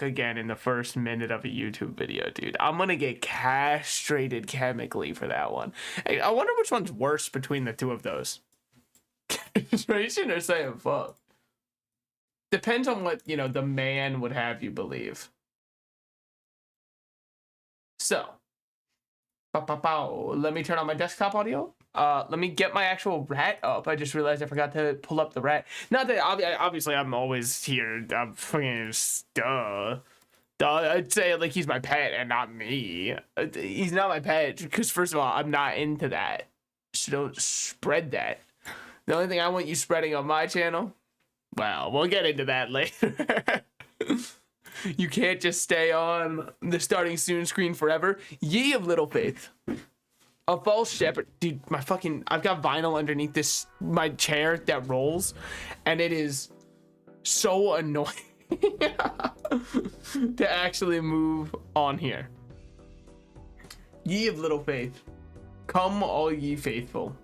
again in the first minute of a YouTube video, dude. I'm gonna get castrated chemically for that one. Hey, I wonder which one's worse between the two of those. Castration or saying fuck? Depends on what, you know, the man would have you believe. So, let me turn on my desktop audio. Let me get my actual rat up. I just realized I forgot to pull up the rat. Not that obviously I'm always here. I'm fucking duh. I'd say like he's my pet and not me. He's not my pet because first of all I'm not into that. So don't spread that. The only thing I want you spreading on my channel. Well, we'll get into that later. You can't just stay on the starting soon screen forever. Ye of little faith. A false shepherd. Dude, I've got vinyl underneath my chair that rolls, and it is so annoying to actually move on here. Ye of little faith, come all ye faithful.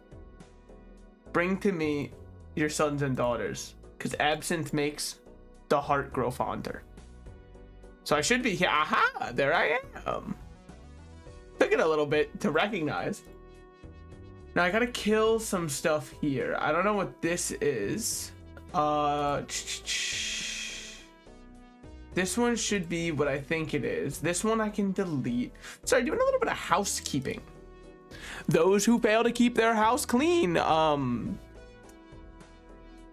Bring to me your sons and daughters, because absinthe makes the heart grow fonder. So I should be here. Aha, there I am. Took it a little bit to recognize. Now I gotta kill some stuff here. I don't know what this is. This one should be what I think it is. This one I can delete. Sorry, doing a little bit of housekeeping. Those who fail to keep their house clean.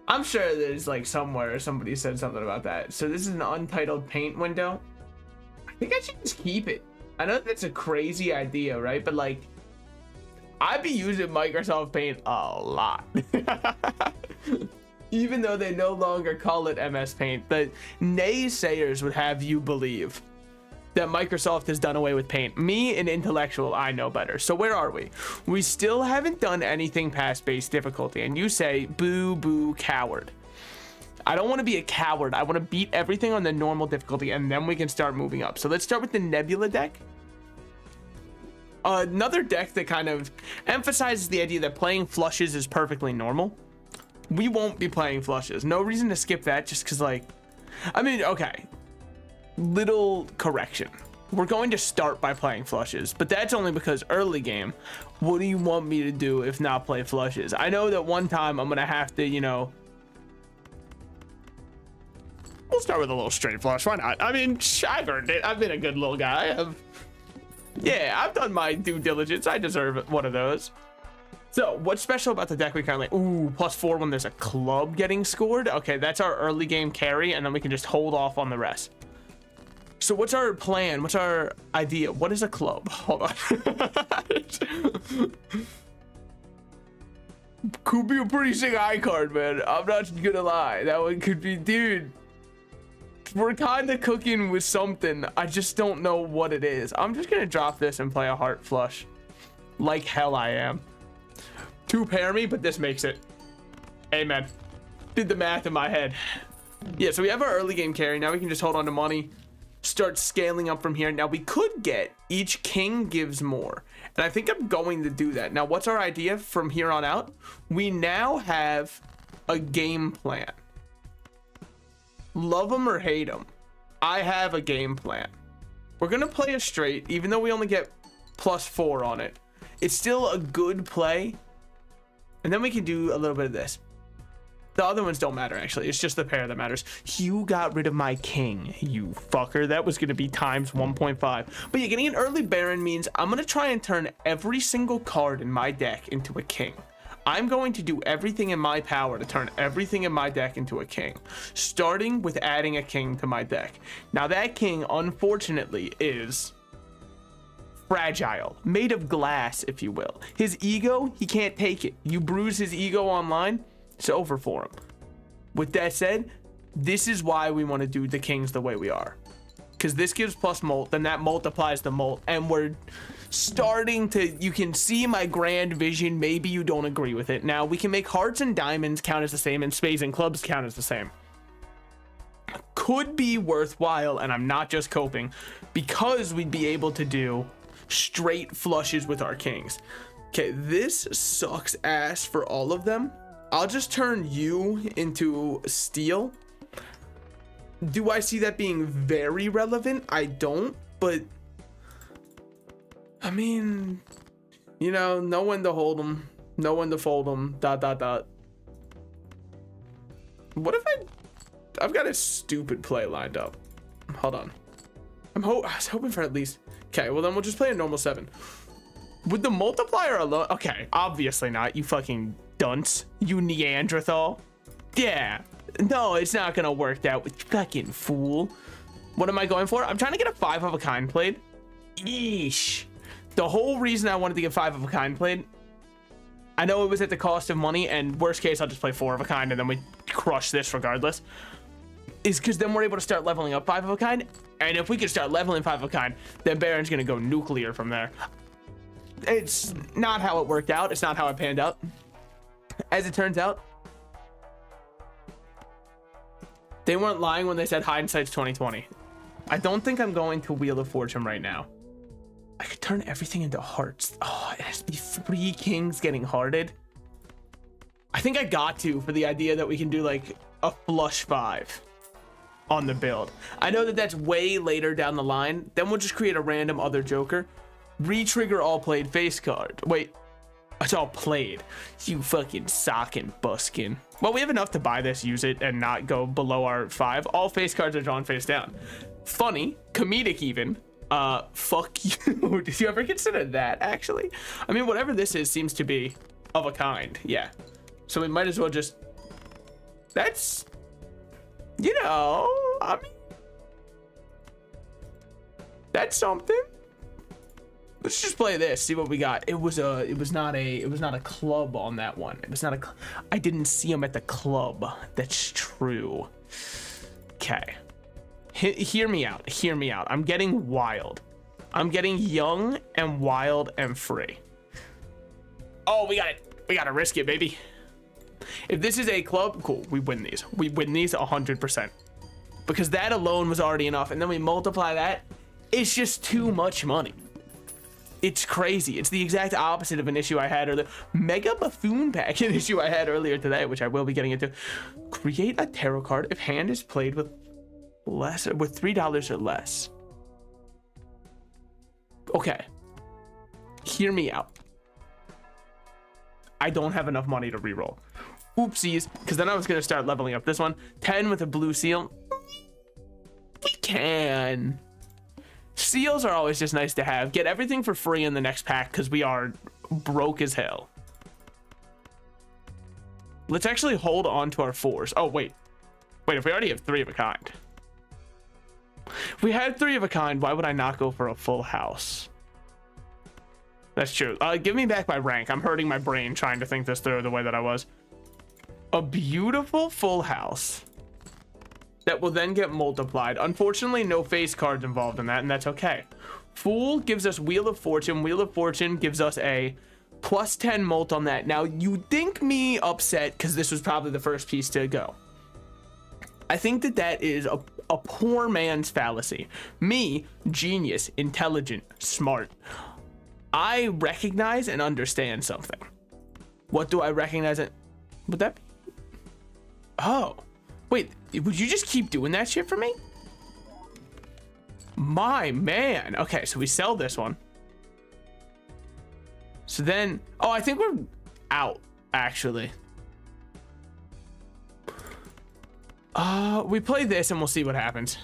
I'm sure there's like somewhere somebody said something about that. So this is an untitled paint window. I think I should just keep it. I know that's a crazy idea, right? But like, I'd be using Microsoft Paint a lot. Even though they no longer call it MS Paint, the naysayers would have you believe that Microsoft has done away with Paint. Me, an intellectual, I know better. So where are we? We still haven't done anything past base difficulty, and you say, boo, boo, coward. I don't want to be a coward. I want to beat everything on the normal difficulty, and then we can start moving up. So let's start with the Nebula deck. Another deck that kind of emphasizes the idea that playing flushes is perfectly normal. We won't be playing flushes. No reason to skip that just because, like, I mean, okay. Little correction. We're going to start by playing flushes, but that's only because early game, what do you want me to do if not play flushes? I know that one time I'm going to have to, you know, we'll start with a little straight flush. Why not? I mean, I've earned it. I've been a good little guy. I've done my due diligence. I deserve one of those. So what's special about the deck we currently, ooh, +4 when there's a club getting scored. Okay, that's our early game carry, and then we can just hold off on the rest. So what's our plan? What's our idea? What is a club? Hold on. Could be a pretty sick eye card, man. I'm not gonna lie. That one could be, dude. We're kind of cooking with something. I just don't know what it is. I'm just gonna drop this and play a heart flush. Like hell I am. 2 pair me, but this makes it. Amen. Did the math in my head. Yeah, so we have our early game carry. Now we can just hold on to money. Start scaling up from here. Now we could get each king gives more, and I think I'm going to do that. Now what's our idea from here on out? We now have a game plan. Love them or hate them, I have a game plan. We're gonna play a straight, even though we only get +4 on it. It's still a good play, and then we can do a little bit of this. The other ones don't matter, actually. It's just the pair that matters. You got rid of my king, you fucker. That was going to be times 1.5. But yeah, getting an early Baron means I'm going to try and turn every single card in my deck into a king. I'm going to do everything in my power to turn everything in my deck into a king, starting with adding a king to my deck. Now, that king, unfortunately, is fragile, made of glass, if you will. His ego, he can't take it. You bruise his ego online, it's over for him. With that said, this is why we want to do the kings the way we are, because this gives plus molt, then that multiplies the molt, and we're starting to, you can see my grand vision. Maybe you don't agree with it. Now we can make hearts and diamonds count as the same, and spades and clubs count as the same. Could be worthwhile, and I'm not just coping, because we'd be able to do straight flushes with our kings. Okay, this sucks ass for all of them. I'll just turn you into steel. Do I see that being very relevant? I don't, but I mean, you know, know when to hold them, know when to fold them, ... What if I've got a stupid play lined up. Hold on. I was hoping for at least, okay, well then we'll just play a normal 7. With the multiplier alone, okay, obviously not, you fucking dunce, you Neanderthal. Yeah, no, it's not gonna work out with fucking fool. What am I going for? I'm trying to get a 5 of a kind played. Eesh. The whole reason I wanted to get 5 of a kind played, I know it was at the cost of money, and worst case, I'll just play 4 of a kind, and then we crush this regardless, is because then we're able to start leveling up 5 of a kind, and if we can start leveling 5 of a kind, then Baron's gonna go nuclear from there. It's not how it worked out. It's not how it panned out. As it turns out, they weren't lying when they said hindsight's 2020. I don't think I'm going to Wheel of Fortune right now. I could turn everything into hearts. Oh, it has to be 3 kings getting hearted. I think I got to, for the idea that we can do like a flush 5 on the build. I know that that's way later down the line. Then we'll just create a random other joker. Re-trigger all played face card. Wait, it's all played. You fucking sockin' buskin. Well, we have enough to buy this, use it, and not go below our 5. All face cards are drawn face down. Funny, comedic even. Fuck you. Did you ever consider that, actually? I mean, whatever this is seems to be of a kind. Yeah. So we might as well just... That's... You know, I mean... That's something. Let's just play this, see what we got. It was not a club on that one. It was not a... I didn't see him at the club. That's true. Okay. Hear me out. Hear me out. I'm getting wild. I'm getting young and wild and free. Oh, we got it. We gotta risk it, baby. If this is a club, cool. We win these. We win these 100%. Because that alone was already enough. And then we multiply that. It's just too much money. It's crazy. It's the exact opposite of an issue I had, or the mega buffoon pack an issue I had earlier today, which I will be getting into. Create a tarot card if hand is played with $3 or less. Okay, hear me out. I don't have enough money to reroll. Oopsies, because then I was gonna start leveling up this one. 10 with a blue seal. We can. Seals are always just nice to have. Get everything for free in the next pack because we are broke as hell. Let's actually hold on to our 4s. Oh, wait. Wait, if we already have 3 of a kind. If we had 3 of a kind, why would I not go for a full house? That's true. Give me back my rank. I'm hurting my brain trying to think this through the way that I was. A beautiful full house that will then get multiplied. Unfortunately, no face cards involved in that, and that's okay. Fool gives us Wheel of Fortune. Wheel of Fortune gives us a +10 mult on that. Now, you think me upset because this was probably the first piece to go. I think that that is a poor man's fallacy. Me, genius, intelligent, smart. I recognize and understand something. What do I recognize? Would that be? Oh, wait, would you just keep doing that shit for me? My man. Okay, so we sell this one. So then, oh, I think we're out, actually. We play this and we'll see what happens.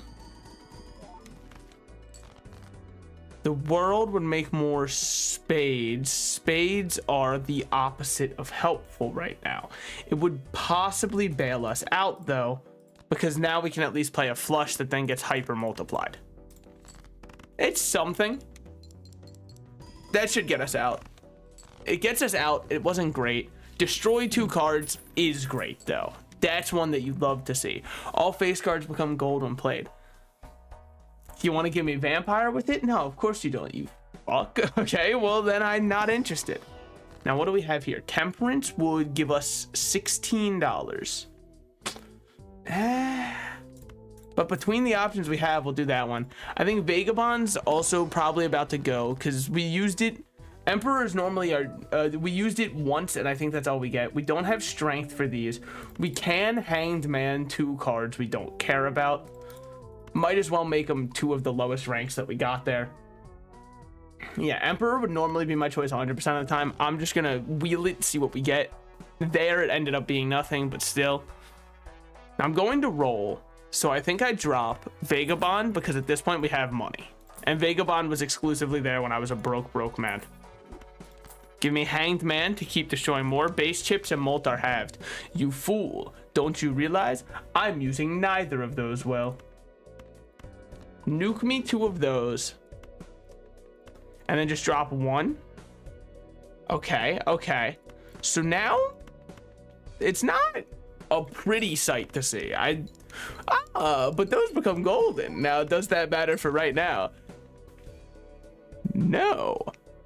The world would make more spades. Spades are the opposite of helpful right now. It would possibly bail us out though, because now we can at least play a flush that then gets hyper multiplied. It's something. That should get us out. It gets us out. It wasn't great. Destroy 2 cards is great though. That's one that you'd love to see. All face cards become gold when played. You want to give me vampire with it? No, of course you don't, you fuck. Okay, well then I'm not interested. Now what do we have here? Temperance would give us $16. But between the options we have, we'll do that one. I think Vagabond's also probably about to go because we used it. Emperors normally are, we used it once and I think that's all we get. We don't have strength for these. We can Hanged Man 2 cards we don't care about. Might as well make them 2 of the lowest ranks that we got there. Yeah, Emperor would normally be my choice 100% of the time. I'm just gonna wheel it, see what we get. There, it ended up being nothing, but still. I'm going to roll, so I think I drop Vagabond, because at this point we have money. And Vagabond was exclusively there when I was a broke man. Give me Hanged Man to keep destroying more. Base chips and Molt are halved. You fool. Don't you realize I'm using neither of those well? Nuke me 2 of those. And then just drop 1. Okay, okay. So now, it's not a pretty sight to see. But those become golden. Now, does that matter for right now? No.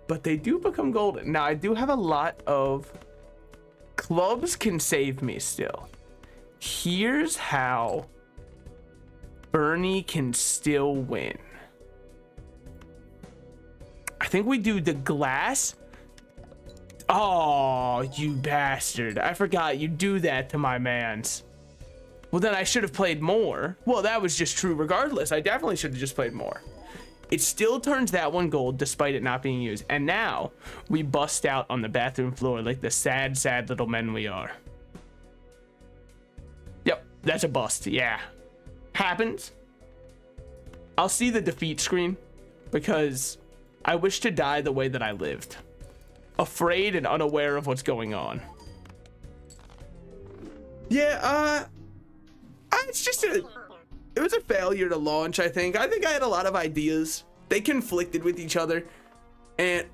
But they do become golden. Now, I do have a lot of clubs can save me still. Here's how Bernie can still win. I think we do the glass. Oh, you bastard. I forgot you do that to my mans. Well, then I should have played more. Well, that was just true regardless. I definitely should have just played more. It still turns that one gold despite it not being used. And now we bust out on the bathroom floor like the sad, sad little men we are. Yep, that's a bust. Yeah. Happens. I'll see the defeat screen because I wish to die the way that I lived. Afraid and unaware of what's going on. Yeah, it's just it was a failure to launch, I think. I think I had a lot of ideas. They conflicted with each other. And,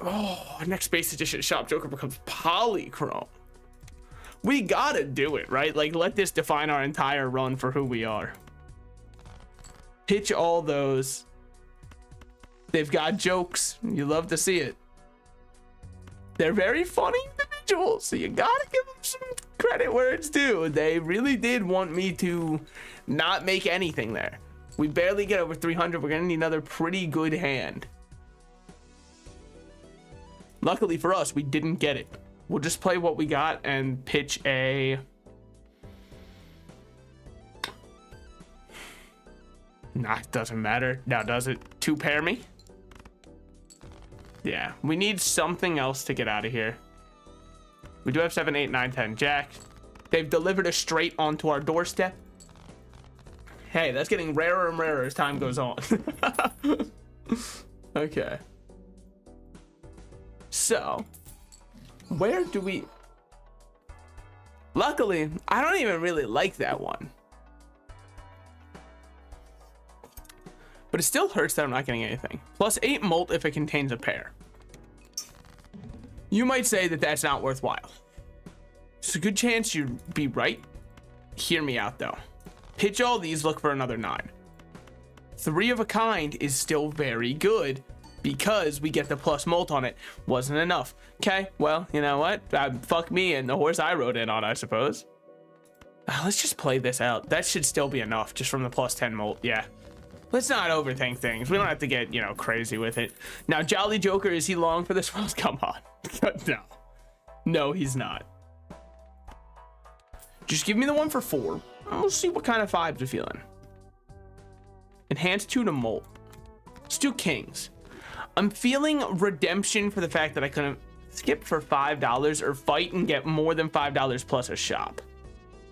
next base edition Shop Joker becomes Polychrome. We gotta do it, right? Like, let this define our entire run for who we are. Pitch all those. They've got jokes. You love to see it. They're very funny individuals, so you gotta give them some credit where it's due. They really did want me to not make anything there. We barely get over 300. We're gonna need another pretty good hand. Luckily for us, we didn't get it. We'll just play what we got and pitch a... Nah, it doesn't matter. Now, does it? 2 pair me? Yeah, we need something else to get out of here. We do have 7, 8, 9, 10 jack. They've delivered us straight onto our doorstep. Hey, that's getting rarer and rarer as time goes on. Okay. So, where do we... Luckily, I don't even really like that one. But it still hurts that I'm not getting anything. Plus 8 molt if it contains a pair. You might say that that's not worthwhile. It's a good chance you'd be right. Hear me out though. Pitch all these, look for another 9. 3 of a kind is still very good because we get the plus molt on it. Wasn't enough. Okay, well, you know what? Fuck me and the horse I rode in on, I suppose. Let's just play this out. That should still be enough just from the plus 10 molt. Yeah. Let's not overthink things. We don't have to get, you know, crazy with it. Now, Jolly Joker, is he long for this? Well, come on. No. No, he's not. Just give me the one for 4. And we'll see what kind of vibes we're feeling. Enhance 2 to molt. Let's do kings. I'm feeling redemption for the fact that I couldn't skip for $5 or fight and get more than $5 plus a shop.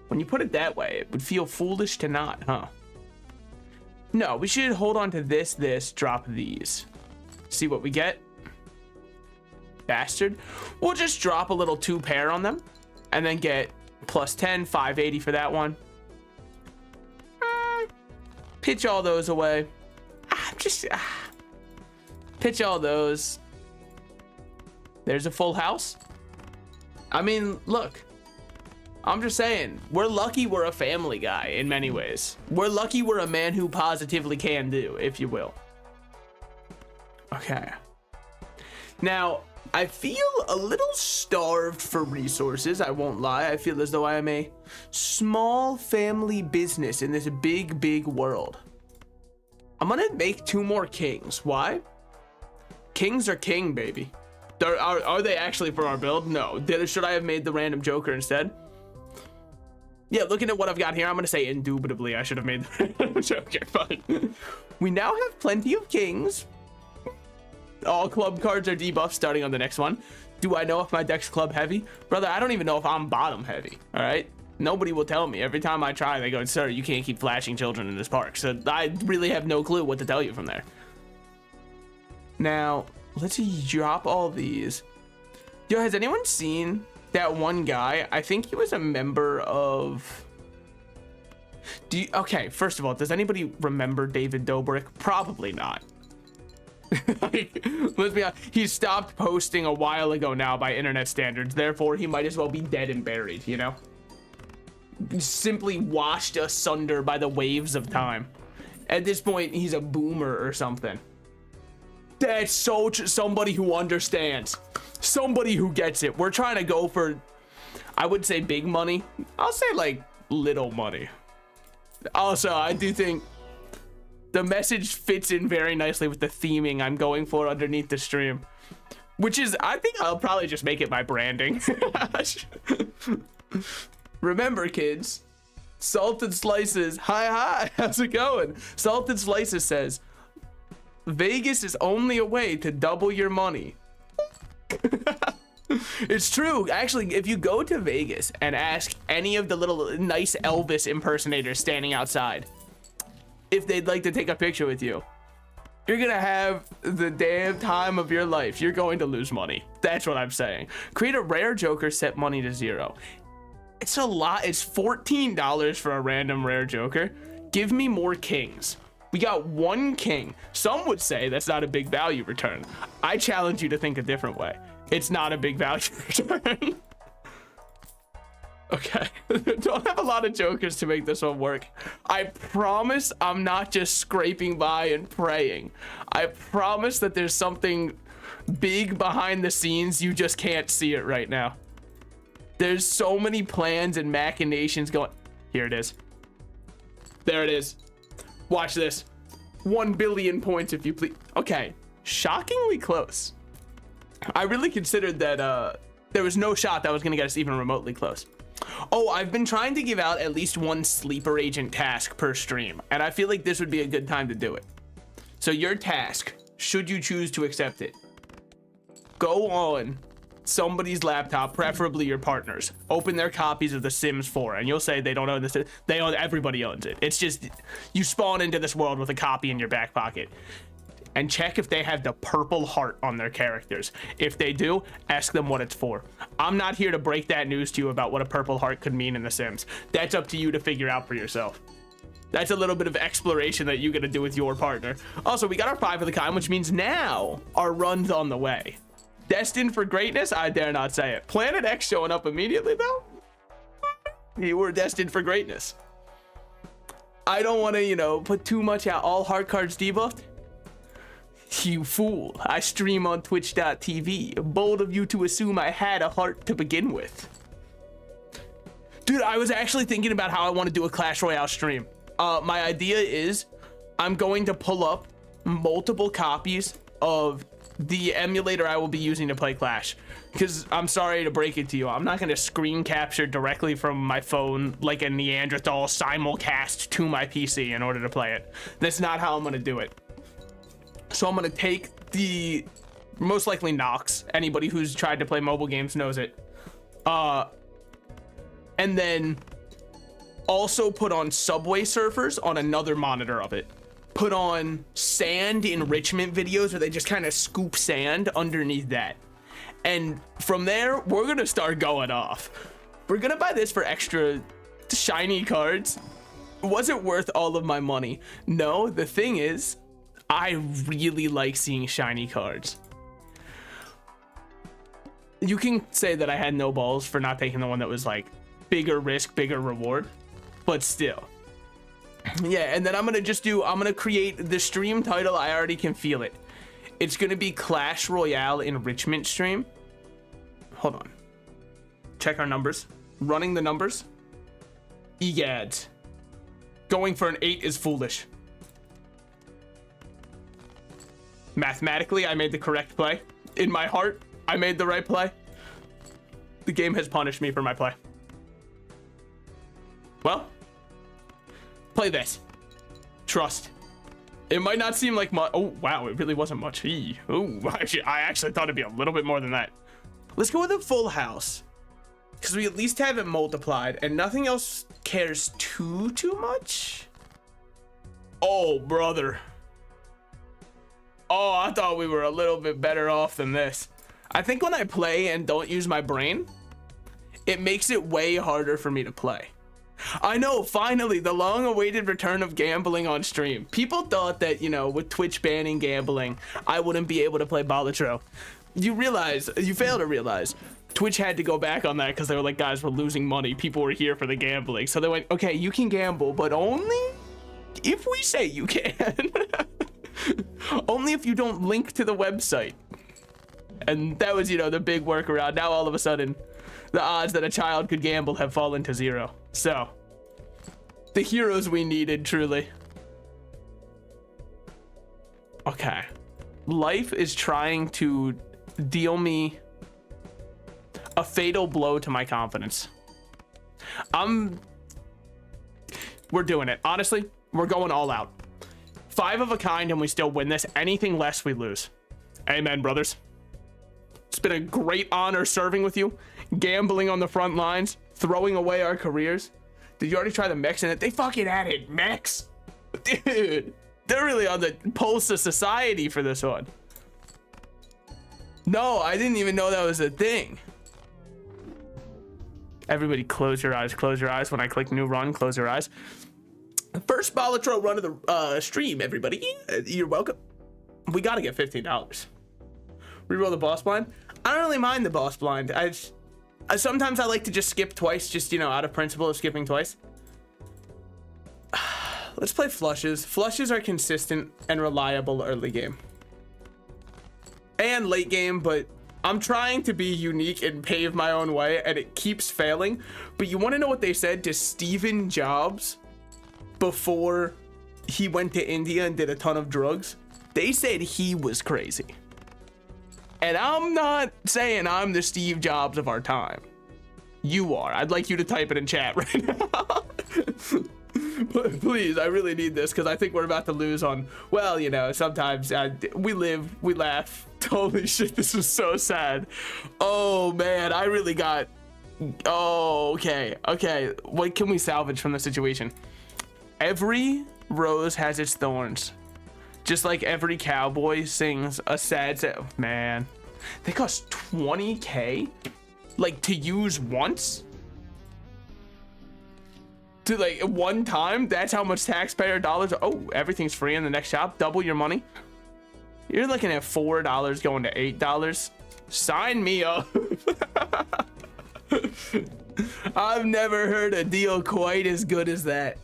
When you put it that way, it would feel foolish to not, huh? No, we should hold on to this, drop these. See what we get. Bastard. We'll just drop a little 2 pair on them and then get plus 10, 580 for that one. Pitch all those away. Pitch all those. There's a full house. I mean, look. I'm just saying, we're lucky we're a family guy in many ways. We're lucky we're a man who positively can do, if you will. Okay. Now, I feel a little starved for resources, I won't lie. I feel as though I am a small family business in this big, big world. I'm gonna make 2 more kings. Why? Kings are king, baby. Are they actually for our build? No. Should I have made the random Joker instead? Yeah, looking at what I've got here, I'm going to say indubitably I should have made the joke. Okay, fine. We now have plenty of kings. All club cards are debuffed starting on the next one. Do I know if my deck's club heavy? Brother, I don't even know if I'm bottom heavy, all right? Nobody will tell me. Every time I try, they go, sir, you can't keep flashing children in this park. So I really have no clue what to tell you from there. Now, let's drop all these. Yo, has anyone seen that one guy? I think he was a member of... Okay, first of all, does anybody remember David Dobrik? Probably not. Like, let's be honest, he stopped posting a while ago now by internet standards. Therefore, he might as well be dead and buried, you know? Simply washed asunder by the waves of time. At this point, he's a boomer or something. That's somebody who understands. Somebody who gets it. We're trying to go for, I would say big money. I'll say like little money. Also, I do think the message fits in very nicely with the theming I'm going for underneath the stream, which is, I think I'll probably just make it my branding. Remember, kids, Salted Slices, hi, how's it going? Salted Slices says, Vegas is only a way to double your money. It's true. Actually, if you go to Vegas and ask any of the little nice Elvis impersonators standing outside if they'd like to take a picture with you, you're gonna have the damn time of your life. You're going to lose money. That's what I'm saying. Create a rare joker, set money to 0. It's a lot. It's $14 for a random rare joker. Give me more kings. We got 1 king. Some would say that's not a big value return. I challenge you to think a different way. It's not a big value return. Okay, don't have a lot of jokers to make this one work. I promise I'm not just scraping by and praying. I promise that there's something big behind the scenes. You just can't see it right now. There's so many plans and machinations going. Here it is. There it is. Watch this. 1 billion points if you please. Okay, shockingly close. I really considered that there was no shot that was gonna get us even remotely close. Oh, I've been trying to give out at least 1 sleeper agent task per stream, and I feel like this would be a good time to do it. So your task, should you choose to accept it, go on somebody's laptop, preferably your partner's, open their copies of The Sims 4, and you'll say they don't own this. They own, everybody owns it. It's just you spawn into this world with a copy in your back pocket. And check if they have the purple heart on their characters. If they do, ask them what it's for. I'm not here to break that news to you about what a purple heart could mean in The Sims. That's up to you to figure out for yourself. That's a little bit of exploration that you gotta do with your partner. Also, we got our 5 of the kind, which means now our run's on the way. Destined for greatness? I dare not say it. Planet X showing up immediately though? You were destined for greatness. I don't want to, you know, put too much out. All heart cards debuffed. You fool, I stream on twitch.tv. Bold of you to assume I had a heart to begin with. Dude, I was actually thinking about how I want to do a Clash Royale stream. My idea is I'm going to pull up multiple copies of the emulator I will be using to play Clash. Because I'm sorry to break it to you, I'm not going to screen capture directly from my phone like a Neanderthal simulcast to my PC in order to play it. That's not how I'm going to do it. So I'm gonna take the most likely Nox. Anybody who's tried to play mobile games knows it. And then also put on Subway Surfers on another monitor of it. Put on sand enrichment videos where they just kind of scoop sand underneath that. And from there, we're gonna start going off. We're gonna buy this for extra shiny cards. Was it worth all of my money? No, the thing is, I really like seeing shiny cards. You can say that I had no balls for not taking the one that was like bigger risk, bigger reward, but still. Yeah, and then I'm gonna create the stream title. I already can feel it. It's gonna be Clash Royale enrichment stream. Hold on. Check our numbers. Running the numbers. Egads. Going for an 8 is foolish. Mathematically, I made the correct play. In my heart, I made the right play. The game has punished me for my play. Well, play this. Trust. It might not seem like much. Oh, wow, it really wasn't much. Oh, I actually thought it'd be a little bit more than that. Let's go with a full house, because we at least have it multiplied, and nothing else cares too much. Oh, brother. Oh, I thought we were a little bit better off than this. I think when I play and don't use my brain, it makes it way harder for me to play. I know, finally, the long-awaited return of gambling on stream. People thought that, you know, with Twitch banning gambling, I wouldn't be able to play Balatro. You fail to realize, Twitch had to go back on that because they were like, guys, we're losing money. People were here for the gambling. So they went, okay, you can gamble, but only if we say you can. Only if you don't link to the website. And that was, you know, the big workaround. Now all of a sudden, the odds that a child could gamble have fallen to 0. So, the heroes we needed, truly. Okay. Life is trying to deal me a fatal blow to my confidence. We're doing it. Honestly, we're going all out. 5 of a kind and we still win this. Anything less, we lose. Amen, brothers. It's been a great honor serving with you. Gambling on the front lines. Throwing away our careers. Did you already try the mechs in it? They fucking added mechs. Dude, they're really on the pulse of society for this one. No, I didn't even know that was a thing. Everybody close your eyes. Close your eyes. When I click new run, close your eyes. First Balatro run of the stream, everybody. You're welcome. We got to get $15. Reroll the boss blind. I don't really mind the boss blind. Sometimes I like to just skip twice, just, you know, out of principle of skipping twice. Let's play flushes. Flushes are consistent and reliable early game. And late game, but I'm trying to be unique and pave my own way, and it keeps failing. But you want to know what they said to Stephen Jobs before he went to India and did a ton of drugs? They said he was crazy. And I'm not saying I'm the Steve Jobs of our time. You are. I'd like you to type it in chat right now. But please, I really need this because I think we're about to lose on, well, you know, sometimes we live, we laugh. Holy shit, this is so sad. Oh, man, I really got... Oh, okay. Okay, what can we salvage from the situation? Every rose has its thorns. Just like every cowboy sings a sad... Man, they cost 20K? Like, to use once? To, like, one time? That's how much taxpayer dollars... Oh, everything's free in the next shop. Double your money. You're looking at $4 going to $8. Sign me up. I've never heard a deal quite as good as that.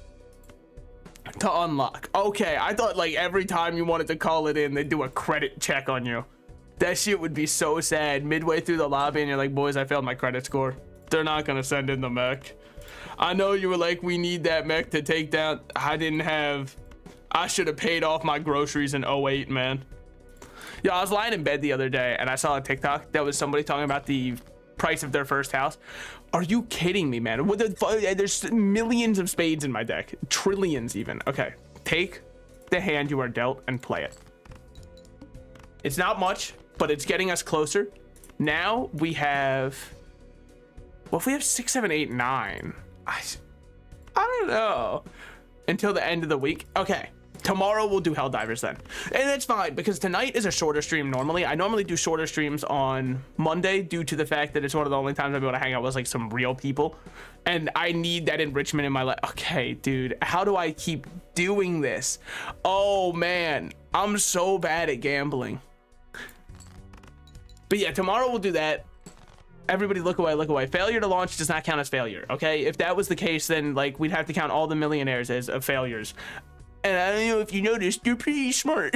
To unlock. Okay, I thought like every time you wanted to call it in, they'd do a credit check on you. That shit would be so sad. Midway through the lobby and you're like, boys, I failed my credit score. They're not gonna send in the mech. I know you were like, we need that mech to take down. I should have paid off my groceries in 08, man. Yeah, I was lying in bed the other day and I saw a TikTok that was somebody talking about the price of their first house. Are you kidding me, man? There's millions of spades in my deck. Trillions even. Okay, take the hand you are dealt and play it. It's not much, but it's getting us closer. Now we have... Well, if we have 6, 7, 8, 9... I don't know. Until the end of the week. Okay. Tomorrow we'll do Helldivers then. And it's fine because tonight is a shorter stream normally. I normally do shorter streams on Monday due to the fact that it's one of the only times I'll be able to hang out with like some real people. And I need that enrichment in my life. Okay, dude, how do I keep doing this? Oh man, I'm so bad at gambling. But yeah, tomorrow we'll do that. Everybody look away, look away. Failure to launch does not count as failure, okay? If that was the case, then like we'd have to count all the millionaires as failures. And I don't know if you noticed, you're pretty smart.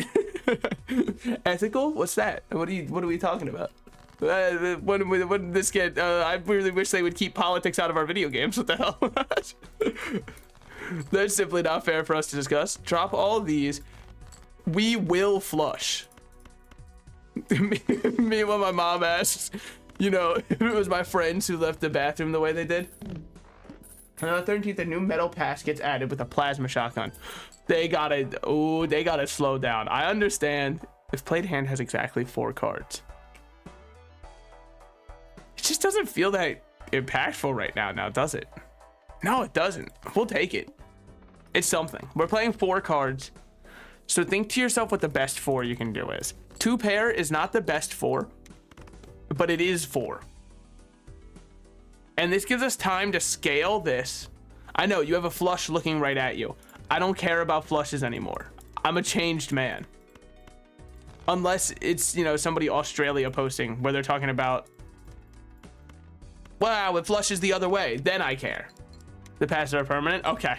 Ethical? What's that? What are we talking about? When did this get? I really wish they would keep politics out of our video games. What the hell? That's simply not fair for us to discuss. Drop all of these. We will flush. Me when my mom asks, you know, if it was my friends who left the bathroom the way they did. And on the 13th, a new metal pass gets added with a plasma shotgun. They gotta slow down. I understand if played hand has exactly 4 cards. It just doesn't feel that impactful right now, does it? No, it doesn't. We'll take it. It's something. We're playing 4 cards. So think to yourself what the best 4 you can do is. 2 pair is not the best 4, but it is 4. And this gives us time to scale this. I know you have a flush looking right at you. I don't care about flushes anymore. I'm a changed man. Unless it's, you know, somebody Australia posting where they're talking about, wow, it flushes the other way. Then I care. The passes are permanent. Okay.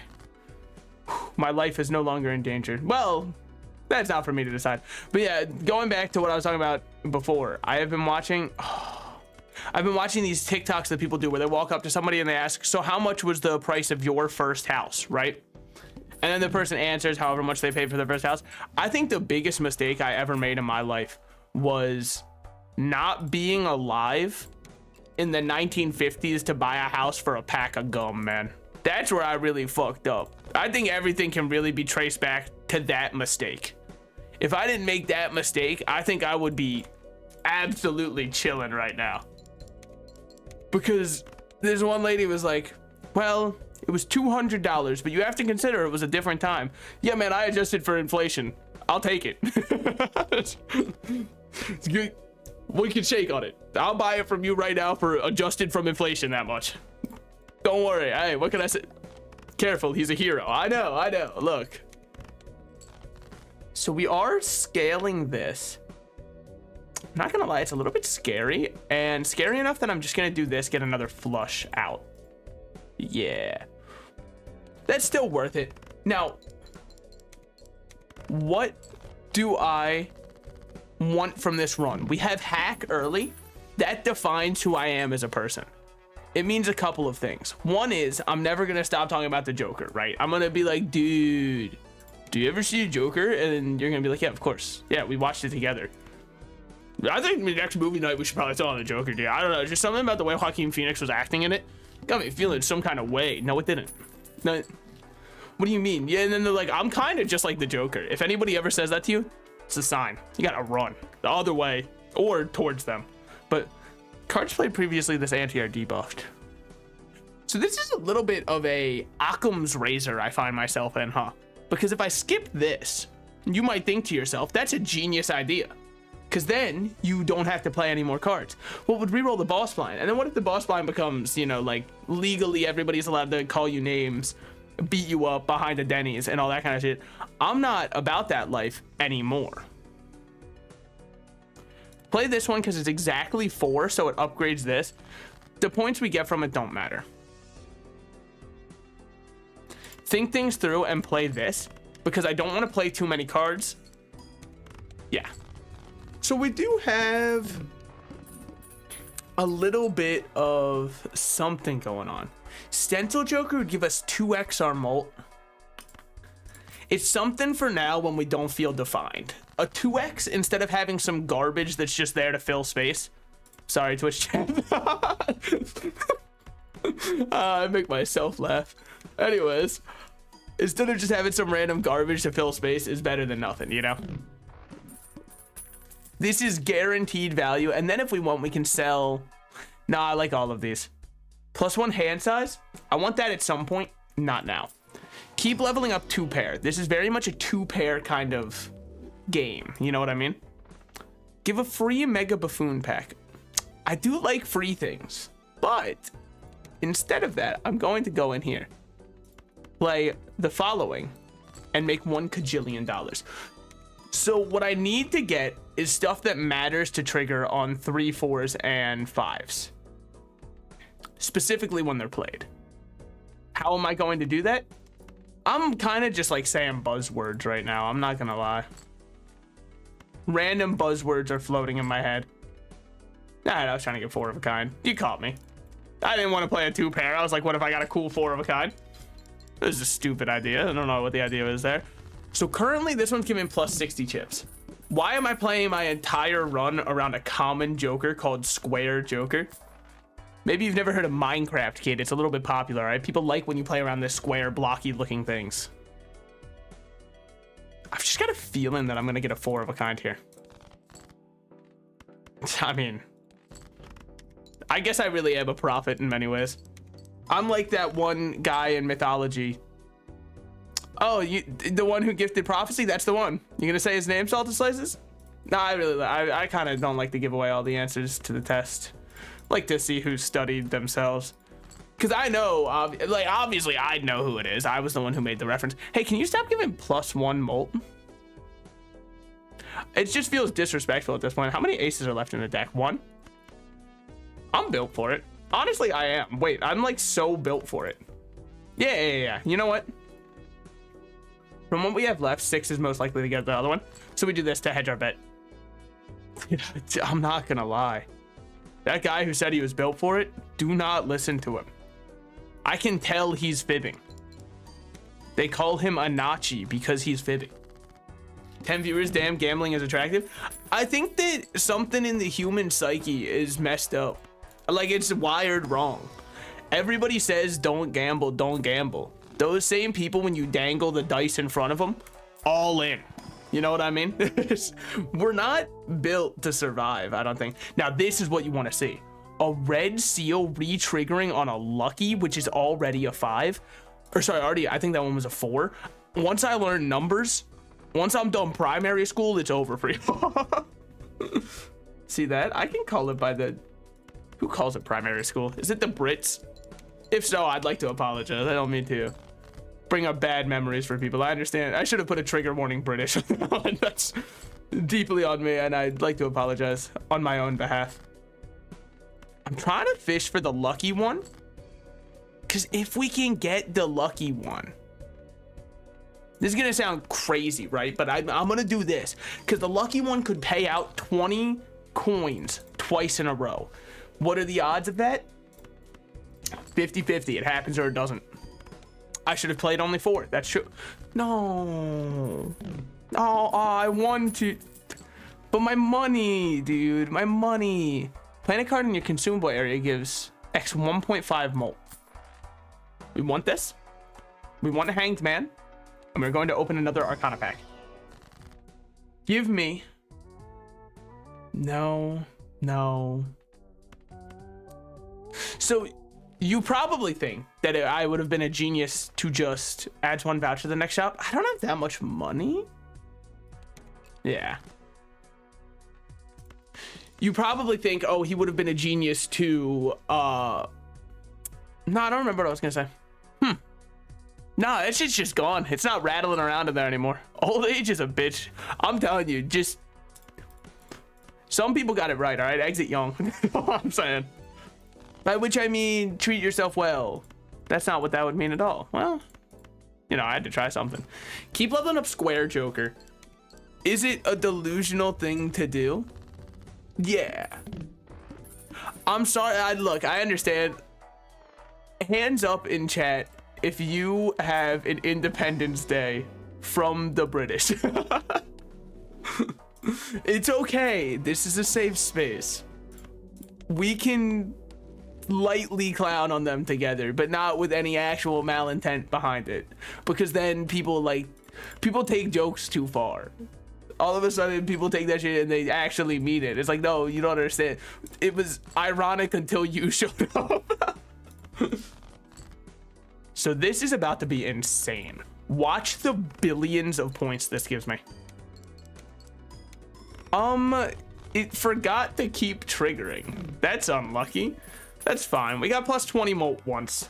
My life is no longer endangered. Well, that's not for me to decide. But yeah, going back to what I was talking about before, I've been watching these TikToks that people do where they walk up to somebody and they ask, so how much was the price of your first house, right? And then the person answers however much they paid for their first house. I think the biggest mistake I ever made in my life was not being alive in the 1950s to buy a house for a pack of gum, man. That's where I really fucked up. I think everything can really be traced back to that mistake. If I didn't make that mistake, I think I would be absolutely chilling right now. Because there's one lady who was like, well, it was $200, but you have to consider it was a different time. Yeah, man, I adjusted for inflation. I'll take it. It's good. We can shake on it. I'll buy it from you right now for adjusted from inflation that much. Don't worry. Hey, what can I say? Careful, he's a hero. I know. Look. So we are scaling this. I'm not gonna lie, it's a little bit scary, and scary enough that I'm just gonna do this, get another flush out. Yeah. That's still worth it. Now, what do I want from this run? We have hack early. That defines who I am as a person. It means a couple of things. One is I'm never gonna stop talking about the Joker, right? I'm gonna be like, dude, do you ever see a Joker? And you're gonna be like, yeah, of course. Yeah, we watched it together. I think the next movie night we should probably throw on the Joker, dude. I don't know, just something about the way Joaquin Phoenix was acting in it got me feeling some kind of way. No, it didn't. No. What do you mean? Yeah, and then they're like, I'm kind of just like the Joker. If anybody ever says that to you, it's a sign. You gotta run the other way or towards them. But cards played previously, this anti are debuffed. So this is a little bit of a Occam's razor I find myself in, huh? Because if I skip this, you might think to yourself, that's a genius idea. Because then you don't have to play any more cards. Well, would reroll the boss blind. And then what if the boss blind becomes, you know, like legally everybody's allowed to call you names, beat you up behind a Denny's and all that kind of shit. I'm not about that life anymore. Play this one because it's exactly 4, so it upgrades this. The points we get from it don't matter. Think things through and play this because I don't want to play too many cards. Yeah. So we do have a little bit of something going on. Stencil Joker would give us 2x our molt. It's something for now when we don't feel defined. A 2x instead of having some garbage that's just there to fill space. Sorry, Twitch chat. I make myself laugh. Anyways, instead of just having some random garbage to fill space is better than nothing, you know? This is guaranteed value. And then if we want, we can sell. Nah, I like all of these. +1 hand size. I want that at some point, not now. Keep leveling up 2 pair. This is very much a 2 pair kind of game. You know what I mean? Give a free Mega Buffoon pack. I do like free things, but instead of that, I'm going to go in here, play the following, and make $1 kajillion. So what I need to get is stuff that matters to trigger on 3, 4s, and 5s. Specifically when they're played. How am I going to do that? I'm kind of just like saying buzzwords right now. I'm not gonna lie. Random buzzwords are floating in my head. Nah, I was trying to get 4 of a kind. You caught me. I didn't want to play a 2 pair. I was like, what if I got a cool 4 of a kind? This is a stupid idea. I don't know what the idea is there. So currently this one's giving +60 chips. Why am I playing my entire run around a common Joker called Square Joker? Maybe you've never heard of Minecraft, kid. It's a little bit popular, right? People like when you play around this square, blocky looking things. I've just got a feeling that I'm going to get a 4 of a kind here. I mean, I guess I really am a prophet in many ways. I'm like that one guy in mythology. Oh, the one who gifted prophecy? That's the one. You going to say his name, Salted Slices? No, I kind of don't like to give away all the answers to the test. Like to see who studied themselves, because I know, like, obviously I know who it is. I was the one who made the reference. Hey, can you stop giving +1 Molten? It just feels disrespectful at this point. How many aces are left in the deck? 1. I'm built for it. Honestly, I am. Wait, I'm like so built for it. Yeah. You know what? From what we have left, 6 is most likely to get the other one. So we do this to hedge our bet. I'm not gonna lie. That guy who said he was built for it, do not listen to him. I can tell he's fibbing. They call him a Nachi because he's fibbing. 10 viewers, damn, gambling is attractive. I think that something in the human psyche is messed up. Like, it's wired wrong. Everybody says don't gamble, don't gamble. Those same people, when you dangle the dice in front of them, all in. You know what I mean? We're not built to survive, I don't think. Now, this is what you want to see. A red seal re-triggering on a lucky, which is already a 5. Or sorry, already, I think that one was a 4. Once I learn numbers, once I'm done primary school, it's over for you. See that? I can call it by the... Who calls it primary school? Is it the Brits? If so, I'd like to apologize. I don't mean to bring up bad memories for people. I understand. I should have put a trigger warning British on that one. That's deeply on me, and I'd like to apologize on my own behalf. I'm trying to fish for the lucky one, because if we can get the lucky one, this is gonna sound crazy, right? But I'm gonna do this because the lucky one could pay out 20 coins twice in a row. What are the odds of that? 50-50. It happens or it doesn't. I should have played only 4. That's true. No. Oh, I want to. But my money, dude. My money. Playing a card in your consumable area gives X 1.5 molt. We want this. We want a Hanged Man. And we're going to open another Arcana pack. Give me. No. So you probably think that I would have been a genius to just add 1 voucher to the next shop. I don't have that much money. Yeah. You probably think, oh, he would have been a genius to, no, I don't remember what I was gonna say. No, that shit's just gone. It's not rattling around in there anymore. Old age is a bitch. I'm telling you, just, some people got it right, all right? Exit young. That's all I'm saying. By which I mean, treat yourself well. That's not what that would mean at all. Well, you know, I had to try something. Keep leveling up Square Joker. Is it a delusional thing to do? Yeah. I'm sorry. Look, I understand. Hands up in chat if you have an Independence Day from the British. It's okay. This is a safe space. We can lightly clown on them together, but not with any actual malintent behind it, because then people take jokes too far. All of a sudden people take that shit and they actually mean it. It's like, no, you don't understand. It was ironic until you showed up. So this is about to be insane. Watch the billions of points this gives me. It forgot to keep triggering. That's unlucky. That's fine. We got plus 20 molt once.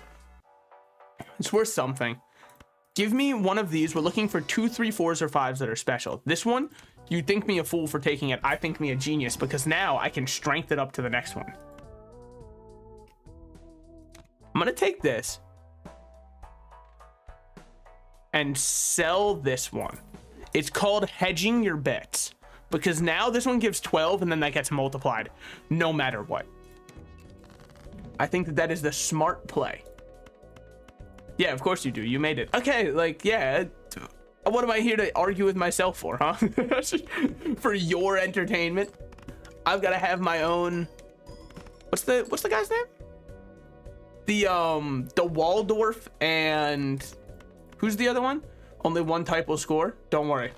It's worth something. Give me one of these. We're looking for 2, 3, 4s, or 5s that are special. This one, you think me a fool for taking it. I think me a genius because now I can strength it up to the next one. I'm going to take this and sell this one. It's called hedging your bets because now this one gives 12 and then that gets multiplied no matter what. I think that is the smart play. Yeah, of course you do. You made it. Okay, like, yeah. What am I here to argue with myself for, huh? For your entertainment. I've got to have my own. What's the guy's name? the Waldorf and who's the other one? Only one type will score. Don't worry.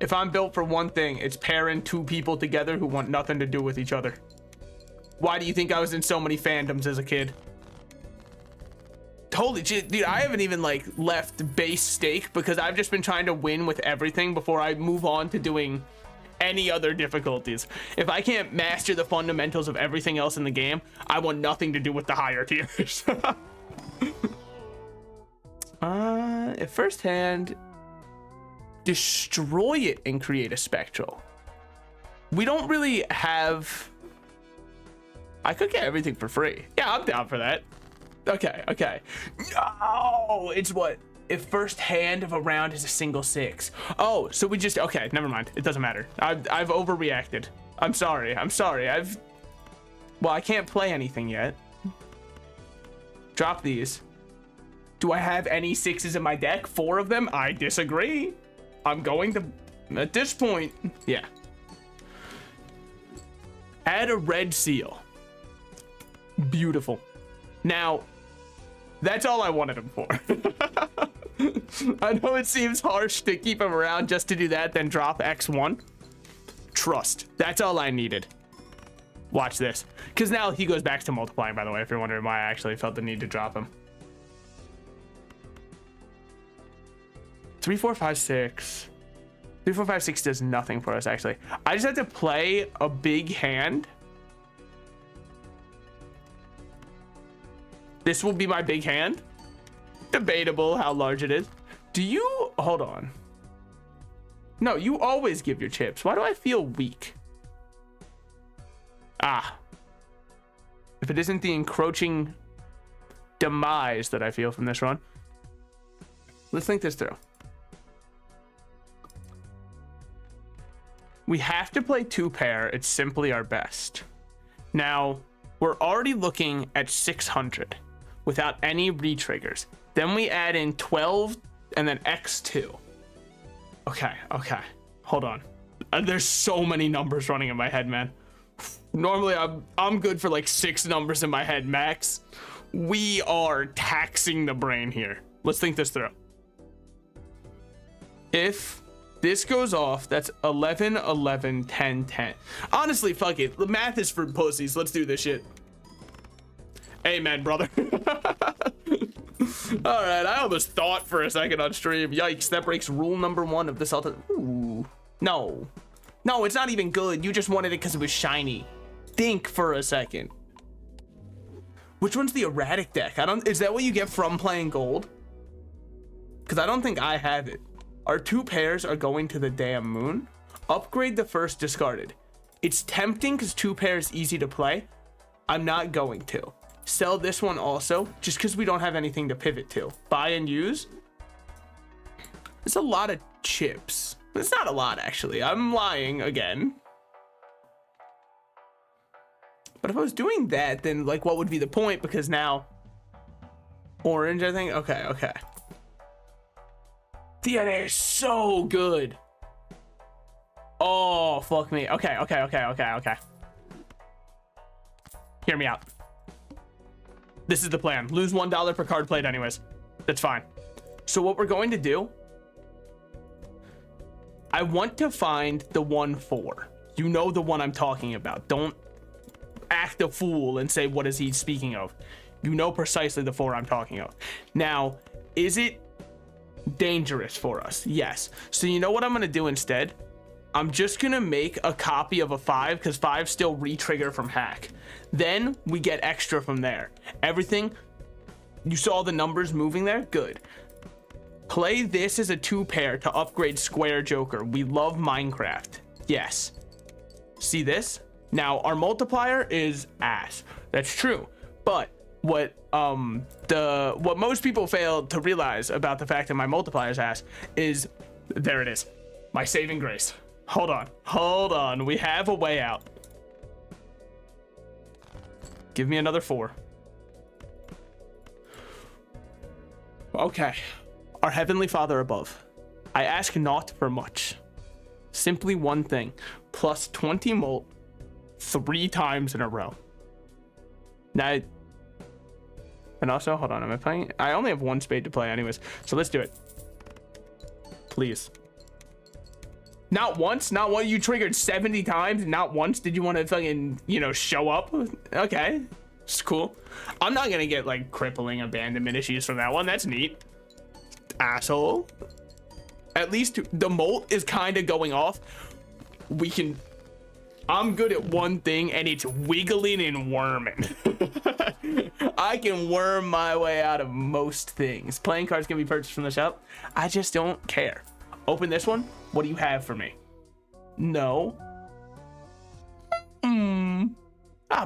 If I'm built for one thing, it's pairing two people together who want nothing to do with each other. Why do you think I was in so many fandoms as a kid? Holy shit, dude, I haven't even like left base stake because I've just been trying to win with everything before I move on to doing any other difficulties. If I can't master the fundamentals of everything else in the game, I want nothing to do with the higher tiers. At first hand, destroy it and create a spectral. We don't really have... I could get everything for free. Yeah, I'm down for that. Okay. No, it's what? If first hand of a round is a single 6. Oh, so we just... Okay, never mind. It doesn't matter. I've overreacted. I'm sorry. Well, I can't play anything yet. Drop these. Do I have any 6s in my deck? 4 of them? I disagree. I'm going to... At this point, yeah. Add a red seal. Beautiful. Now, that's all I wanted him for. I know it seems harsh to keep him around just to do that, then drop X1. Trust. That's all I needed. Watch this. Because now he goes back to multiplying, by the way, if you're wondering why I actually felt the need to drop him. 3, 4, 5, 6. 3, 4, 5, 6 does nothing for us, actually. I just have to play a big hand. This will be my big hand. Debatable how large it is. Do you... Hold on. No, you always give your chips. Why do I feel weak? Ah. If it isn't the encroaching demise that I feel from this run. Let's think this through. We have to play 2 pair. It's simply our best. Now, we're already looking at 600 without any retriggers. Then we add in 12 and then X2. Okay. Hold on. There's so many numbers running in my head, man. Normally, I'm good for like 6 numbers in my head max. We are taxing the brain here. Let's think this through. If this goes off, that's 11, 11, 10, 10. Honestly, fuck it. The math is for pussies. Let's do this shit. Amen, brother. All right, I almost thought for a second on stream. Yikes, that breaks rule number 1 of this altar. Ooh, no, it's not even good. You just wanted it because it was shiny. Think for a second. Which one's the erratic deck? Is that what you get from playing gold? Because I don't think I have it. Our 2 pairs are going to the damn moon. Upgrade the first discarded. It's tempting because 2 pairs easy to play. I'm not going to. Sell this one also, just because we don't have anything to pivot to. Buy and use. It's a lot of chips. It's not a lot, actually. I'm lying again. But if I was doing that, then like what would be the point? Because now orange, I think. Okay. DNA is so good. Oh, fuck me. Okay. Hear me out. This is the plan. Lose $1 per card played anyways. That's fine. So what we're going to do, I want to find the 1-4. You know the one I'm talking about. Don't act a fool and say, what is he speaking of? You know precisely the 4 I'm talking of. Now, is it dangerous for us? Yes. So you know what I'm going to do instead? I'm just going to make a copy of a 5 because 5 still re-trigger from hack. Then we get extra from there. Everything, you saw the numbers moving there? Good. Play this as a 2 pair to upgrade Square Joker. We love Minecraft. Yes. See this? Now, our multiplier is ass. That's true. But what most people fail to realize about the fact that my multiplier is ass is, there it is. My saving grace. Hold on. We have a way out. Give me another 4. Okay. Our Heavenly Father above, I ask not for much. Simply one thing. Plus 20 mult 3 times in a row. Now, And also, hold on, am I playing? I only have one spade to play anyways. So let's do it. Please. Not once? Not one? You triggered 70 times and not once did you want to fucking, you know, show up? Okay. It's cool. I'm not gonna get like crippling abandonment issues from that one. That's neat. Asshole. At least the molt is kind of going off. I'm good at one thing, and it's wiggling and worming. I can worm my way out of most things. Playing cards can be purchased from the shop. I just don't care. Open this one. What do you have for me? No.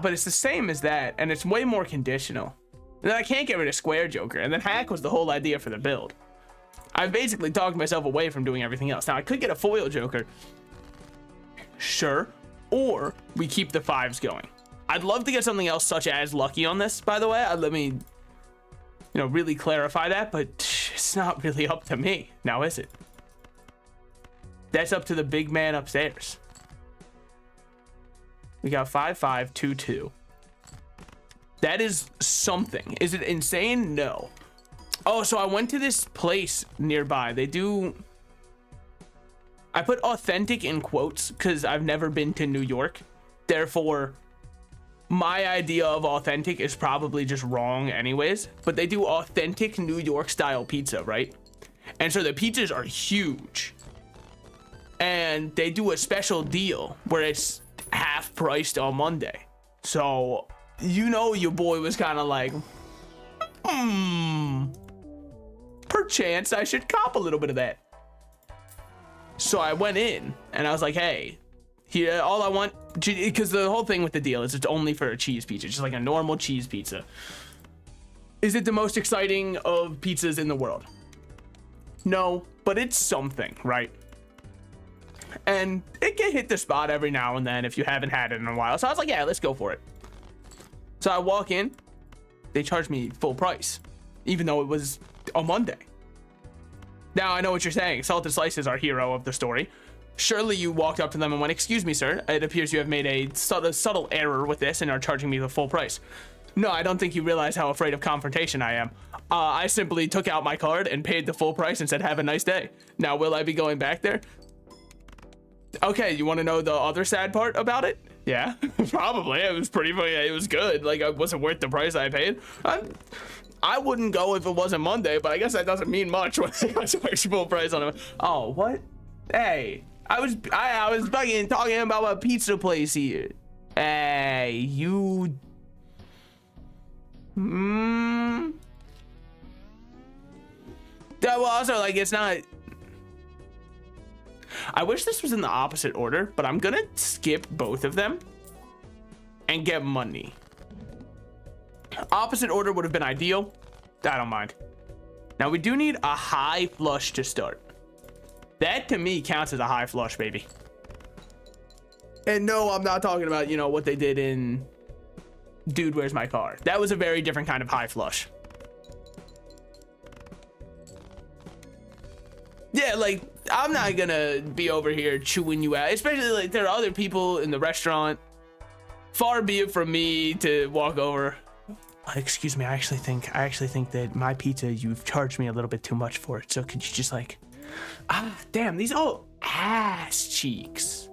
But it's the same as that, and it's way more conditional. And then I can't get rid of Square Joker, and then Hack was the whole idea for the build. I've basically talked myself away from doing everything else. Now, I could get a foil Joker. Sure. Or we keep the 5s going. I'd love to get something else such as Lucky on this, by the way. Let me, you know, really clarify that, but it's not really up to me. Now, is it? That's up to the big man upstairs. We got 5-5, 2-2. That is something. Is it insane? No. Oh, so I went to this place nearby. They do... I put authentic in quotes because I've never been to New York. Therefore, my idea of authentic is probably just wrong anyways. But they do authentic New York style pizza, right? And so the pizzas are huge. And they do a special deal where it's half priced on Monday. So, you know, your boy was kind of like, perchance I should cop a little bit of that. So I went in and I was like, hey, here, all I want, because the whole thing with the deal is it's only for a cheese pizza, just like a normal cheese pizza. Is it the most exciting of pizzas in the world? No, but it's something, right? And it can hit the spot every now and then if you haven't had it in a while. So I was like, yeah, let's go for it. So I walk in, they charge me full price, even though it was a Monday. Now I know what you're saying. Salted Slice is our hero of the story. Surely you walked up to them and went, excuse me, sir. It appears you have made a subtle error with this and are charging me the full price. No, I don't think you realize how afraid of confrontation I am. I simply took out my card and paid the full price and said, have a nice day. Now, will I be going back there? Okay, you want to know the other sad part about it? Yeah, probably. It was pretty funny. It was good. Like, it wasn't worth the price I paid. I wouldn't go if it wasn't Monday, but I guess that doesn't mean much when I got full price on it. Oh, what? Hey, I was fucking talking about a pizza place here. Hey, you. That well, also, like, it's not. I wish this was in the opposite order, but I'm gonna skip both of them and get money. Opposite order would have been ideal. I don't mind. Now we do need a high flush to start. That to me counts as a high flush, baby. And no, I'm not talking about, you know, what they did in Dude, Where's My Car? That was a very different kind of high flush. Yeah, like, I'm not gonna be over here chewing you out, especially like there are other people in the restaurant. Far be it from me to walk over. Excuse me, I actually think that my pizza, you've charged me a little bit too much for it. So could you just like, damn, these all ass cheeks.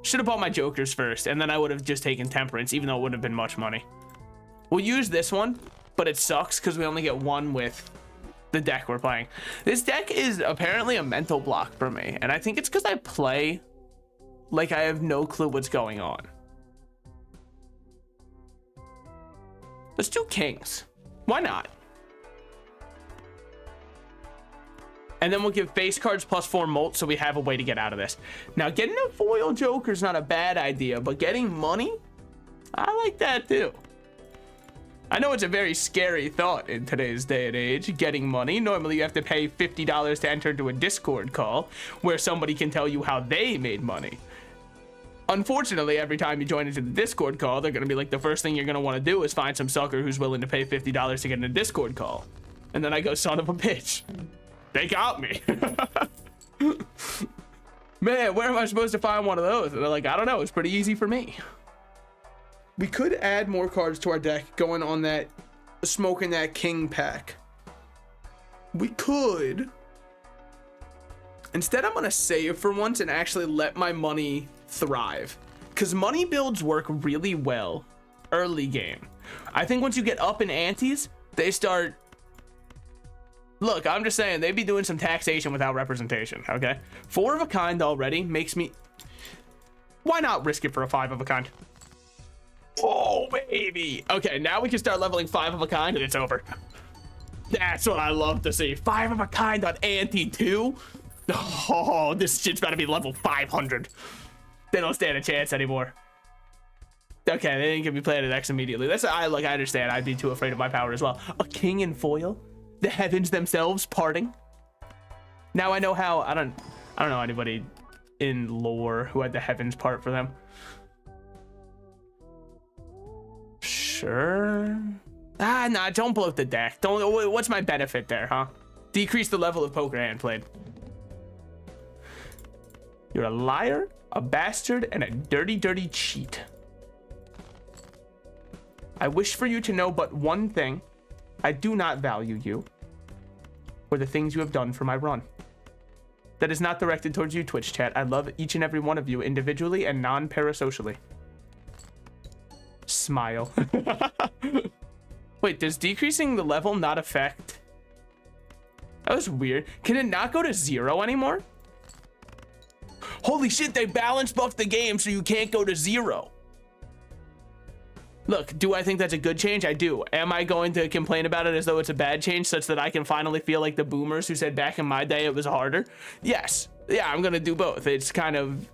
Should have bought my Jokers first, and then I would have just taken Temperance, even though it wouldn't have been much money. We'll use this one, but it sucks because we only get one with the deck we're playing. This deck is apparently a mental block for me, and I think it's because I play like I have no clue what's going on. Let's do kings. Why not? And then we'll give face cards +4 molt so we have a way to get out of this. Now, getting a foil Joker is not a bad idea, but getting money, I like that too. I know it's a very scary thought in today's day and age, getting money. Normally you have to pay $50 to enter into a Discord call where somebody can tell you how they made money. Unfortunately, every time you join into the Discord call, they're going to be like, the first thing you're going to want to do is find some sucker who's willing to pay $50 to get in a Discord call. And then I go, son of a bitch. They got me. Man, where am I supposed to find one of those? And they're like, I don't know. It's pretty easy for me. We could add more cards to our deck going on that smoking that king pack. We could. Instead, I'm going to save for once and actually let my money thrive. Because money builds work really well early game. I think once you get up in antes, they start... Look, I'm just saying, they'd be doing some taxation without representation, okay? 4 of a kind already makes me... Why not risk it for a 5 of a kind? Oh, baby. Okay, now we can start leveling 5 of a kind and it's over. That's what I love to see. 5 of a kind on ante 2. Oh, this shit's about to be level 500. They don't stand a chance anymore. Okay, they didn't give me Planet X immediately. That's I understand. I'd be too afraid of my power as well. A king in foil, the heavens themselves parting. Now I know how. I don't know anybody in lore who had the heavens part for them. Sure. Nah, don't bloat the deck. Don't. What's my benefit there, huh? Decrease the level of poker hand played. You're a liar, a bastard, and a dirty, dirty cheat. I wish for you to know but one thing. I do not value you or the things you have done for my run. That is not directed towards you, Twitch chat. I love each and every one of you individually and non-parasocially. Smile. Wait, does decreasing the level not affect? That was weird. Can it not go to 0 anymore? Holy shit, they balance buffed the game so you can't go to 0. Look, do I think that's a good change? I do. Am I going to complain about it as though it's a bad change such that I can finally feel like the boomers who said back in my day it was harder? Yes. Yeah, I'm going to do both. It's kind of...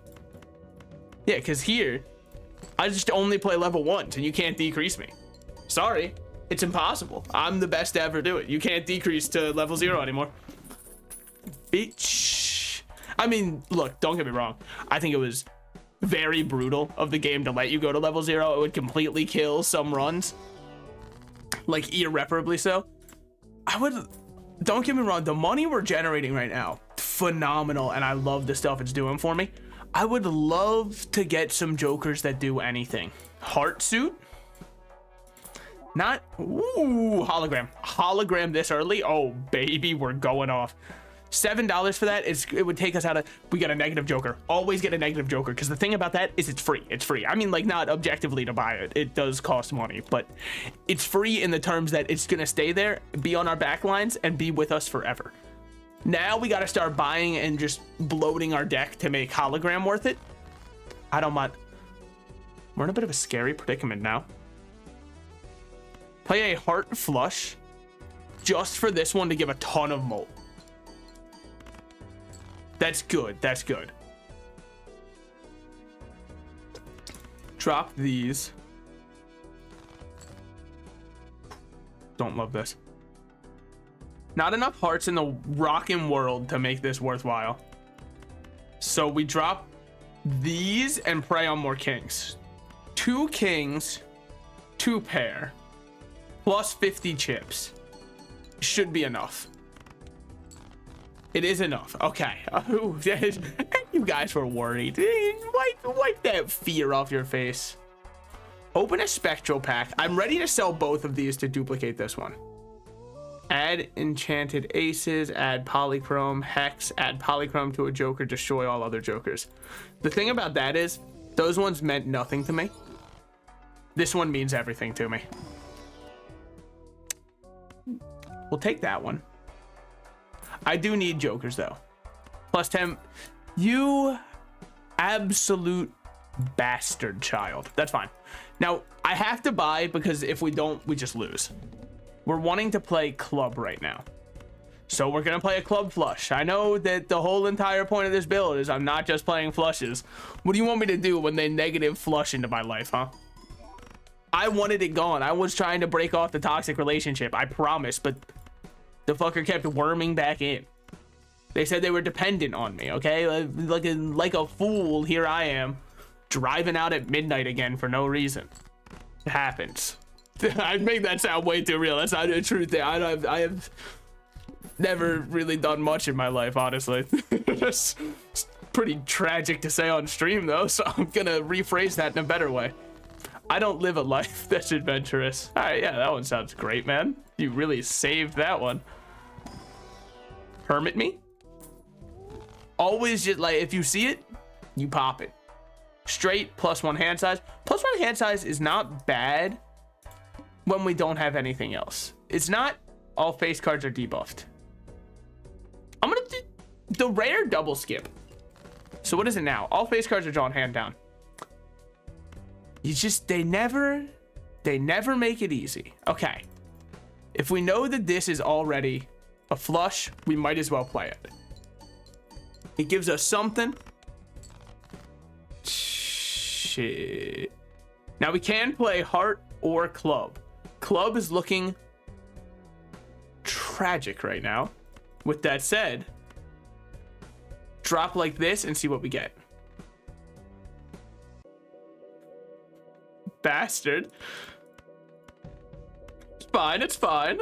Yeah, because here, I just only play level 1s and you can't decrease me. Sorry. It's impossible. I'm the best to ever do it. You can't decrease to level 0 anymore. Bitch. I mean, look, don't get me wrong. I think it was very brutal of the game to let you go to level 0. It would completely kill some runs, like irreparably so. Don't get me wrong, the money we're generating right now, phenomenal, and I love the stuff it's doing for me. I would love to get some jokers that do anything. Heart suit, not hologram this early. Oh baby, we're going off. $7 for that it would take us out of... We got a negative joker. Always get a negative joker, because the thing about that is it's free. It's free. I mean, like, not objectively to buy it. It does cost money, but it's free in the terms that it's gonna stay there, be on our backlines, and be with us forever. Now we got to start buying and just bloating our deck to make hologram worth it. I don't mind. We're in a bit of a scary predicament now. Play a heart flush just for this one to give a ton of molt. That's good. That's good. Drop these. Don't love this. Not enough hearts in the rockin' world to make this worthwhile. So we drop these and prey on more kings. 2 kings, 2 pair, plus 50 chips. Should be enough. It is enough. Okay. You guys were worried. Wipe that fear off your face. Open a spectral pack. I'm ready to sell both of these to duplicate this one. Add enchanted aces, add polychrome, hex, add polychrome to a joker, destroy all other jokers. The thing about that is, those ones meant nothing to me. This one means everything to me. We'll take that one. I do need jokers though. Plus 10. You absolute bastard child. That's fine. Now I have to buy because if we don't, we just lose. We're wanting to play club right now. So we're going to play a club flush. I know that the whole entire point of this build is I'm not just playing flushes. What do you want me to do when they negative flush into my life, huh? I wanted it gone. I was trying to break off the toxic relationship. I promise, but the fucker kept worming back in. They said they were dependent on me, okay? Like a fool, here I am, driving out at midnight again for no reason. It happens. I make that sound way too real. That's not the truth. I have never really done much in my life, honestly. It's pretty tragic to say on stream, though, so I'm gonna rephrase that in a better way. I don't live a life that's adventurous. All right, yeah, that one sounds great, man. You really saved that one. Hermit me. Always just like, if you see it, you pop it. Straight +1 hand size. +1 hand size is not bad when we don't have anything else. It's not all face cards are debuffed. I'm gonna do the rare double skip. So what is it now? All face cards are drawn hand down. You just, they never make it easy. Okay. If we know that this is already a flush, we might as well play it. It gives us something. Shit. Now we can play heart or club. Club is looking tragic right now. With that said, drop like this and see what we get. Bastard. It's fine, it's fine.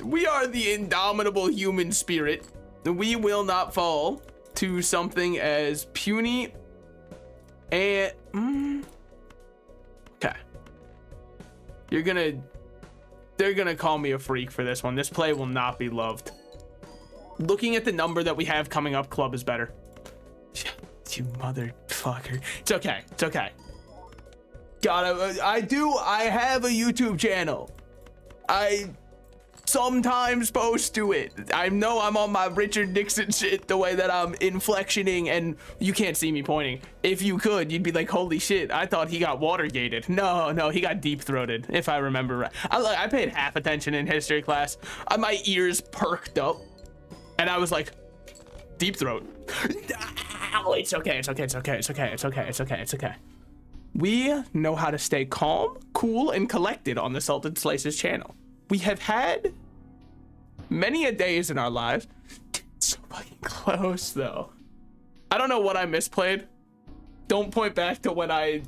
We are the indomitable human spirit. We will not fall to something as puny and okay. They're gonna call me a freak for this one. This play will not be loved. Looking at the number that we have coming up, club is better. You motherfucker. It's okay. It's okay. I have a YouTube channel. I sometimes post to it. I know I'm on my Richard Nixon shit, the way that I'm inflectioning, and you can't see me pointing. If you could, you'd be like, holy shit, I thought he got watergated. No, he got deep-throated, if I remember right. I paid half attention in history class. My ears perked up, and I was like, deep throat. It's okay. We know how to stay calm, cool, and collected on the Salted Slices channel. We have had many a days in our lives. So fucking close, though. I don't know what I misplayed. Don't point back to when I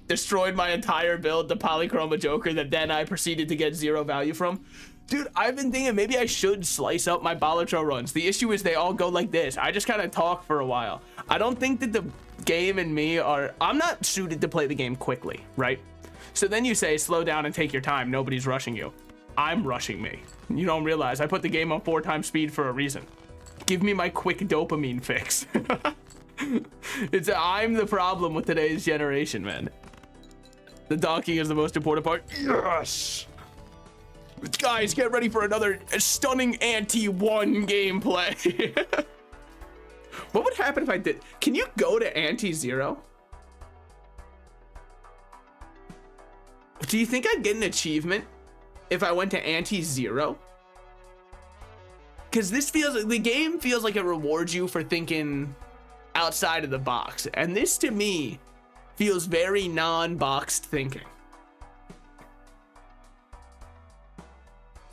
destroyed my entire build, the Polychroma Joker, that then I proceeded to get 0 value from. Dude, I've been thinking maybe I should slice up my Balatro runs. The issue is they all go like this. I just kind of talk for a while. I don't think that the game and me are... I'm not suited to play the game quickly, right? So then you say, slow down and take your time. Nobody's rushing you. I'm rushing me. You don't realize I put the game on 4 times speed for a reason. Give me my quick dopamine fix. I'm the problem with today's generation, man. The docking is the most important part. Yes! Guys, get ready for another stunning anti-1 gameplay. What would happen if I did? Can you go to anti-0? Do you think I'd get an achievement if I went to anti-0? Because this feels like the game feels like it rewards you for thinking outside of the box, and this to me feels very non-boxed thinking.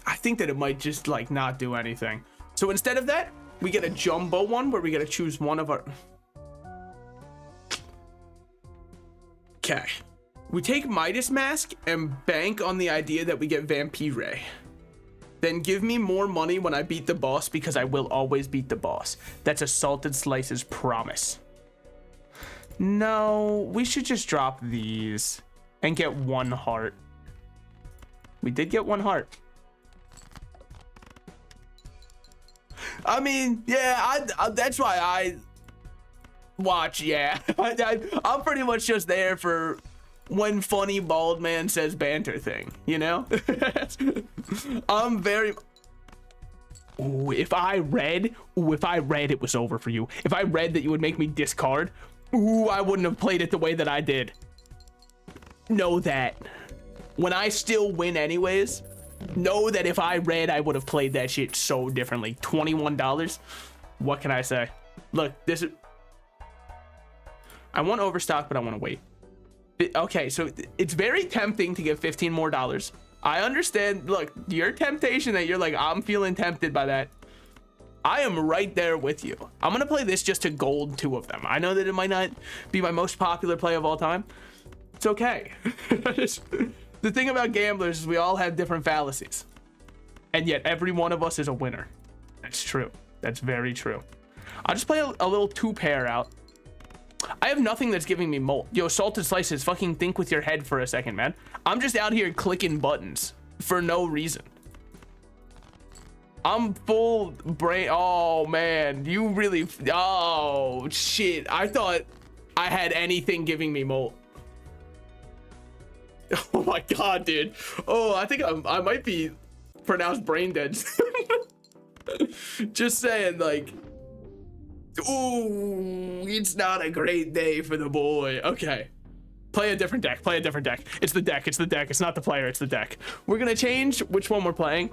I think that it might just like not do anything. So instead of that, we get a jumbo one where we gotta choose one of our... Okay. We take Midas Mask and bank on the idea that we get Vampire. Then give me more money when I beat the boss, because I will always beat the boss. That's a Salted Slices promise. No, we should just drop these and get 1 heart. We did get 1 heart. I mean, yeah, that's why I watch, yeah. I'm pretty much just there for when funny bald man says banter thing, you know? I'm very... Ooh, if I read, it was over for you. If I read that you would make me discard, ooh, I wouldn't have played it the way that I did. Know that. When I still win anyways... Know that if I read, I would have played that shit so differently. $21. What can I say? Look, this is... I want overstock, but I want to wait. Okay, so it's very tempting to get $15 more. I understand. Look, your temptation that you're like, I'm feeling tempted by that. I am right there with you. I'm going to play this just to gold 2 of them. I know that it might not be my most popular play of all time. It's okay. The thing about gamblers is we all have different fallacies, and yet every one of us is a winner. That's true. That's very true. I'll just play a little 2-pair out. I have nothing that's giving me molt. Yo, salted slices, fucking think with your head for a second, man. I'm just out here clicking buttons for no reason. I'm full brain. Oh man, you really, oh shit. I thought I had anything giving me molt. Oh my God, dude. Oh, I think I might be pronounced brain dead. Just saying, like, ooh, it's not a great day for the boy. Okay. Play a different deck. Play a different deck. It's the deck. It's the deck. It's not the player. It's the deck. We're going to change which one we're playing.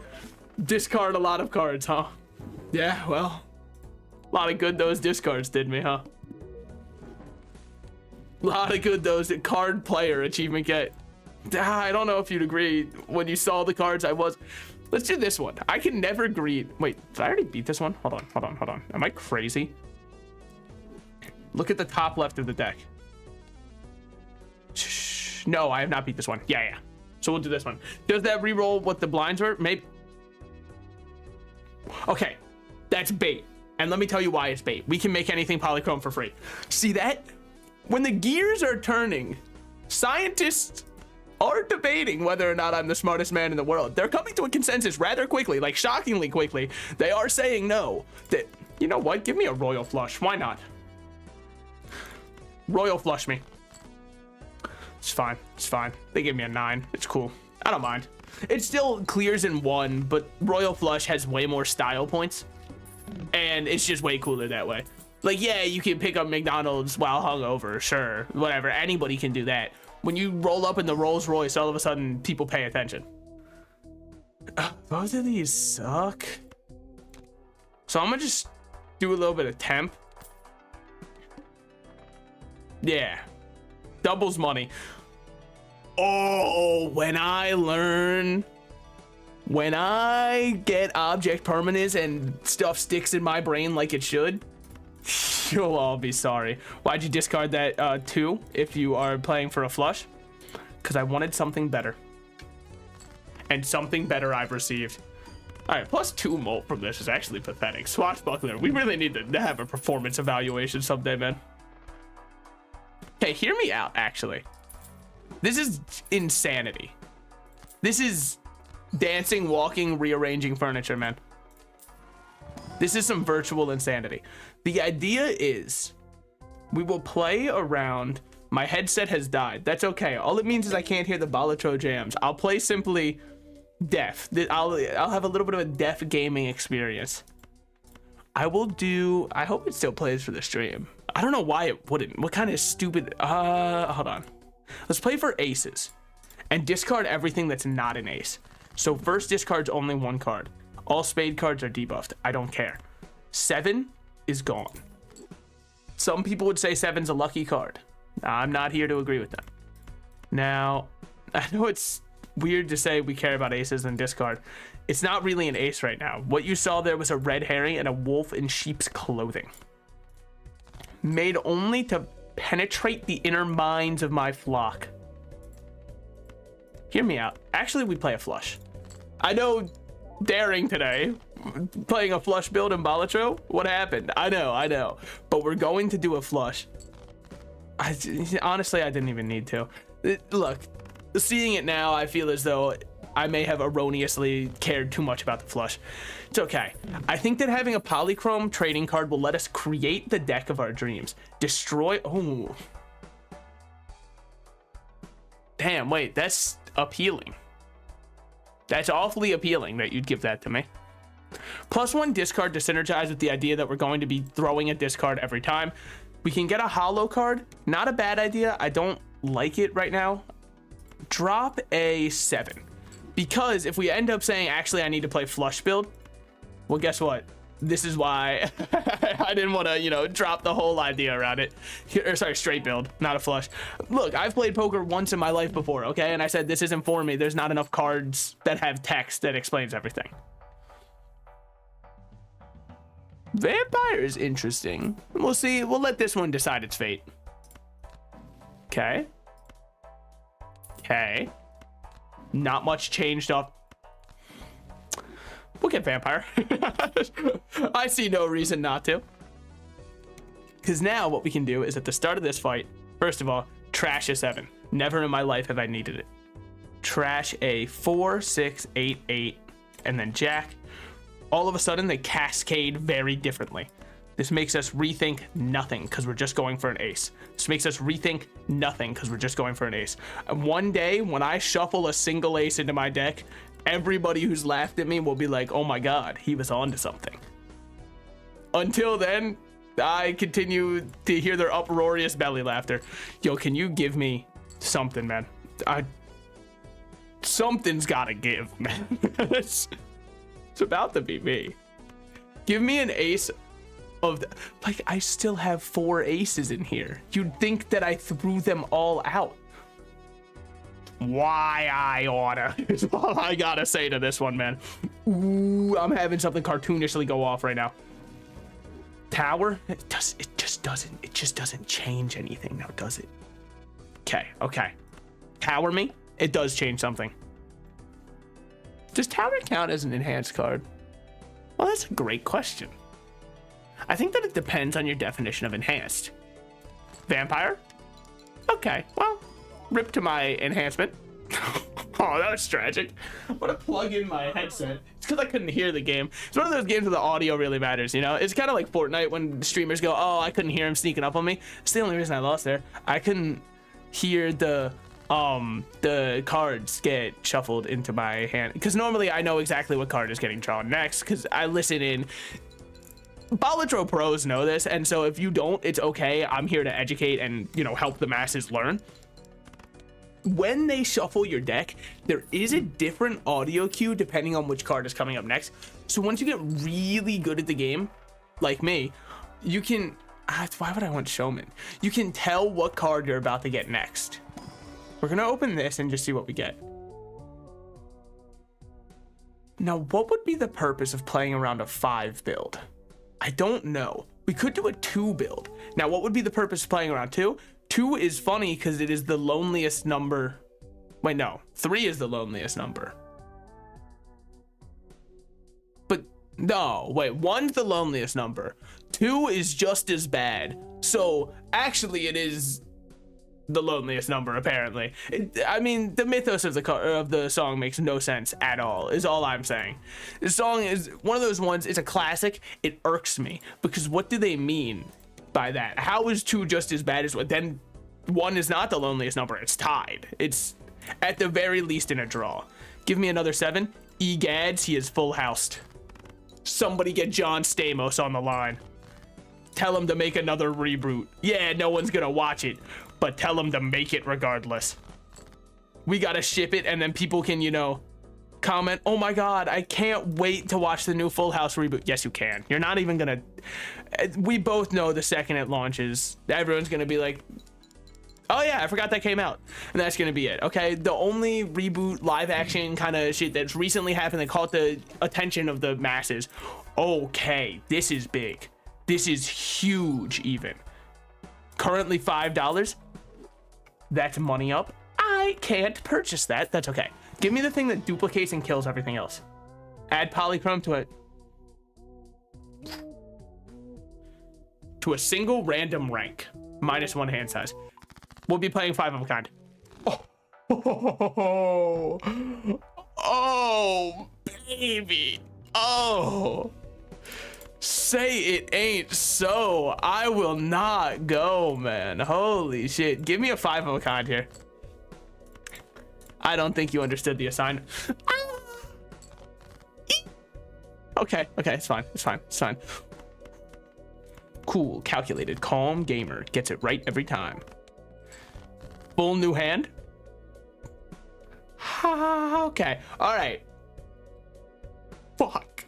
Discard a lot of cards, huh? Yeah, well, a lot of good those discards did me, huh? A lot of good those card player achievement get. I don't know if you'd agree when you saw the cards I was. Let's do this one. I can never greet. Wait, did I already beat this one? Hold on. Am I crazy? Look at the top left of the deck. Shh. No, I have not beat this one. Yeah. So we'll do this one. Does that reroll what the blinds were? Maybe. Okay, that's bait. And let me tell you why it's bait. We can make anything polychrome for free. See that? When the gears are turning, scientists are debating whether or not I'm the smartest man in the world. They're coming to a consensus rather quickly, like shockingly quickly. They are saying no. That, you know what? Give me a royal flush. Why not? Royal flush me. It's fine. It's fine. They gave me a 9. It's cool. I don't mind. It still clears in 1, but royal flush has way more style points. And it's just way cooler that way. Like, yeah, you can pick up McDonald's while hungover. Sure. Whatever. Anybody can do that. When you roll up in the Rolls Royce, all of a sudden people pay attention. Both of these suck. So I'm gonna just do a little bit of temp. Yeah. Doubles money. Oh, when I get object permanence and stuff sticks in my brain like it should, you'll all be sorry. Why'd you discard that 2 if you are playing for a flush? Because I wanted something better. And something better I've received. All right, plus 2 molt from this is actually pathetic. Swashbuckler, we really need to have a performance evaluation someday, man. Okay, hear me out, actually. This is insanity. This is dancing, walking, rearranging furniture, man. This is some virtual insanity. The idea is we will play around. My headset has died. That's okay. All it means is I can't hear the Balatro jams. I'll play simply deaf. I'll have a little bit of a deaf gaming experience. I hope it still plays for the stream. I don't know why it wouldn't. What kind of stupid, hold on. Let's play for aces and discard everything that's not an ace. So first discard's only 1 card. All spade cards are debuffed. I don't care. 7 is gone. Some people would say 7's a lucky card. I'm not here to agree with them. Now, I know it's weird to say we care about aces and discard. It's not really an ace right now. What you saw there was a red herring and a wolf in sheep's clothing. Made only to penetrate the inner minds of my flock. Hear me out. Actually, we play a flush. I know, daring today, playing a flush build in Balatro. What happened? I know. But we're going to do a flush. Honestly, I didn't even need to. Look, seeing it now, I feel as though I may have erroneously cared too much about the flush. It's okay. I think that having a polychrome trading card will let us create the deck of our dreams. Destroy. Oh. Damn, wait, that's appealing. That's awfully appealing that you'd give that to me. +1 discard to synergize with the idea that we're going to be throwing a discard every time. We can get a hollow card. Not a bad idea. I don't like it right now. Drop a 7. Because if we end up saying, actually, I need to play flush build, well, guess what? This is why I didn't want to, drop the whole idea around it. Sorry, straight build, not a flush. Look, I've played poker once in my life before, okay? And I said, this isn't for me. There's not enough cards that have text that explains everything. Vampire is interesting. We'll see. We'll let this one decide its fate. Okay. Not much changed up. We'll get vampire. I see no reason not to. Because now what we can do is at the start of this fight, first of all, trash a 7. Never in my life have I needed it. Trash a 4, 6, 8, 8, and then jack. All of a sudden, they cascade very differently. This makes us rethink nothing because we're just going for an ace. This makes us rethink nothing because we're just going for an ace. And one day, when I shuffle a single ace into my deck, everybody who's laughed at me will be like, oh my God, he was on to something. Until then, I continue to hear their uproarious belly laughter. Yo, can you give me something, man? Something's gotta give, man. It's about to be me. Give me an ace of the, like, I still have 4 aces in here. You'd think that I threw them all out. Why I oughta is all I gotta say to this one, man. Ooh, I'm having something cartoonishly go off right now. Tower? It just doesn't change anything now, does it? Okay. Tower me? It does change something. Does Tower count as an enhanced card? Well, that's a great question. I think that it depends on your definition of enhanced. Vampire? Okay, well, rip to my enhancement. Oh, that was tragic. I'm gonna plug in my headset. It's because I couldn't hear the game. It's one of those games where the audio really matters, you know? It's kind of like Fortnite when streamers go, oh, I couldn't hear him sneaking up on me. It's the only reason I lost there. I couldn't hear the cards get shuffled into my hand. Because normally I know exactly what card is getting drawn next because I listen in. Balatro pros know this, and so if you don't, it's okay. I'm here to educate and, you know, help the masses learn. When they shuffle your deck, there is a different audio cue depending on which card is coming up next. So once you get really good at the game, like me, you can, why would I want Showman? You can tell what card you're about to get next. We're gonna open this and just see what we get. Now, what would be the purpose of playing around a 5 build? I don't know. We could do a 2 build. Now, what would be the purpose of playing around 2? 2 is funny because it is the loneliest number. Wait, no. 3 is the loneliest number. But no, wait. 1's the loneliest number. 2 is just as bad. So actually, it is the loneliest number, apparently. I mean, the mythos of the song makes no sense at all, is all I'm saying. This song is one of those ones, it's a classic. It irks me because what do they mean by that? How is 2 just as bad as what? Then 1 is not the loneliest number, it's tied. It's at the very least in a draw. Give me another 7. Egads, he is full housed. Somebody get John Stamos on the line. Tell him to make another reboot. Yeah, no one's gonna watch it, but tell him to make it regardless. We gotta ship it and then people can, you know, comment, oh my God, I can't wait to watch the new Full House reboot. Yes, you can. You're not even gonna, we both know the second it launches, everyone's gonna be like, oh yeah, I forgot that came out. And that's gonna be it, okay? The only reboot live action kind of shit that's recently happened that caught the attention of the masses. Okay, this is big. This is huge even. Currently $5. That's money up. I can't purchase that. That's okay. Give me the thing that duplicates and kills everything else. Add polychrome to it. To a single random rank. -1 hand size. We'll be playing 5 of a kind. Oh, oh baby. Oh. Say it ain't so. I will not go, man. Holy shit. Give me a 5 of a kind here. I don't think you understood the assignment. Okay, it's fine. It's fine. Cool, calculated, calm gamer. Gets it right every time. Full new hand. Okay, all right. Fuck.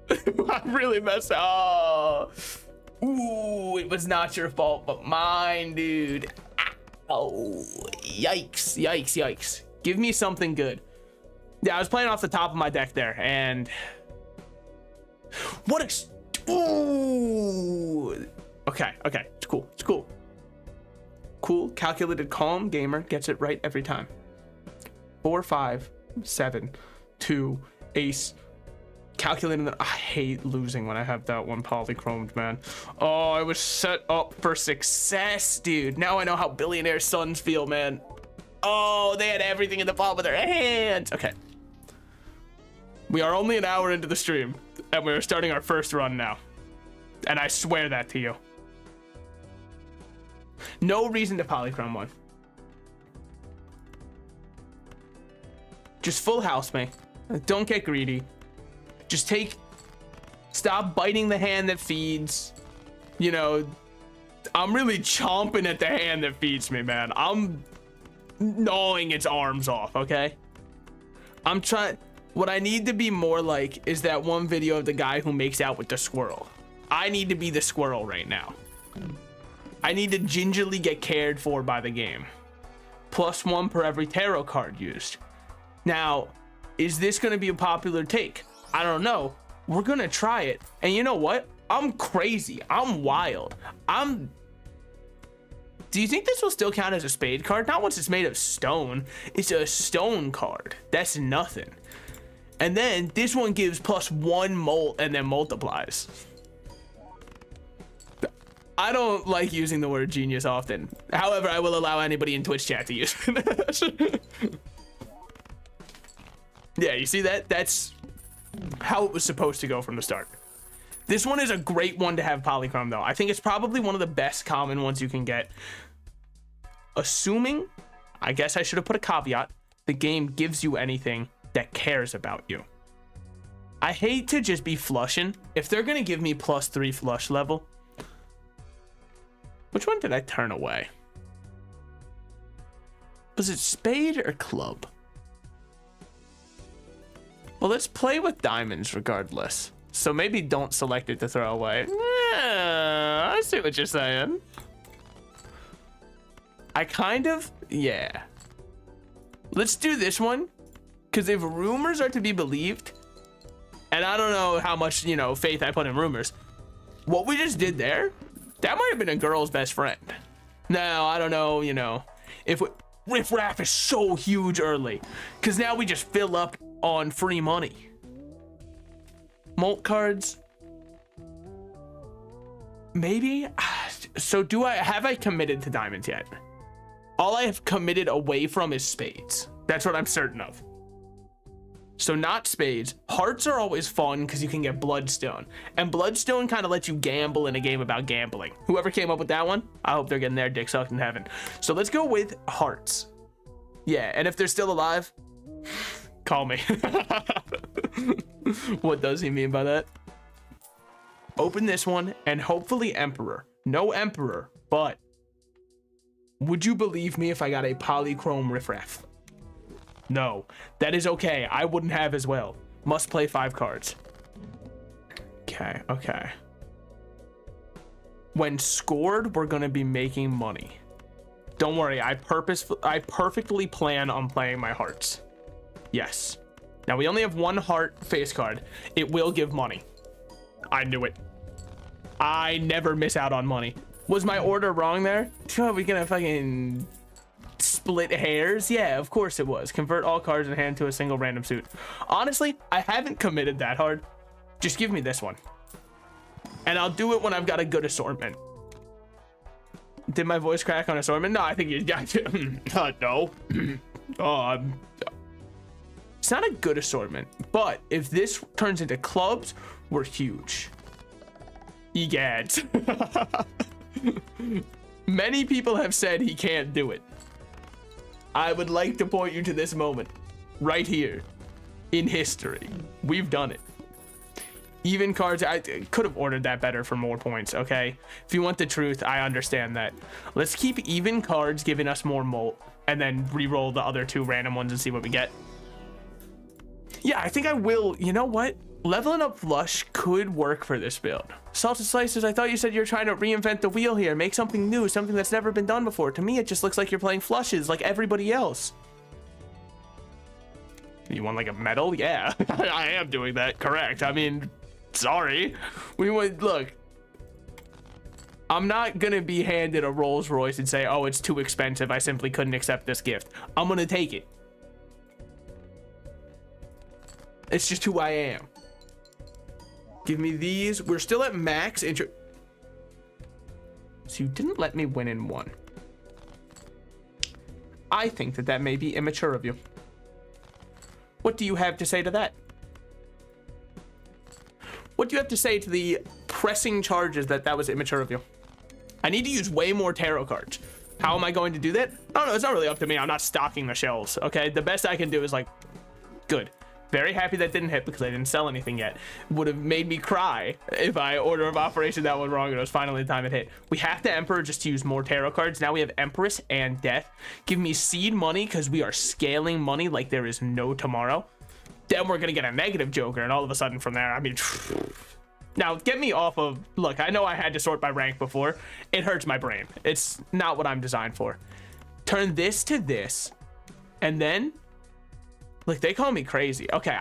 I really messed up. Oh. Ooh, it was not your fault, but mine, dude. Oh, yikes. Give me something good. Yeah, I was playing off the top of my deck there, and what a ooh. Okay, it's cool. Cool, calculated, calm gamer gets it right every time. 4, 5, 7, 2, ace. calculating that. I hate losing when I have that one polychromed, man. Oh, I was set up for success, dude. Now I know how billionaire sons feel, man. Oh, they had everything in the palm of their hands. Okay. We are only an hour into the stream, and we're starting our first run now. And I swear that to you. No reason to polychrome one. Just full house me. Don't get greedy. Just stop biting the hand that feeds. You know, I'm really chomping at the hand that feeds me, man. I'm gnawing its arms off, okay? I'm trying. What I need to be more like is that one video of the guy who makes out with the squirrel. I need to be the squirrel right now. I need to gingerly get cared for by the game. +1 per every tarot card used. Now, is this going to be a popular take? I don't know. We're going to try it. And you know what? I'm crazy. I'm wild. Do you think this will still count as a spade card? Not once it's made of stone. It's a stone card. That's nothing. And then this one gives +1 molt and then multiplies. I don't like using the word genius often. However, I will allow anybody in Twitch chat to use it. Yeah, you see that? That's how it was supposed to go from the start. This one is a great one to have polychrome, though. I think it's probably one of the best common ones you can get. Assuming, I guess I should have put a caveat, the game gives you anything that cares about you. I hate to just be flushing. If they're going to give me +3 flush level, which one did I turn away? Was it spade or club? Well, let's play with diamonds regardless. So maybe don't select it to throw away. Yeah, I see what you're saying. I kind of, yeah. Let's do this one. Because if rumors are to be believed, and I don't know how much, you know, faith I put in rumors, what we just did there, that might have been a girl's best friend. Now, I don't know, you know, if Riff Raff is so huge early, because now we just fill up on free money. Molt cards. Maybe. So have I committed to diamonds yet? All I have committed away from is spades. That's what I'm certain of. So not spades. Hearts are always fun because you can get bloodstone. And bloodstone kind of lets you gamble in a game about gambling. Whoever came up with that one, I hope they're getting their dick sucked in heaven. So let's go with hearts. Yeah, and if they're still alive, call me. What does he mean by that? Open this one and hopefully Emperor. No Emperor, but would you believe me if I got a polychrome riffraff? No, that is okay. I wouldn't have as well. Must play 5 cards. Okay, okay. When scored, we're gonna be making money. Don't worry, I perfectly plan on playing my hearts. Yes. Now we only have 1 heart face card. It will give money. I knew it. I never miss out on money. Was my order wrong there? Are we gonna fucking split hairs? Yeah, of course it was. Convert all cards in hand to a single random suit. Honestly, I haven't committed that hard. Just give me this one. And I'll do it when I've got a good assortment. Did my voice crack on assortment? No, I think you got it. No. It's not a good assortment, but if this turns into clubs, we're huge. Egads. Many people have said he can't do it. I would like to point you to this moment right here in history. We've done it. Even cards, I could have ordered that better for more points, okay? If you want the truth, I understand that. Let's keep even cards giving us more molt and then re-roll the other 2 random ones and see what we get. Yeah, I think I will. You know what? Leveling up flush could work for this build. Salted slices, I thought you said you're trying to reinvent the wheel here. Make something new, something that's never been done before. To me, it just looks like you're playing flushes like everybody else. You want like a medal? Yeah, I am doing that. Correct. I mean, sorry. We would look. I'm not gonna be handed a Rolls Royce and say, oh, it's too expensive. I simply couldn't accept this gift. I'm gonna take it. It's just who I am. Give me these. We're still at max intro. So you didn't let me win in one. I think that that may be immature of you. What do you have to say to that? What do you have to say to the pressing charges that that was immature of you? I need to use way more tarot cards. How am I going to do that? I don't know. It's not really up to me. I'm not stocking the shelves. Okay. The best I can do is like, good. Very happy that didn't hit because I didn't sell anything yet. Would have made me cry if I order of operation that went wrong and it was finally the time it hit. We have to Emperor just to use more tarot cards. Now we have Empress and Death. Give me seed money because we are scaling money like there is no tomorrow. Then we're going to get a negative Joker. And all of a sudden from there, I mean, now get me off of, look, I know I had to sort by rank before. It hurts my brain. It's not what I'm designed for. Turn this to this. And then, look, they call me crazy. Okay,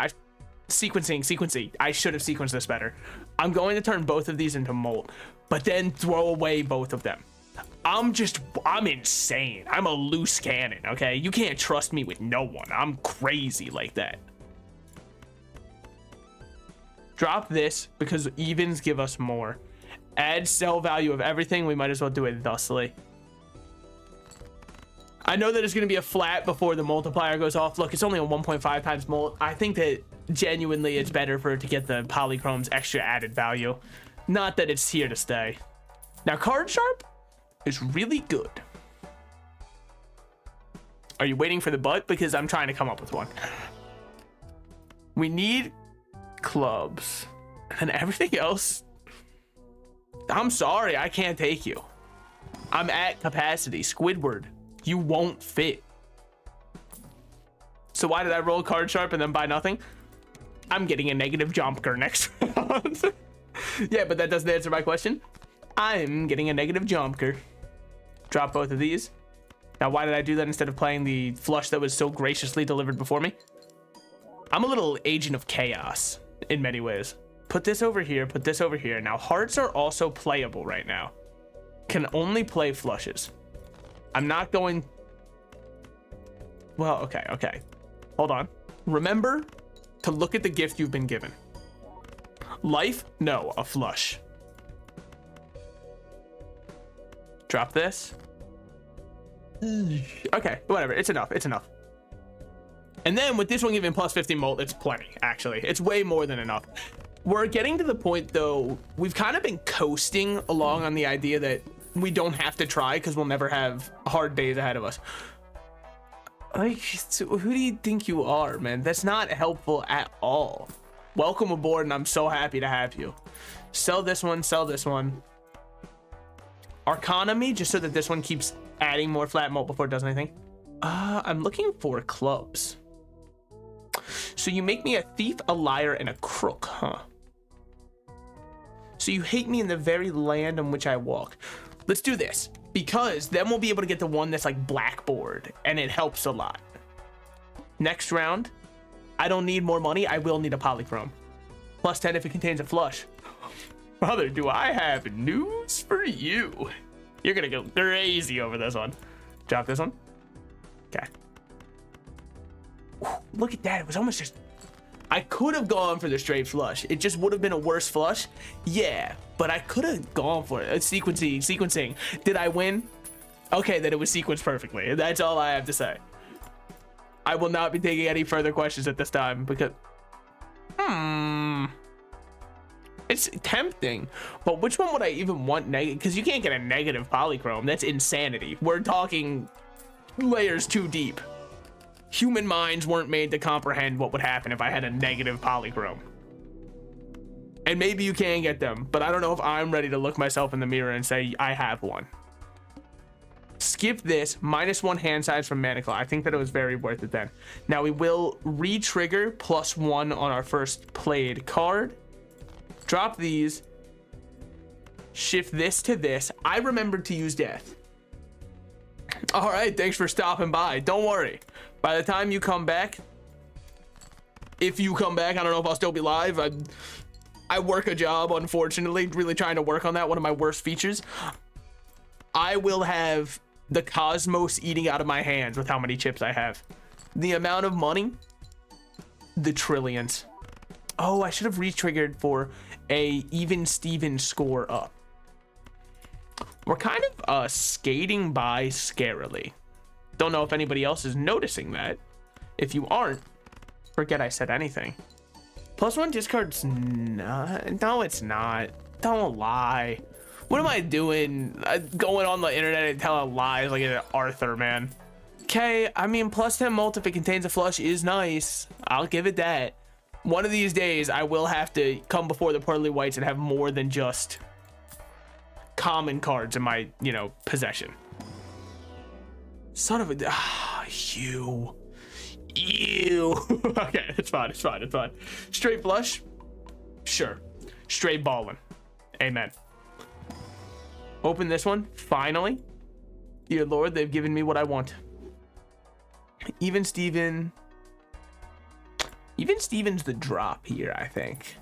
sequencing. I should have sequenced this better. I'm going to turn both of these into molt, but then throw away both of them. I'm insane. I'm a loose cannon, okay? You can't trust me with no one. I'm crazy like that. Drop this because evens give us more. Add sell value of everything. We might as well do it thusly. I know that it's going to be a flat before the multiplier goes off. Look, it's only a 1.5 times molt. I think that genuinely it's better for it to get the polychrome's extra added value. Not that it's here to stay. Now, card sharp is really good. Are you waiting for the butt? Because I'm trying to come up with one. We need clubs. And everything else, I'm sorry, I can't take you. I'm at capacity. Squidward. You won't fit. So why did I roll card sharp and then buy nothing? I'm getting a negative jumper next round. Yeah, but that doesn't answer my question. I'm getting a negative jumper. Drop both of these. Now, why did I do that instead of playing the flush that was so graciously delivered before me? I'm a little agent of chaos in many ways. Put this over here, put this over here. Now, hearts are also playable right now. Can only play flushes. I'm not going... Well, okay. Hold on. Remember to look at the gift you've been given. Life? No, a flush. Drop this. Okay, whatever. It's enough. And then with this one giving plus 50 molt, it's plenty, actually. It's way more than enough. We're getting to the point, though, we've kind of been coasting along on the idea that we don't have to try because we'll never have hard days ahead of us. Like, so who do you think you are, man? That's not helpful at all. Welcome aboard, and I'm so happy to have you. Sell this one, sell this one. Arconomy, just so that this one keeps adding more flat molt before it does anything. I'm looking for clubs. So you make me a thief, a liar, and a crook, huh? So you hate me in the very land on which I walk. Let's do this, because then we'll be able to get the one that's like blackboard, and it helps a lot. Next round, I don't need more money. I will need a polychrome. Plus 10 if it contains a flush. Brother, do I have news for you? You're gonna go crazy over this one. Drop this one. Okay. Ooh, look at that. It was almost just... I could have gone for the straight flush. It just would have been a worse flush. Yeah, but I could have gone for it. It's sequencing. Did I win? Okay, then it was sequenced perfectly. That's all I have to say. I will not be taking any further questions at this time because... It's tempting, but which one would I even want negative? Because you can't get a negative polychrome. That's insanity. We're talking layers too deep. Human minds weren't made to comprehend what would happen if I had a negative polychrome. And maybe you can get them, but I don't know if I'm ready to look myself in the mirror and say I have one. Skip this, -1 hand size from Manacle. I think that it was very worth it then. Now we will re-trigger +1 on our first played card. Drop these. Shift this to this. I remembered to use death. All right, thanks for stopping by. Don't worry. By the time you come back, if you come back, I don't know if I'll still be live. I work a job, unfortunately, really trying to work on that. One of my worst features. I will have the cosmos eating out of my hands with how many chips I have. The amount of money, the trillions. Oh, I should have re-triggered for a even Steven score up. We're kind of skating by scarily. Don't know if anybody else is noticing that. If you aren't, forget I said anything. +1 discard's not. No, it's not. Don't lie. What am I doing? Going on the internet and telling lies like an Arthur, man. Okay, I mean, +10 mult if it contains a flush is nice. I'll give it that. One of these days, I will have to come before the Pearly Whites and have more than just common cards in my, you know, possession. Son of a... you. Okay, it's fine, it's fine, it's fine. Straight flush? Sure. Straight ballin'. Amen. Open this one, finally. Dear Lord, they've given me what I want. Even Steven's the drop here, I think.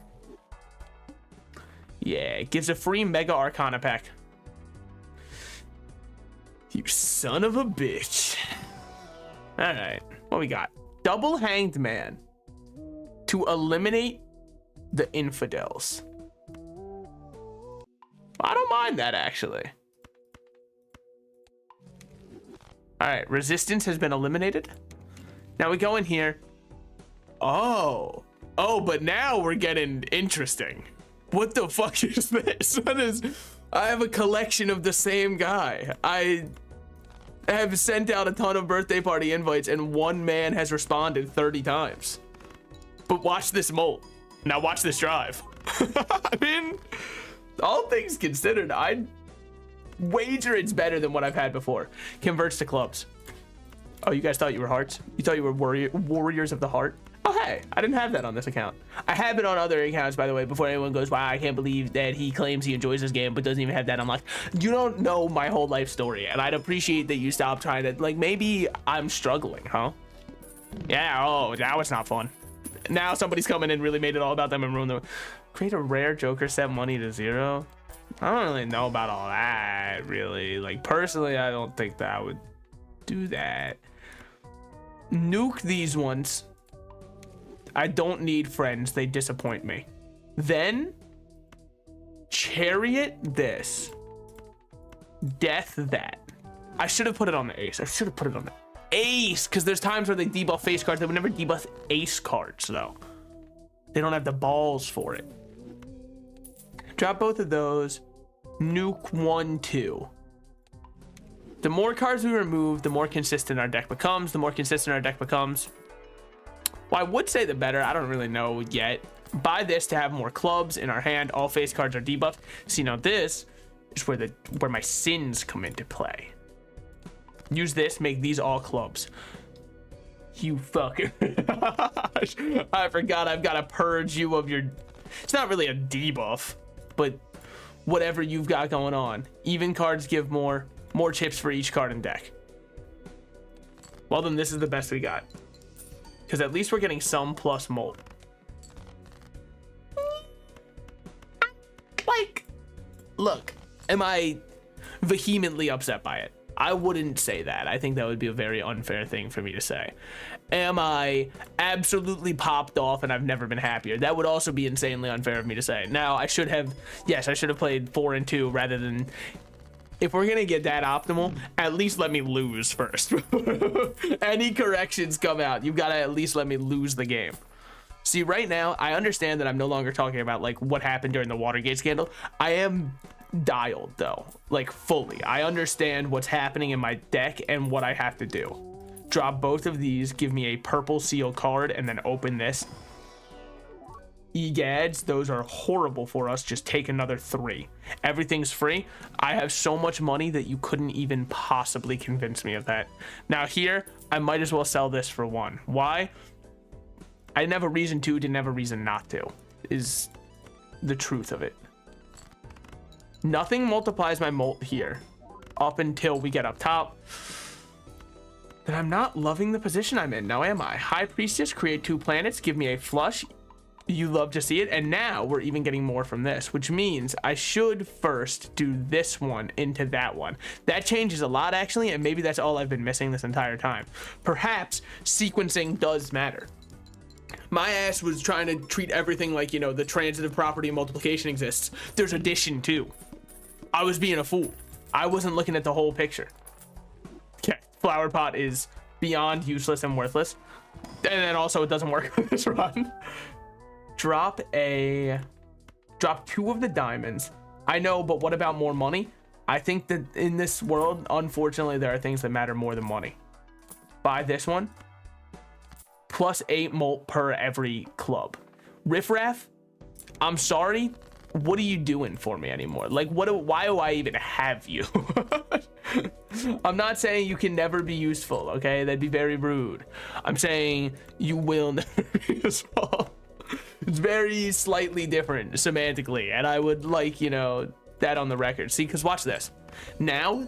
Yeah, it gives a free Mega Arcana pack. You son of a bitch. All right, what we got? Double Hanged Man to eliminate the infidels. I don't mind that, actually. All right, resistance has been eliminated. Now we go in here. Oh, but now we're getting interesting. What the fuck is this? I have a collection of the same guy. I have sent out a ton of birthday party invites and one man has responded 30 times. But watch this molt. Now watch this drive. I mean, all things considered, I'd wager it's better than what I've had before. Converts to clubs. Oh, you guys thought you were hearts? You thought you were warriors of the heart? Oh, hey, I didn't have that on this account. I have it on other accounts, by the way, before anyone goes, wow, I can't believe that he claims he enjoys this game, but doesn't even have that unlocked. You don't know my whole life story, and I'd appreciate that you stop trying to, like, maybe I'm struggling, huh? Yeah, oh, now it's not fun. Now somebody's coming and really made it all about them and ruined them. Create a rare Joker, set money to 0. I don't really know about all that, really. Like, personally, I don't think that I would do that. Nuke these ones. I don't need friends. They disappoint me. Then, Chariot this. Death that. I should have put it on the ace. I should have put it on the ace, because there's times where they debuff face cards. They would never debuff ace cards, though. They don't have the balls for it. Drop both of those. Nuke 1, 2. The more cards we remove, the more consistent our deck becomes. The more consistent our deck becomes, well, I would say the better. I don't really know yet. Buy this to have more clubs in our hand. All face cards are debuffed. See, now this is where my sins come into play. Use this, make these all clubs. You fucker. I forgot I've got to purge you of your... It's not really a debuff, but whatever you've got going on. Even cards give more chips for each card in deck. Well, then this is the best we got. Because at least we're getting some plus molt. Like, look, am I vehemently upset by it? I wouldn't say that. I think that would be a very unfair thing for me to say. Am I absolutely popped off and I've never been happier? That would also be insanely unfair of me to say. Now, I should have played 4 and 2 rather than... If we're gonna get that optimal, at least let me lose first. Any corrections come out, you've got to at least let me lose the game. See, right now, I understand that I'm no longer talking about like what happened during the Watergate scandal. I am dialed though, like fully. I understand what's happening in my deck and what I have to do. Drop both of these, give me a purple seal card, and then open this. Egads, those are horrible for us. Just take another 3. Everything's free. I have so much money that you couldn't even possibly convince me of that. Now here, I might as well sell this for 1. Why? I didn't have a reason to, didn't have a reason not to, is the truth of it. Nothing multiplies my molt here up until we get up top. Then I'm not loving the position I'm in. Now am I? High Priestess, create 2 planets, give me a flush. You love to see it. And now we're even getting more from this, which means I should first do this one into that one. That changes a lot, actually, and maybe that's all I've been missing this entire time. Perhaps sequencing does matter. My ass was trying to treat everything like, you know, the transitive property of multiplication exists. There's addition too. I was being a fool. I wasn't looking at the whole picture. Okay, flower pot is beyond useless and worthless. And then also it doesn't work on this run. Drop 2 of the diamonds. I know, but what about more money? I think that in this world, unfortunately, there are things that matter more than money. Buy this one. Plus 8 molt per every club. Riffraff, I'm sorry. What are you doing for me anymore? Like, why do I even have you? I'm not saying you can never be useful, okay? That'd be very rude. I'm saying you will never be useful. It's very slightly different semantically, and I would like, you know, that on the record. See, because watch this. Now,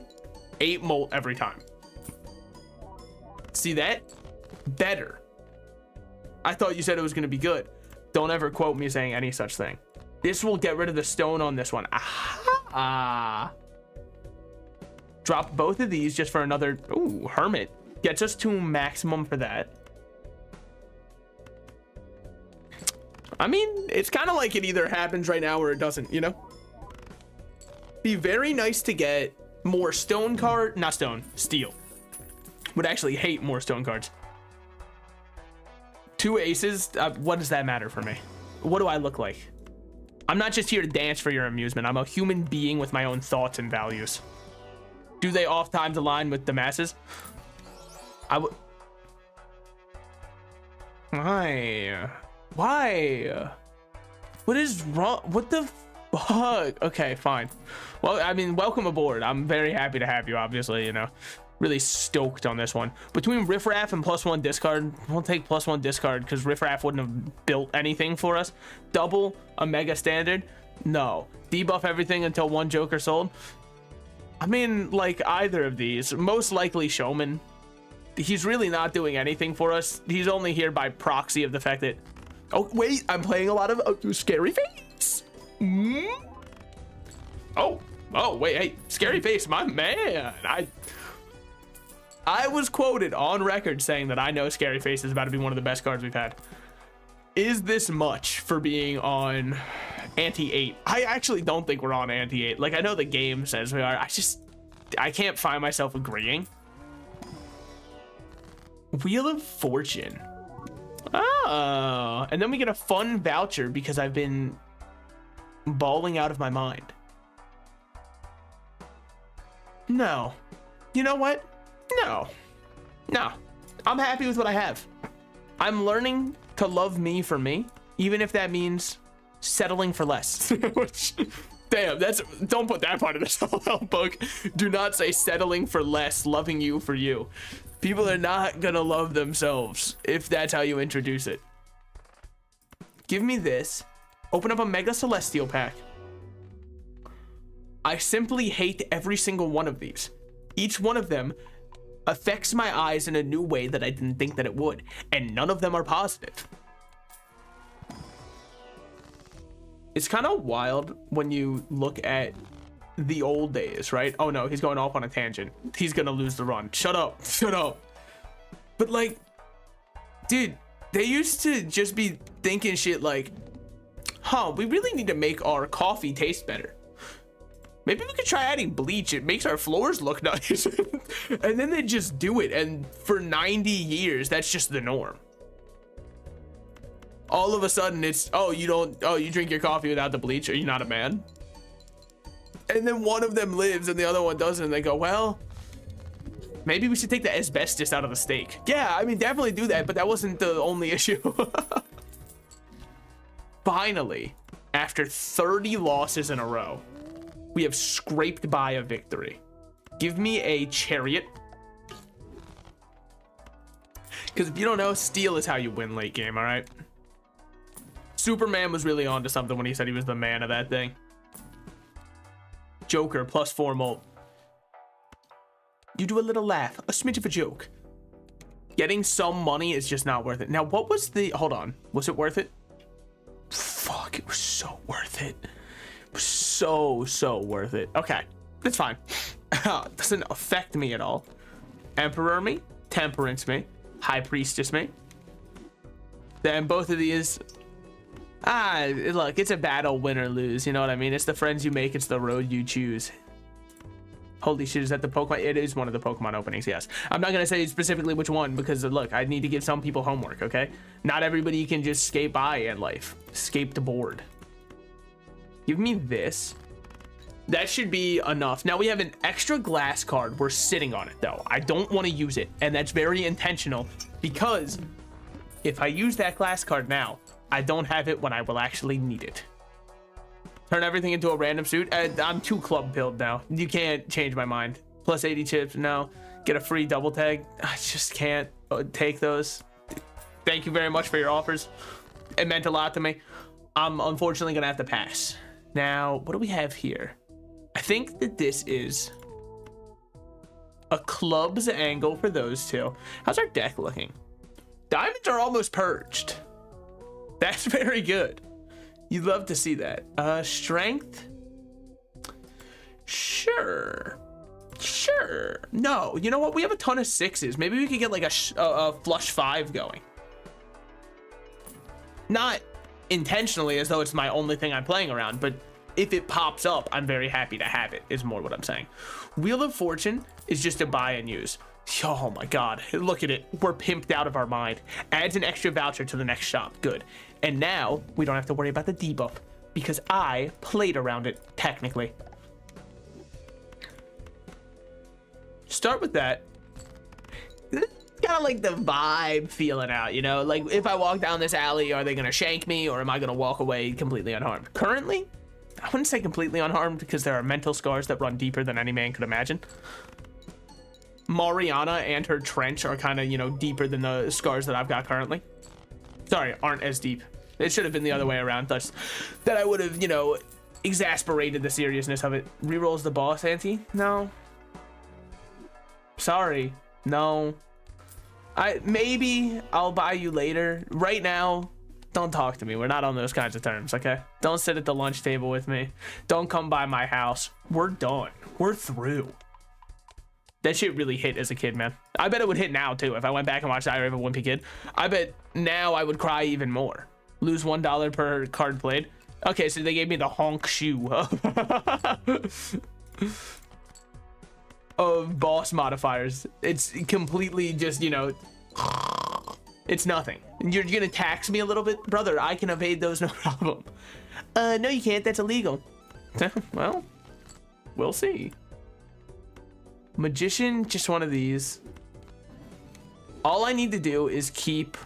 8 molt every time. See that? Better. I thought you said it was going to be good. Don't ever quote me saying any such thing. This will get rid of the stone on this one. Ah. Drop both of these just for another. Ooh, hermit. Gets us to maximum for that. I mean, it's kind of like it either happens right now or it doesn't, you know? Be very nice to get more stone card. Not stone, steel. Would actually hate more stone cards. 2 aces. What does that matter for me? What do I look like? I'm not just here to dance for your amusement. I'm a human being with my own thoughts and values. Do they oftentimes align with the masses? I would. Why? Why? What is wrong? What the fuck? Okay, fine. Well, I mean, welcome aboard. I'm very happy to have you, obviously, you know. Really stoked on this one. Between Riffraff and +1 discard, we'll take +1 discard because Riffraff wouldn't have built anything for us. Double a mega standard? No. Debuff everything until 1 Joker sold? I mean, like either of these. Most likely Showman. He's really not doing anything for us. He's only here by proxy of the fact that... Oh, wait, I'm playing a lot of Scary Face. Oh, wait, hey, Scary Face, my man. I was quoted on record saying that I know Scary Face is about to be one of the best cards we've had. Is this much for being on anti-8? I actually don't think we're on anti-8. Like, I know the game says we are. I can't find myself agreeing. Wheel of Fortune. Oh, and then we get a fun voucher because I've been bawling out of my mind. No. You know what? No. I'm happy with what I have. I'm learning to love me for me, even if that means settling for less. Which, damn, don't put that part of the self-help book. Do not say settling for less, loving you for you. People are not gonna love themselves if that's how you introduce it. Give me this. Open up a Mega Celestial pack. I simply hate every single one of these. Each one of them affects my eyes in a new way that I didn't think that it would, and none of them are positive. It's kind of wild when you look at the old days, right? Oh no, he's going off on a tangent. He's gonna lose the run. Shut up. But like, dude, they used to just be thinking shit like, huh, we really need to make our coffee taste better. Maybe we could try adding bleach. It makes our floors look nice. And then they just do it. And for 90 years, that's just the norm. All of a sudden, it's, you drink your coffee without the bleach. Are you not a man? And then one of them lives and the other one doesn't. And they go, well, maybe we should take the asbestos out of the steak. Yeah, I mean, definitely do that. But that wasn't the only issue. Finally, after 30 losses in a row, we have scraped by a victory. Give me a chariot. Because if you don't know, steal is how you win late game, all right? Superman was really onto something when he said he was the man of that thing. Joker, +4 molt. You do a little laugh, a smidge of a joke. Getting some money is just not worth it. Now, what was the... Hold on. Was it worth it? Fuck, it was so worth it. So worth it. Okay, that's fine. Doesn't affect me at all. Emperor me, Temperance me, High Priestess me. Then both of these, look, it's a battle, win or lose. You know what I mean? It's the friends you make. It's the road you choose. Holy shit, is that the Pokemon? It is one of the Pokemon openings, yes. I'm not going to say specifically which one because, look, I need to give some people homework, okay? Not everybody can just skate by in life. Escape the board. Give me this. That should be enough. Now we have an extra glass card. We're sitting on it, though. I don't want to use it, and that's very intentional because if I use that glass card now, I don't have it when I will actually need it. Turn everything into a random suit. I'm too club pilled now. You can't change my mind. Plus 80 chips. No. Get a free double tag. I just can't take those. Thank you very much for your offers. It meant a lot to me. I'm unfortunately going to have to pass. Now, what do we have here? I think that this is a club's angle for those two. How's our deck looking? Diamonds are almost purged. That's very good. You'd love to see that. Strength? Sure. No, you know what? We have a ton of 6s. Maybe we could get like a flush 5 going. Not intentionally as though it's my only thing I'm playing around, but if it pops up, I'm very happy to have it, is more what I'm saying. Wheel of Fortune is just a buy and use. Oh my God, look at it. We're pimped out of our mind. Adds an extra voucher to the next shop. Good. And now we don't have to worry about the debuff because I played around it technically. Start with that. Kind of like the vibe feeling out, you know, like if I walk down this alley, are they going to shank me or am I going to walk away completely unharmed? Currently, I wouldn't say completely unharmed because there are mental scars that run deeper than any man could imagine. Mariana and her trench are kind of, you know, deeper than the scars that I've got currently. Sorry, aren't as deep. It should have been the other way around. Thus, that I would have, you know, exasperated the seriousness of it. Rerolls the boss ante? No. Sorry. No. Maybe I'll buy you later. Right now, don't talk to me. We're not on those kinds of terms, okay? Don't sit at the lunch table with me. Don't come by my house. We're done. We're through. That shit really hit as a kid, man. I bet it would hit now, too. If I went back and watched Diary of a Wimpy Kid, I bet now I would cry even more. Lose $1 per card played. Okay, so they gave me the honk shoe of boss modifiers. It's completely just, you know, it's nothing. You're gonna tax me a little bit? Brother, I can evade those, no problem. No, you can't. That's illegal. Well, we'll see. Magician, just one of these. All I need to do is keep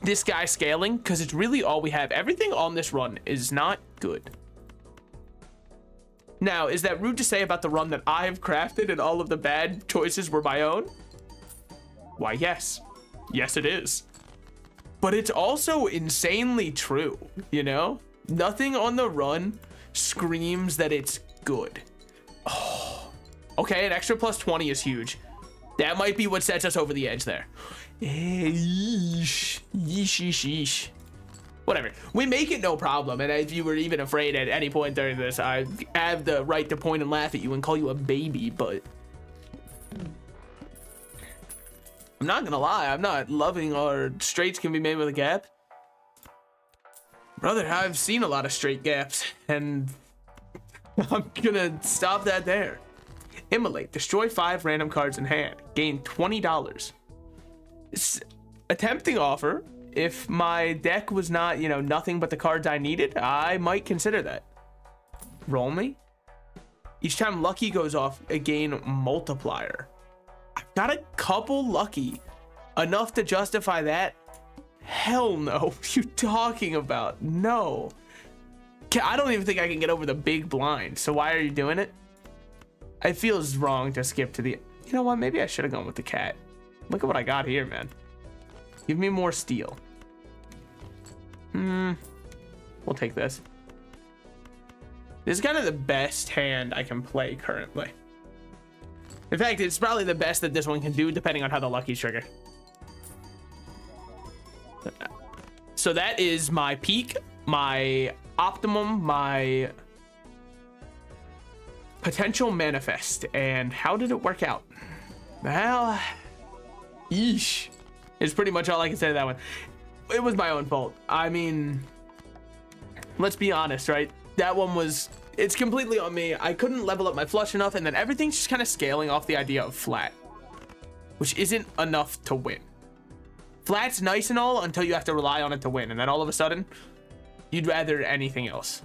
this guy scaling because it's really all we have. Everything on this run is not good. Now, is that rude to say about the run that I have crafted and all of the bad choices were my own? Why, yes. Yes, it is. But it's also insanely true, you know? Nothing on the run screams that it's good. Oh. Okay, an extra plus 20 is huge. That might be what sets us over the edge there. Yeesh. Yeesh. Whatever. We make it no problem. And if you were even afraid at any point during this, I have the right to point and laugh at you and call you a baby, but I'm not gonna lie. I'm not loving our straights can be made with a gap. Brother, I've seen a lot of straight gaps, and I'm gonna stop that there. Immolate. Destroy 5 random cards in hand. Gain $20. It's a tempting offer. If my deck was not, you know, nothing but the cards I needed, I might consider that. Roll me. Each time lucky goes off, a gain multiplier. I've got a couple lucky. Enough to justify that? Hell no. What are you talking about? No. I don't even think I can get over the big blind. So why are you doing it? It feels wrong to skip to the... You know what? Maybe I should have gone with the cat. Look at what I got here, man. Give me more steel. We'll take this. This is kind of the best hand I can play currently. In fact, it's probably the best that this one can do, depending on how the luckies trigger. So that is my peak, my optimum, my potential manifest. And how did it work out? Well, yeesh. Is pretty much all I can say to that one. It was my own fault. I mean, let's be honest, right? That one was, it's completely on me. I couldn't level up my flush enough, and then everything's just kind of scaling off the idea of flat, which isn't enough to win. Flat's nice and all until you have to rely on it to win, and then all of a sudden, you'd rather anything else.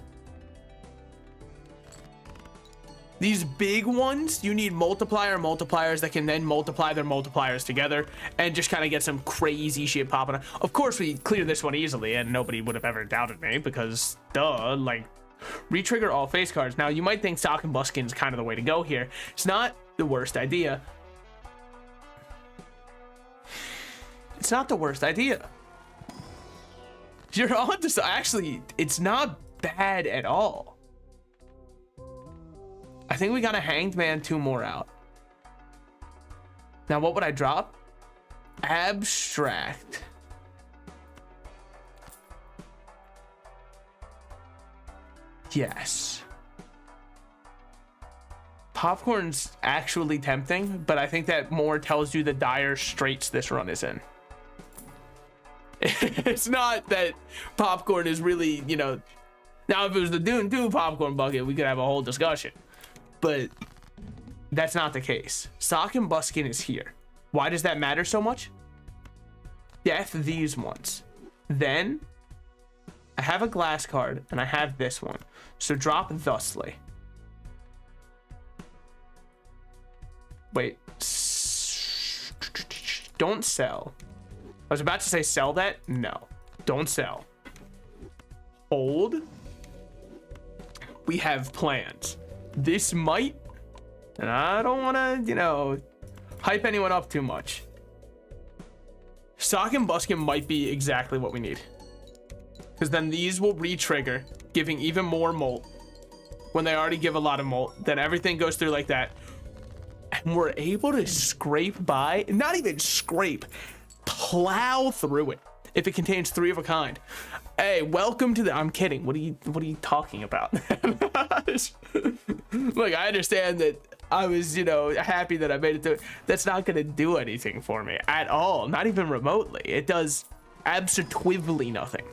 These big ones, you need multipliers that can then multiply their multipliers together and just kind of get some crazy shit popping up. Of course, we cleared this one easily, and nobody would have ever doubted me because, duh, like, retrigger all face cards. Now, you might think Sock and Buskin's kind of the way to go here. It's not the worst idea. It's not the worst idea. You're on to, actually, it's not bad at all. I think we got a Hanged Man, 2 more out. Now, what would I drop? Abstract. Yes. Popcorn's actually tempting, but I think that more tells you the dire straits this run is in. It's not that Popcorn is really, you know, now if it was the Dune 2 popcorn bucket, we could have a whole discussion. But that's not the case. Sock and Buskin is here. Why does that matter so much? Death these ones. Then I have a glass card and I have this one. So drop thusly. Wait. Don't sell. I was about to say sell that. No. Don't sell. Hold. We have plans. This might, and I don't want to, you know, hype anyone up too much. Sock and Buskin might be exactly what we need. Because then these will re-trigger, giving even more molt. When they already give a lot of molt, then everything goes through like that. And we're able to scrape by, not even scrape, plow through it. If it contains 3 of a kind. Hey, welcome to the, I'm kidding. What are you talking about? Look, I understand that I was, you know, happy that I made it through. That's not going to do anything for me at all. Not even remotely. It does absolutely nothing.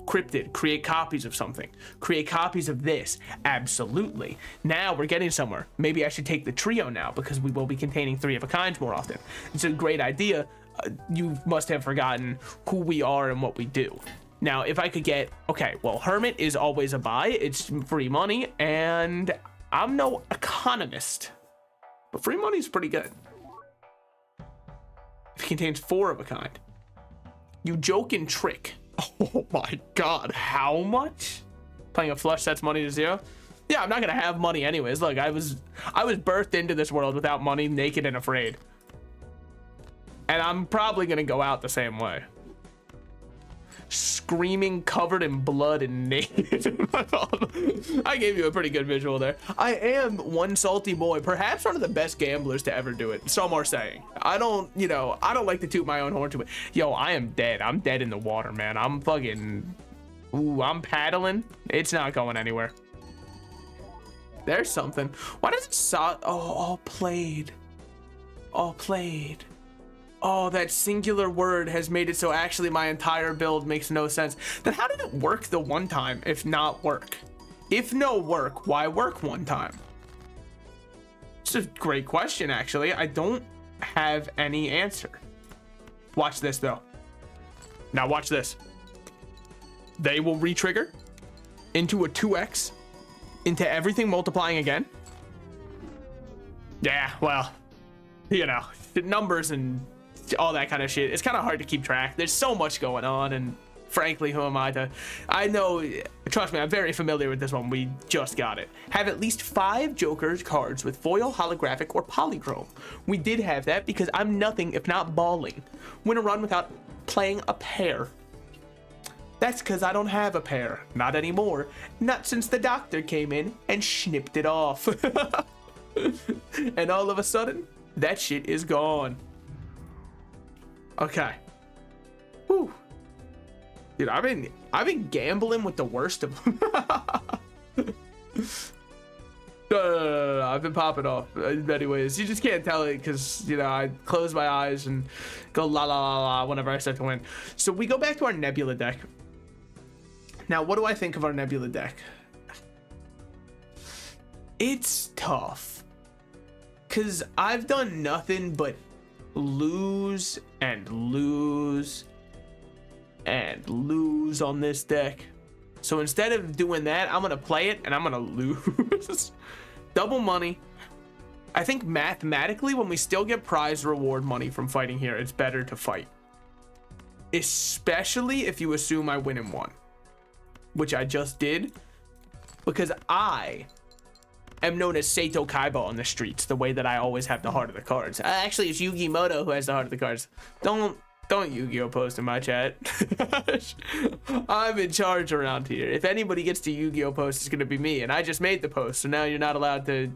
Cryptid, create copies of something. Create copies of this. Absolutely. Now we're getting somewhere. Maybe I should take the trio now because we will be containing 3 of a kinds more often. It's a great idea. You must have forgotten who we are and what we do. Now, if I could get, okay, well, Hermit is always a buy. It's free money, and I'm no economist, but free money is pretty good. It contains 4 of a kind. You joke and trick. Oh my God, how much? Playing a flush sets money to 0. Yeah, I'm not gonna have money anyways. Look, I was birthed into this world without money, naked and afraid. And I'm probably gonna go out the same way. Screaming, covered in blood and naked. I gave you a pretty good visual there. I am one salty boy, perhaps one of the best gamblers to ever do it. Some are saying. I don't, you know, I don't like to toot my own horn too much. Yo, I am dead. I'm dead in the water, man. I'm fucking, ooh, I'm paddling. It's not going anywhere. There's something. Why does it all played? All played. Oh, that singular word has made it so actually my entire build makes no sense. Then how did it work the one time if not work? If no work, why work one time? It's a great question, actually. I don't have any answer. Watch this, though. Now watch this. They will re-trigger into a 2x, into everything multiplying again. Yeah, well, you know, the numbers and all that kind of shit. It's kind of hard to keep track. There's so much going on, and frankly, who am I to? I know, trust me, I'm very familiar with this one. We just got it. Have at least 5 Joker's cards with foil, holographic, or polychrome. We did have that because I'm nothing if not balling. Win a run without playing a pair. That's because I don't have a pair. Not anymore. Not since the doctor came in and snipped it off. And all of a sudden, that shit is gone. Okay. Whew. Dude, I've been gambling with the worst of them. No. I've been popping off in many ways. You just can't tell it because, you know, I close my eyes and go la la la la whenever I start to win. So we go back to our Nebula deck. Now, what do I think of our Nebula deck? It's tough because I've done nothing but lose and lose and lose on this deck. So instead of doing that, I'm gonna play it and I'm gonna lose. Double money. I think mathematically, when we still get prize reward money from fighting here, it's better to fight, especially if you assume I win in one, which I just did, because I am known as Seito Kaiba on the streets, the way that I always have the heart of the cards. Actually, it's Yugi Moto who has the heart of the cards. Don't Yu-Gi-Oh post in my chat. I'm in charge around here. If anybody gets to Yu-Gi-Oh post, it's gonna be me, and I just made the post, so now you're not allowed to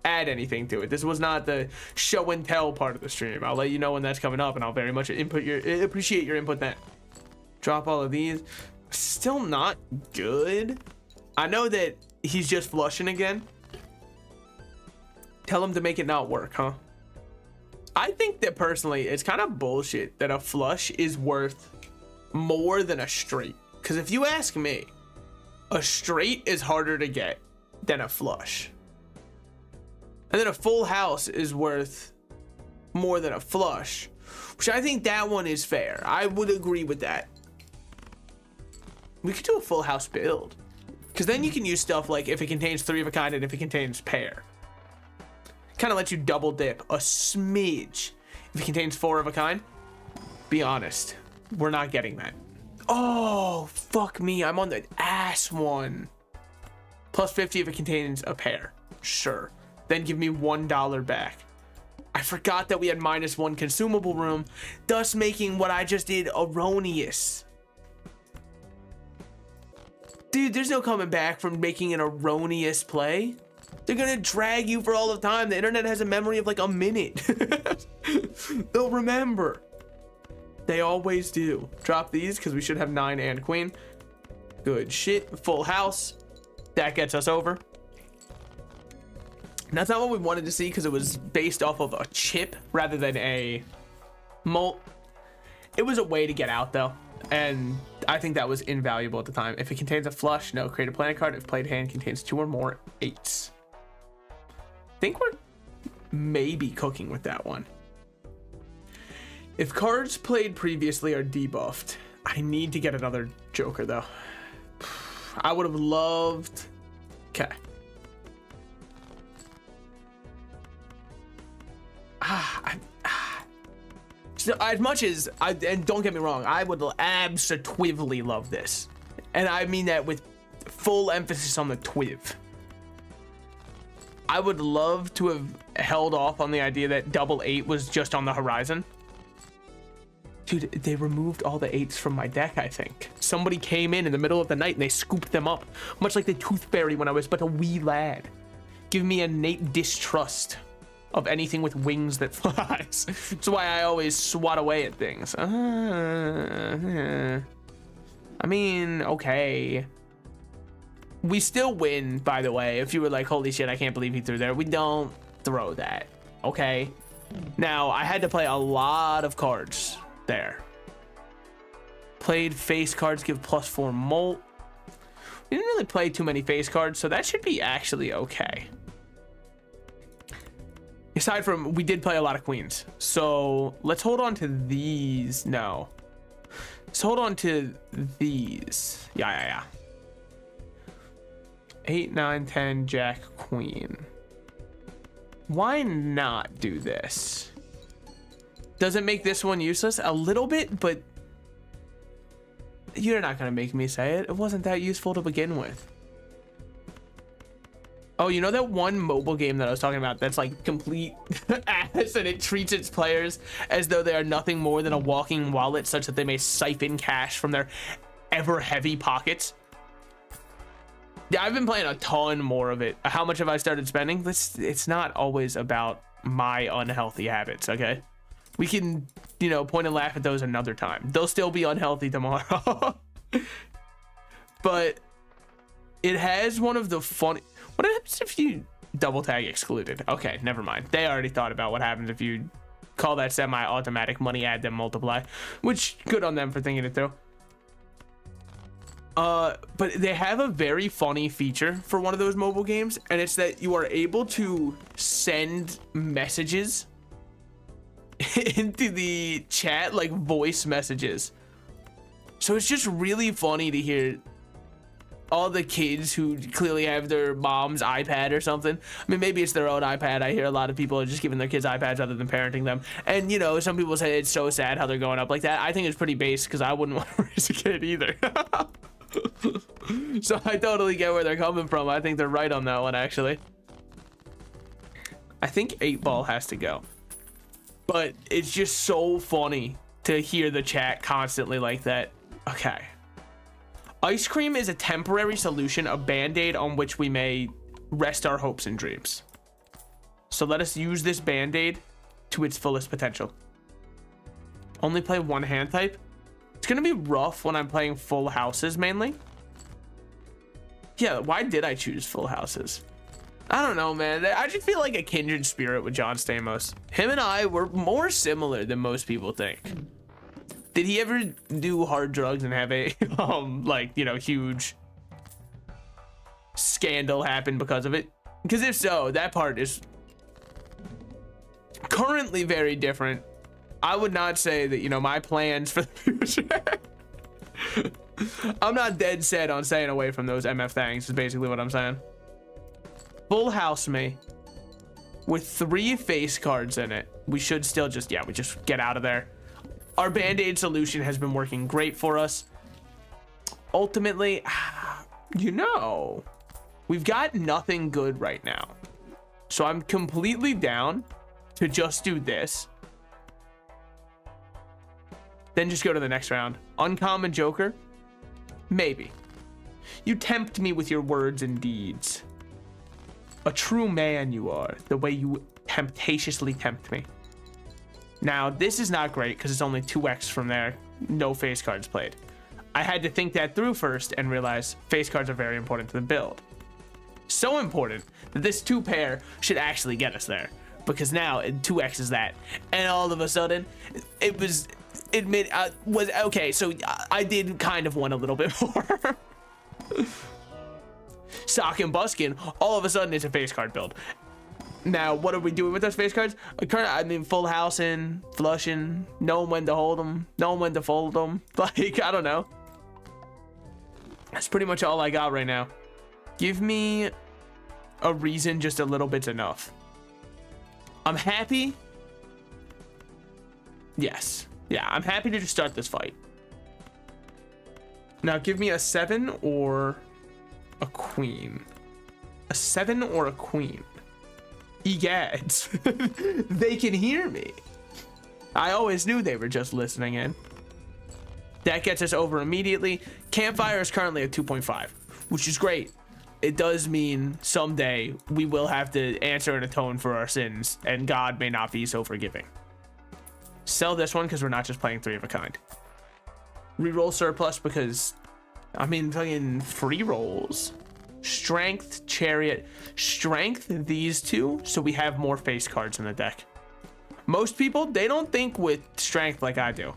add anything to it. This was not the show and tell part of the stream. I'll let you know when that's coming up, and I'll very much appreciate your input then. Drop all of these. Still not good. I know that he's just flushing again. Tell him to make it not work, huh? I think that personally, it's kind of bullshit that a flush is worth more than a straight. Because if you ask me, a straight is harder to get than a flush. And then a full house is worth more than a flush, which I think that one is fair. I would agree with that. We could do a full house build, because then you can use stuff like if it contains 3 of a kind and if it contains pair. Kind of lets you double dip a smidge. If it contains 4 of a kind, be honest, we're not getting that. Oh, fuck me, I'm on the ass one. Plus 50 if it contains a pair. Sure. Then give me $1 back. I forgot that we had -1 consumable room, thus making what I just did erroneous. Dude, there's no coming back from making an erroneous play. They're gonna drag you for all of time. The internet has a memory of like a minute. They'll remember. They always do. Drop these because we should have 9 and queen. Good shit. Full house. That gets us over. And that's not what we wanted to see because it was based off of a chip rather than a molt. It was a way to get out though, and I think that was invaluable at the time. If it contains a flush, no. Create a planet card. If played hand contains 2 or more 8s. I think we're maybe cooking with that one. If cards played previously are debuffed, I need to get another Joker though. I would have loved. Okay. So as much as and don't get me wrong, I would absolutely love this, and I mean that with full emphasis on the twiv. I would love to have held off on the idea that 8 was just on the horizon. Dude, they removed all the 8s from my deck, I think. Somebody came in the middle of the night and they scooped them up, much like the Tooth Fairy when I was but a wee lad. Give me innate distrust of anything with wings that flies. That's why I always swat away at things. I mean, okay. We still win, by the way. If you were like, holy shit, I can't believe he threw there. We don't throw that, okay? Now, I had to play a lot of cards there. Played face cards, give +4 molt. We didn't really play too many face cards, so that should be actually okay. Aside from, we did play a lot of queens. So let's hold on to these. No. Let's hold on to these. Yeah. 8, 9, 10, jack, queen. Why not do this? Does it make this one useless? A little bit, but you're not gonna make me say it. It wasn't that useful to begin with. Oh, you know that one mobile game that I was talking about that's like complete ass, and it treats its players as though they are nothing more than a walking wallet such that they may siphon cash from their ever heavy pockets? Yeah, I've been playing a ton more of it. How much have I started spending? It's not always about my unhealthy habits, okay? We can, you know, point and laugh at those another time. They'll still be unhealthy tomorrow. But it has one of the funny... What happens if you double tag excluded. Okay, never mind. They already thought about what happens if you call that semi-automatic money add then multiply, which good on them for thinking it through. But they have a very funny feature for one of those mobile games, and it's that you are able to send messages into the chat, like voice messages. So it's just really funny to hear all the kids who clearly have their mom's iPad or something. I mean, maybe it's their own iPad. I hear a lot of people are just giving their kids iPads rather than parenting them. And, you know, some people say it's so sad how they're growing up like that. I think it's pretty base because I wouldn't want to raise a kid either. So I totally get where they're coming from. I think they're right on that one, actually. I think 8-Ball has to go. But it's just so funny to hear the chat constantly like that. Okay. Ice cream is a temporary solution, a band-aid on which we may rest our hopes and dreams. So let us use this band-aid to its fullest potential. Only play one hand type. It's gonna be rough when I'm playing full houses mainly. Yeah, why did I choose full houses? I don't know, man. I just feel like a kindred spirit with John Stamos. Him and I were more similar than most people think. Did he ever do hard drugs and have a like, you know, huge scandal happen because of it? Because if so, that part is currently very different. I would not say that, you know, my plans for the future. I'm not dead set on staying away from those MF things, is basically what I'm saying. Full house me with 3 face cards in it. We should still just, yeah, we just get out of there. Our band-aid solution has been working great for us. Ultimately, you know, we've got nothing good right now. So I'm completely down to just do this. Then just go to the next round. Uncommon Joker? Maybe. You tempt me with your words and deeds. A true man you are, the way you temptatiously tempt me. Now, this is not great because it's only 2x from there. No face cards played. I had to think that through first and realize face cards are very important to the build. So important that this 2 pair should actually get us there. Because now 2x is that. And all of a sudden, it was okay, so I did kind of want a little bit more. Sock and Buskin, all of a sudden it's a face card build. Now, what are we doing with those face cards? I mean, full housing, flushing, knowing when to hold them, knowing when to fold them. Like, I don't know. That's pretty much all I got right now. Give me a reason, just a little bit's enough. I'm happy. Yes. Yeah, I'm happy to just start this fight. Now, give me a 7 or a queen. A 7 or a queen. Egads. They can hear me. I always knew they were just listening in. That gets us over immediately. Campfire is currently at 2.5, which is great. It does mean someday we will have to answer and atone for our sins, and God may not be so forgiving. Sell this one because we're not just playing 3 of a kind. Reroll surplus because, I mean, fucking free rolls. Strength, Chariot, Strength, these 2, so we have more face cards in the deck. Most people, they don't think with Strength like I do.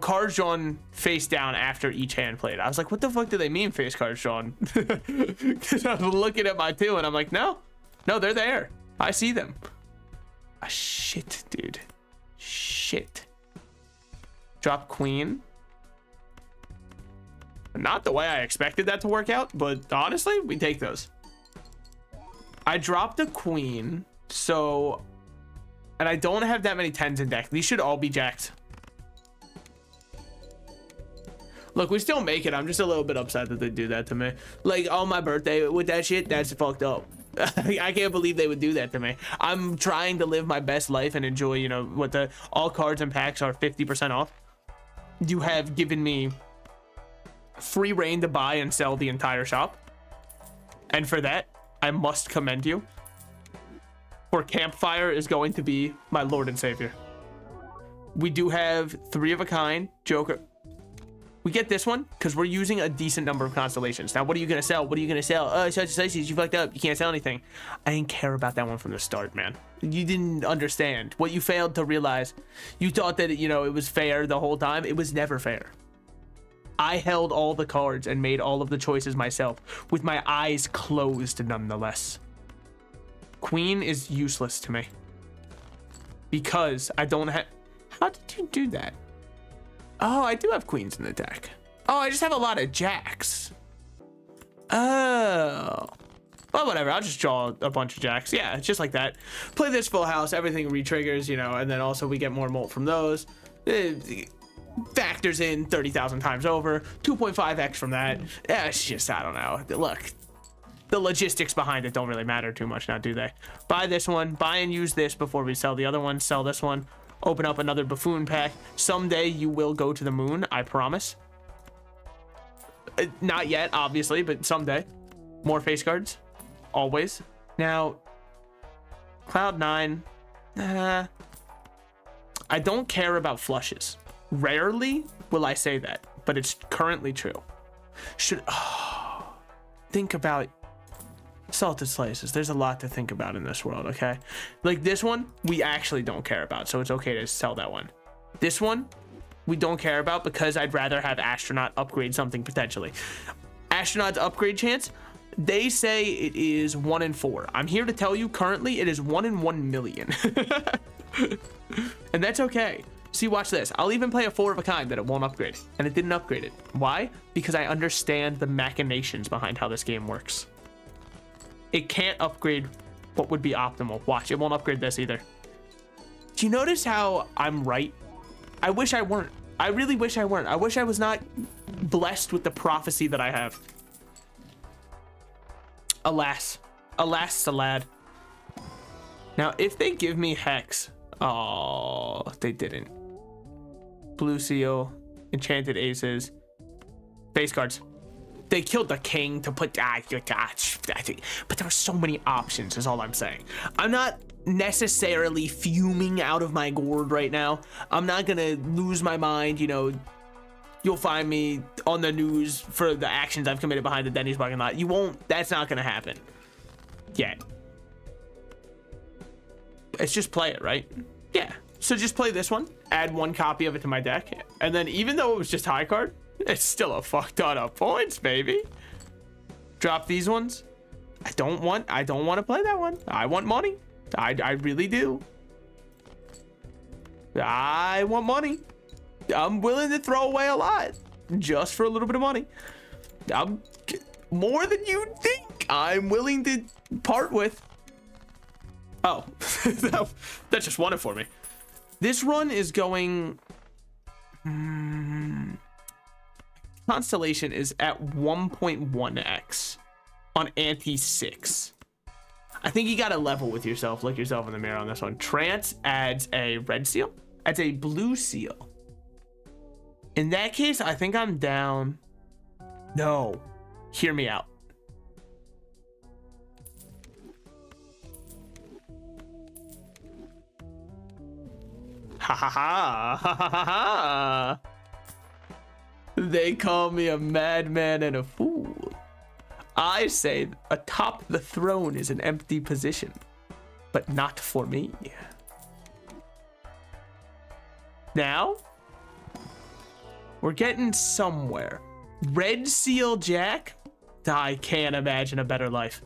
Cards drawn face down after each hand played. I was like, what the fuck do they mean face cards drawn? Because I was looking at my 2 and I'm like, no, they're there. I see them. Ah, shit, dude. Shit. Drop queen. Not the way I expected that to work out, but honestly, we take those. I dropped a queen, so... And I don't have that many 10s in deck. These should all be jacked. Look, we still make it. I'm just a little bit upset that they do that to me. Like, on my birthday with that shit, that's fucked up. I can't believe they would do that to me. I'm trying to live my best life and enjoy, you know, what the all cards and packs are 50% off. You have given me free reign to buy and sell the entire shop. And for that, I must commend you. For Campfire is going to be my Lord and Savior. We do have 3 of a kind, Joker. We get this one because we're using a decent number of constellations. Now, what are you gonna sell? What are you gonna sell? Oh, such and such, you fucked up. You can't sell anything. I didn't care about that one from the start, man. You didn't understand what you failed to realize. You thought that, you know, it was fair the whole time. It was never fair. I held all the cards and made all of the choices myself with my eyes closed nonetheless. Queen is useless to me because I don't have... How did you do that? Oh, I do have queens in the deck. Oh, I just have a lot of jacks. Oh. Well, whatever. I'll just draw a bunch of jacks. Yeah, just like that. Play this full house. Everything re-triggers, you know, and then also we get more molt from those. Factors in 30,000 times over. 2.5x from that. Yeah, it's just, I don't know. Look, the logistics behind it don't really matter too much now, do they? Buy this one. Buy and use this before we sell the other one. Sell this one. Open up another buffoon pack. Someday you will go to the moon, I promise. Not yet, obviously, but someday. More face cards. Always. Now, Cloud9. I don't care about flushes. Rarely will I say that, but it's currently true. Think about salted slices. There's a lot to think about in this world, okay? Like this one, we actually don't care about, so it's okay to sell that one. This one, we don't care about because I'd rather have Astronaut upgrade something potentially. Astronaut's upgrade chance, they say it is 1 in 4. I'm here to tell you currently it is 1 in 1 million. And that's okay. See, watch this. I'll even play a 4 of a kind that it won't upgrade, and it didn't upgrade it. Why? Because I understand the machinations behind how this game works. It can't upgrade what would be optimal. Watch, it won't upgrade this either. Do you notice how I'm right? I wish I weren't. I really wish I weren't. I wish I was not blessed with the prophecy that I have. Alas. Alas, Salad. Now, if they give me Hex... Oh, they didn't. Blue Seal, Enchanted Aces, face cards. They killed the king to put... but there were so many options is all I'm saying. I'm not necessarily fuming out of my gourd right now. I'm not gonna lose my mind, you know. You'll find me on the news for the actions I've committed behind the Denny's parking lot. You won't. That's not gonna happen yet. It's just play it, right? Yeah. So just play this one, add 1 copy of it to my deck, and then even though it was just high card, it's still a fuck ton of points, baby. Drop these ones. I don't want to play that one. I want money. I really do. I want money. I'm willing to throw away a lot just for a little bit of money. I'm more than you think I'm willing to part with. Oh, that just won it for me. This run is going... Constellation is at 1.1x on ante 6. I think you gotta level with yourself. Look yourself in the mirror on this one. Trance adds a red seal. Adds a blue seal. In that case, I think I'm down. No. Hear me out. Ha ha ha ha ha ha ha. They call me a madman and a fool. I say atop the throne is an empty position, but not for me. Now, we're getting somewhere. Red Seal Jack? I can't imagine a better life.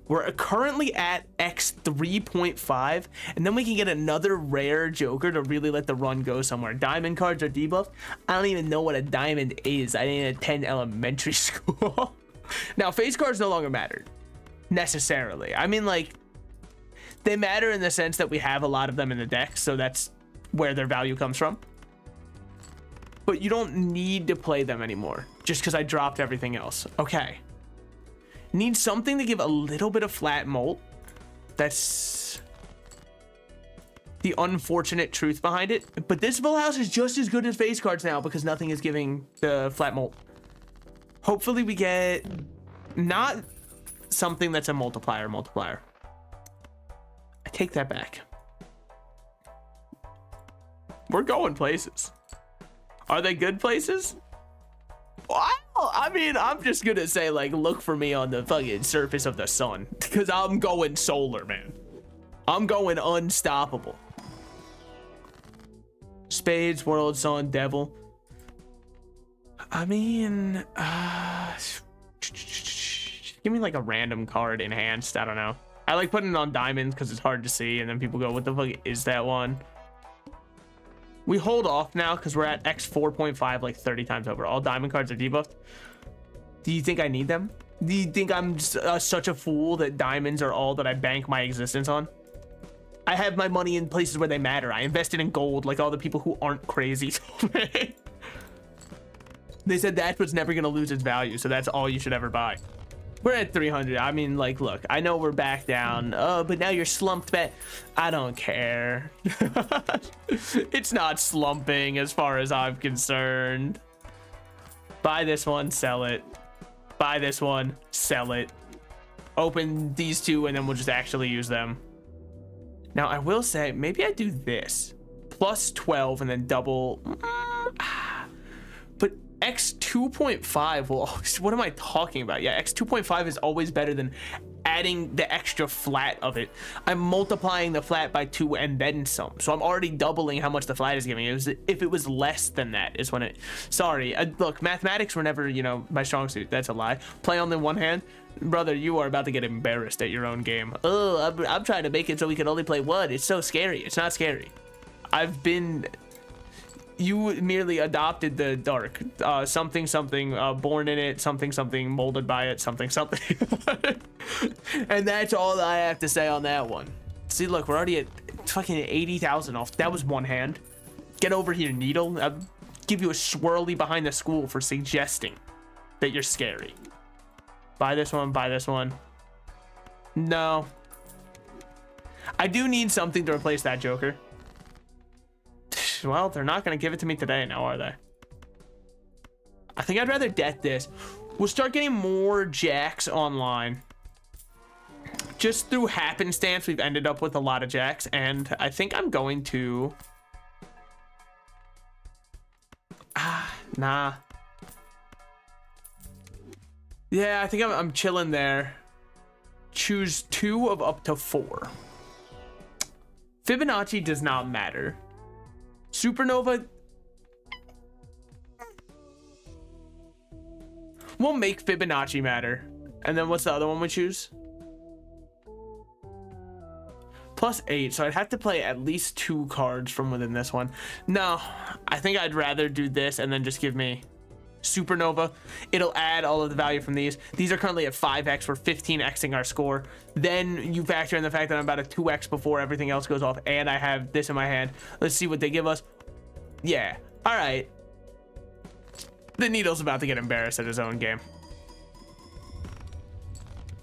We're currently at X 3.5, and then we can get another rare Joker to really let the run go somewhere. Diamond cards are debuffed. I don't even know what a diamond is. I didn't attend elementary school. Now, face cards no longer matter, necessarily. I mean, like, they matter in the sense that we have a lot of them in the deck, so that's where their value comes from. But you don't need to play them anymore, just because I dropped everything else. Okay. Need something to give a little bit of flat molt. That's the unfortunate truth behind it. But this full house is just as good as face cards now because nothing is giving the flat molt. Hopefully we get not something that's a multiplier. I take that back. We're going places. Are they good places? Well, I mean, I'm just gonna say, like, look for me on the fucking surface of the sun, because I'm going solar, man. I'm going unstoppable. Spades, world, sun, devil. I mean, give me like a random card enhanced. I don't know. I like putting it on diamonds because it's hard to see, and then people go, what the fuck is that one? We hold off now because we're at X 4.5 like 30 times over. All diamond cards are debuffed. Do you think I need them? Do you think I'm such a fool that diamonds are all that I bank my existence on? I have my money in places where they matter. I invested in gold like all the people who aren't crazy. They said that's what's never going to lose its value, so that's all you should ever buy. We're at 300. I mean, like, look, I know we're back down. Oh, but now you're slumped back. I don't care. It's not slumping as far as I'm concerned. Buy this one, sell it. Buy this one, sell it. Open these two, and then we'll just actually use them. Now, I will say, maybe I do this. Plus 12 and then double. But X 2.5 will, what am I talking about? Yeah, X 2.5 is always better than adding the extra flat of it. I'm multiplying the flat by 2 and then some. So I'm already doubling how much the flat is giving. If it was less than that is when it, sorry. Look, mathematics were never, you know, my strong suit. That's a lie. Play on the one hand. Brother, you are about to get embarrassed at your own game. Oh, I'm trying to make it so we can only play one. It's so scary. It's not scary. You merely adopted the dark, something, born in it, something, molded by it, something. And that's all I have to say on that one. See, look, we're already at fucking 80,000 off. That was one hand. Get over here, Needle. I'll give you a swirly behind the school for suggesting that you're scary. Buy this one, buy this one. No. I do need something to replace that Joker. Well, they're not going to give it to me today now, are they? I think I'd rather debt this. We'll start getting more jacks online. Just through happenstance, we've ended up with a lot of jacks, and I think I'm going to... Nah. Yeah, I think I'm chilling there. Choose 2 of up to 4. Fibonacci does not matter. Supernova, we'll make Fibonacci matter. And then what's the other one we choose? +8, so I'd have to play at least 2 cards from within this one. No, I think I'd rather do this and then just give me Supernova. It'll add all of the value from these. These are currently at 5x. We're 15xing our score. Then you factor in the fact that I'm about a 2x before everything else goes off, and I have this in my hand. Let's see what they give us. Yeah, all right. The Needle's about to get embarrassed at his own game.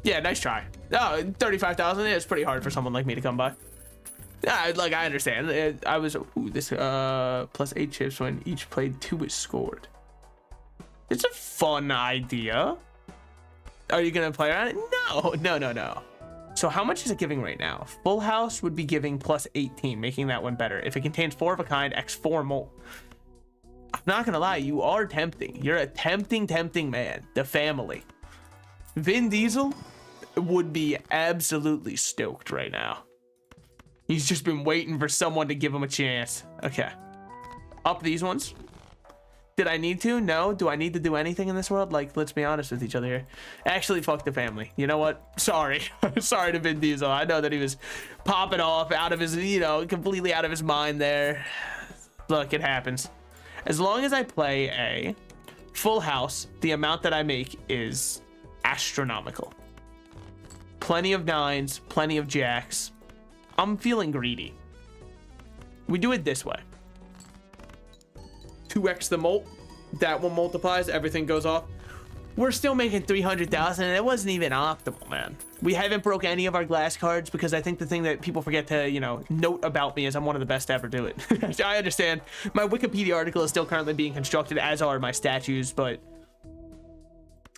Yeah, nice try. Oh, 35,000. It's pretty hard for someone like me to come by. Yeah, like, I understand. I was this +8 chips when each played 2 is scored. It's a fun idea. Are you gonna play around it? No. So how much is it giving right now? Full house would be giving +18, making that one better. If it contains 4 of a kind, X4 more. I'm not gonna lie, you are tempting. You're a tempting man. The family. Vin Diesel would be absolutely stoked right now. He's just been waiting for someone to give him a chance. Okay. Up these ones. Did I need to? No. Do I need to do anything in this world? Like, let's be honest with each other here. Actually, fuck the family. You know what? Sorry. Sorry to Vin Diesel. I know that he was popping off out of his, you know, completely out of his mind there. Look, it happens. As long as I play a full house, the amount that I make is astronomical. Plenty of 9s, plenty of jacks. I'm feeling greedy. We do it this way. 2x the mult, that one multiplies, everything goes off. We're still making 300,000, and it wasn't even optimal, man. We haven't broke any of our glass cards because I think the thing that people forget to, you know, note about me is I'm one of the best to ever do it. I understand. My Wikipedia article is still currently being constructed, as are my statues, but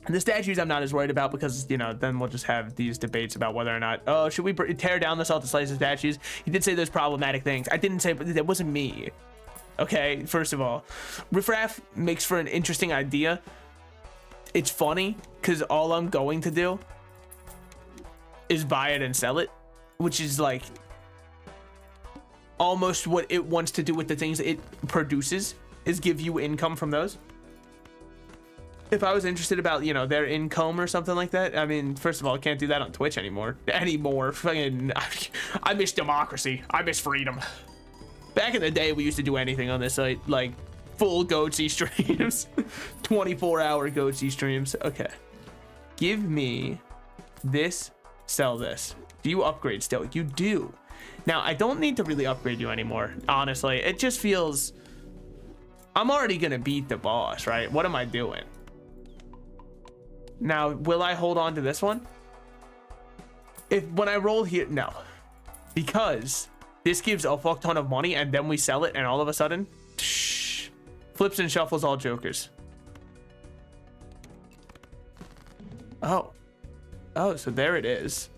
the statues I'm not as worried about because, you know, then we'll just have these debates about whether or not, oh, should we tear down the Salted Slices statues? He did say those problematic things. I didn't say, but that wasn't me. Okay, first of all, riffraff makes for an interesting idea. it's funny because all I'm going to do is buy it and sell it, which is like almost what it wants to do with the things it produces, is give you income from those. If I was interested about, you know, their income or something like that, I mean, first of all, I can't do that on Twitch anymore. Fucking, I miss democracy. I miss freedom. Back in the day, we used to do anything on this site, like full Goatsy streams, 24-hour Goatsy streams. Okay, give me this, sell this. Do you upgrade still? You do. Now, I don't need to really upgrade you anymore, honestly. It just feels, I'm already gonna beat the boss, right? What am I doing? Now, will I hold on to this one? When I roll here, no. Because this gives a fuck ton of money and then we sell it and all of a sudden, flips and shuffles all jokers. Oh, so there it is.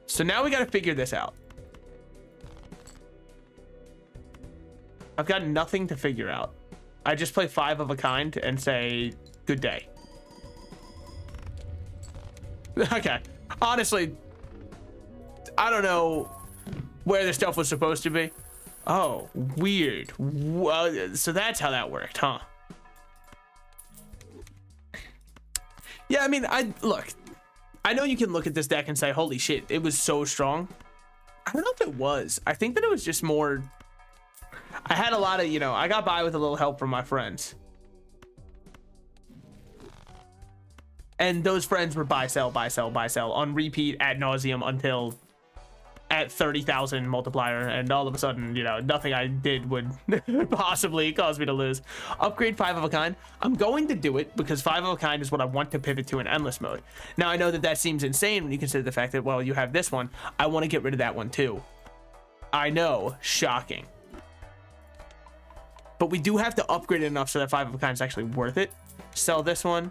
So now we got to figure this out. I've got nothing to figure out. I just play 5 of a kind and say, good day. Okay. Honestly, I don't know where the stuff was supposed to be. Oh, weird. Well, so that's how that worked, huh? Yeah, I mean, look, I know you can look at this deck and say, holy shit, it was so strong. I don't know if it was. I think that it was just more, I had a lot of, you know, I got by with a little help from my friends. And those friends were buy, sell, buy, sell, buy, sell on repeat ad nauseum until at 30,000 multiplier. And all of a sudden, you know, nothing I did would possibly cause me to lose. Upgrade 5 of a kind. I'm going to do it because 5 of a kind is what I want to pivot to in endless mode. Now, I know that that seems insane when you consider the fact that, well, you have this one. I want to get rid of that one too. I know, shocking. But we do have to upgrade it enough so that 5 of a kind is actually worth it. Sell this one.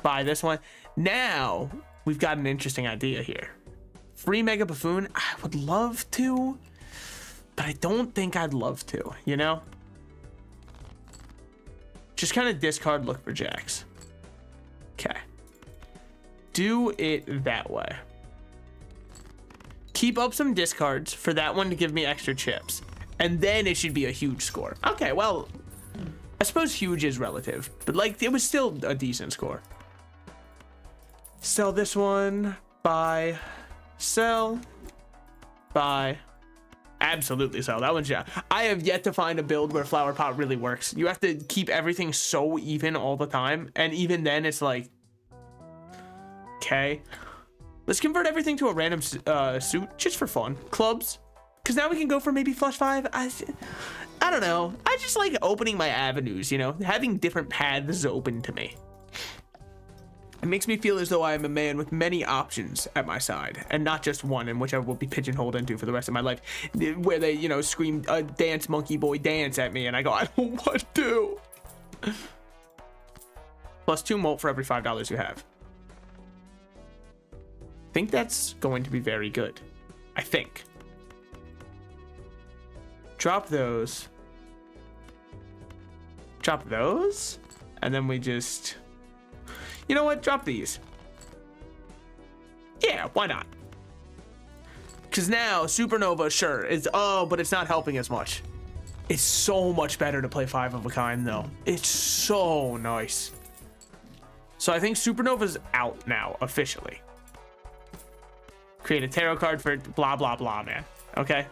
Buy this one. Now we've got an interesting idea here. Free Mega Buffoon. I would love to, but I don't think I'd love to, you know? Just kind of discard, look for jacks. Okay. Do it that way. Keep up some discards for that one to give me extra chips. And then it should be a huge score. Okay, well, I suppose huge is relative, but like it was still a decent score. Sell this one, buy, sell, buy, absolutely sell. That one's, yeah. I have yet to find a build where Flower Pot really works. You have to keep everything so even all the time. And even then it's like, okay, let's convert everything to a random suit just for fun. Clubs, because now we can go for maybe flush 5. I don't know. I just like opening my avenues, you know, having different paths open to me. It makes me feel as though I am a man with many options at my side and not just one in which I will be pigeonholed into for the rest of my life, where they, you know, scream, dance, monkey boy, dance at me. And I go, I don't want to. Plus 2 molt for every $5 you have. I think that's going to be very good. I think. Drop those. Drop those. And then we just... You know what? Drop these. Yeah, why not? Because now Supernova, sure, it's but it's not helping as much. It's so much better to play 5 of a kind though. It's so nice. So I think Supernova's out now officially. Create a tarot card for blah blah blah, man. Okay.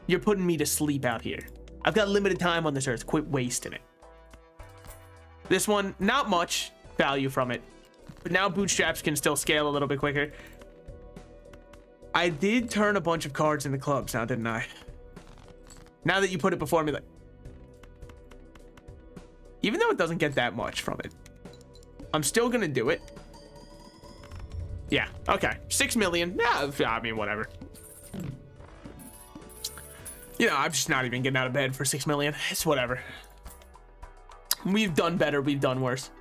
You're putting me to sleep out here. I've got limited time on this earth. Quit wasting it. This one, not much value from it, but now bootstraps can still scale a little bit quicker. I did turn a bunch of cards into clubs now, didn't I? Now that you put it before me, like, even though it doesn't get that much from it, I'm still gonna do it. Yeah, okay, 6 million. Yeah, I mean, whatever. You know, I'm just not even getting out of bed for 6 million. It's whatever. We've done better, we've done worse.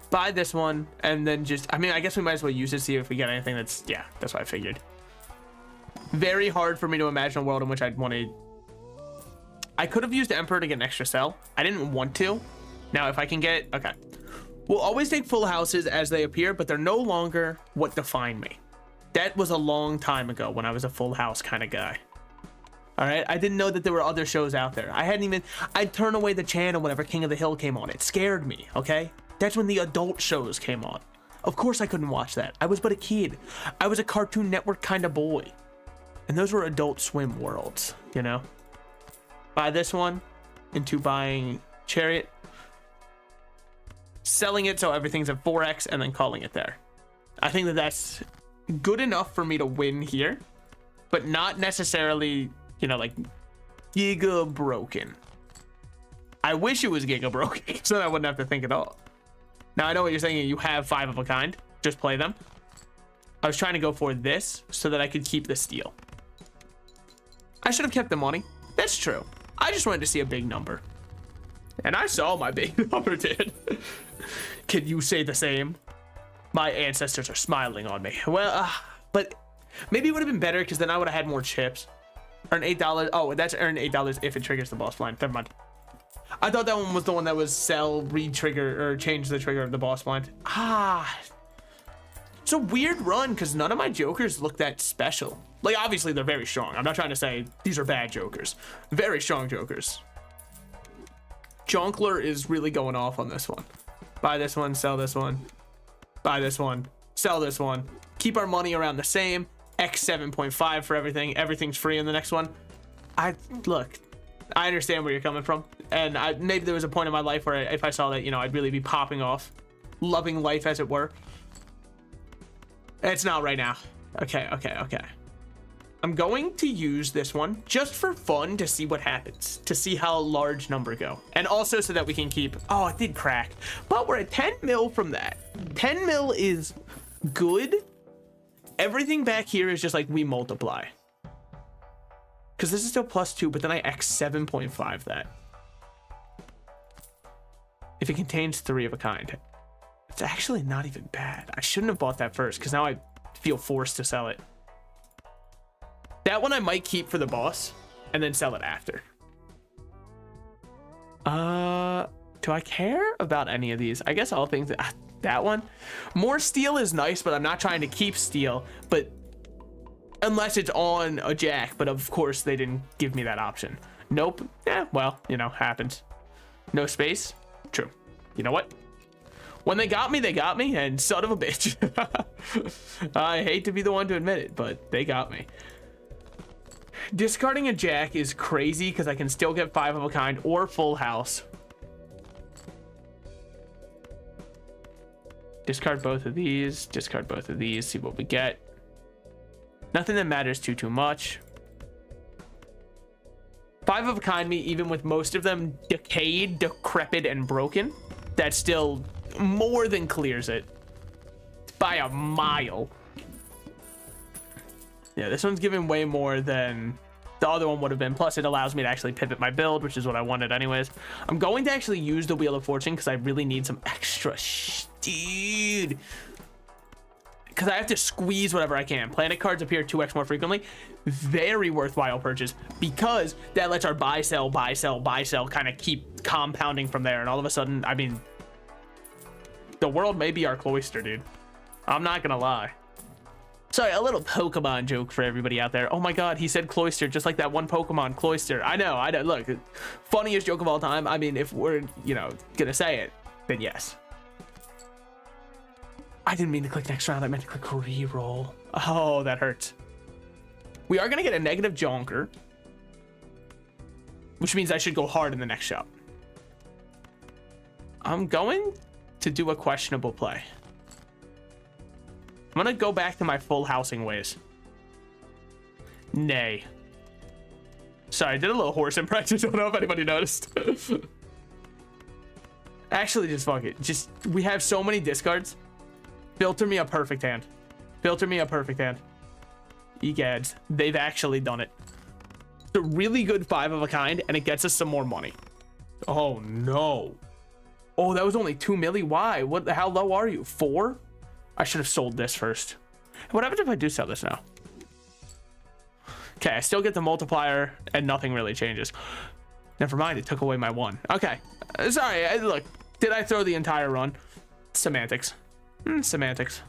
Buy this one, and then just, I mean, I guess we might as well use it, see if we get anything that's, yeah, that's what I figured. Very hard for me to imagine a world in which I'd want to, I could have used the Emperor to get an extra cell. I didn't want to. Now, if I can get, okay. We'll always take full houses as they appear, but they're no longer what define me. That was a long time ago when I was a full house kind of guy. All right, I didn't know that there were other shows out there. I'd turn away the channel whenever King of the Hill came on. It scared me, okay? That's when the adult shows came on. Of course I couldn't watch that. I was but a kid. I was a Cartoon Network kind of boy. And those were Adult Swim worlds, you know? Buy this one into buying Chariot. Selling it so everything's at 4x and then calling it there. I think that that's good enough for me to win here, but not necessarily, you know, like giga broken. I wish it was giga broken so I wouldn't have to think at all. Now I know what you're saying. You have 5 of a kind. Just play them. I was trying to go for this so that I could keep the steal. I should have kept the money. That's true. I just wanted to see a big number. And I saw my big number, dude. Can you say the same? My ancestors are smiling on me. Well, but maybe it would have been better because then I would have had more chips. Earn $8. Oh, that's earn $8 if it triggers the boss blind. Never mind. I thought that one was the one that was sell, re-trigger, or change the trigger of the boss blind. It's a weird run because none of my jokers look that special. Like, obviously, they're very strong. I'm not trying to say these are bad jokers. Very strong jokers. Jonkler is really going off on this one. Buy this one, sell this one. Buy this one, sell this one. Keep our money around the same. X 7.5 for everything. Everything's free in the next one. Look, I understand where you're coming from. And maybe there was a point in my life where if I saw that, you know, I'd really be popping off. Loving life, as it were. It's not right now. Okay. I'm going to use this one just for fun to see what happens, to see how large number go, and also so that we can keep, oh, it did crack, but we're at 10 mil from that. 10 mil is good. Everything back here is just like we multiply, because this is still +2, but then I X 7.5 that. If it contains 3 of a kind, it's actually not even bad. I shouldn't have bought that first because now I feel forced to sell it. That one I might keep for the boss and then sell it after. Do I care about any of these? I guess all things. That one. More steel is nice, but I'm not trying to keep steel. But unless it's on a jack. But of course, they didn't give me that option. Nope. Yeah, well, you know, happens. No space. True. You know what? When they got me, and son of a bitch. I hate to be the one to admit it, but they got me. Discarding a jack is crazy because I can still get 5 of a kind or full house. Discard both of these. Discard both of these. See what we get. Nothing that matters too much. 5 of a kind me, even with most of them decayed, decrepit, and broken, that still more than clears it by a mile. Yeah, this one's giving way more than the other one would have been. Plus, it allows me to actually pivot my build, which is what I wanted anyways. I'm going to actually use the Wheel of Fortune because I really need some extra dude. Because I have to squeeze whatever I can. Planet cards appear 2x more frequently. Very worthwhile purchase because that lets our buy, sell kind of keep compounding from there. And all of a sudden, I mean, the world may be our cloister, dude. I'm not going to lie. Sorry, a little Pokemon joke for everybody out there. Oh my god, he said cloister, just like that one Pokemon, cloister. I know. Look, funniest joke of all time. I mean, if we're, you know, gonna say it, then yes. I didn't mean to click next round. I meant to click re-roll. Oh, that hurts. We are gonna get a negative jonker, which means I should go hard in the next shot. I'm going to do a questionable play. I'm gonna go back to my full housing ways. Nay. Sorry, I did a little horse impression. I don't know if anybody noticed. Actually, just fuck it. Just, we have so many discards. Filter me a perfect hand. Filter me a perfect hand. Egads. They've actually done it. It's a really good 5 of a kind, and it gets us some more money. Oh, no. Oh, that was only 2 milli. Why? What? How low are you? 4? I should have sold this first. What happens if I do sell this now? Okay, I still get the multiplier and nothing really changes. Never mind, it took away my 1. Okay, sorry, look, Did I throw the entire run? Semantics. Semantics.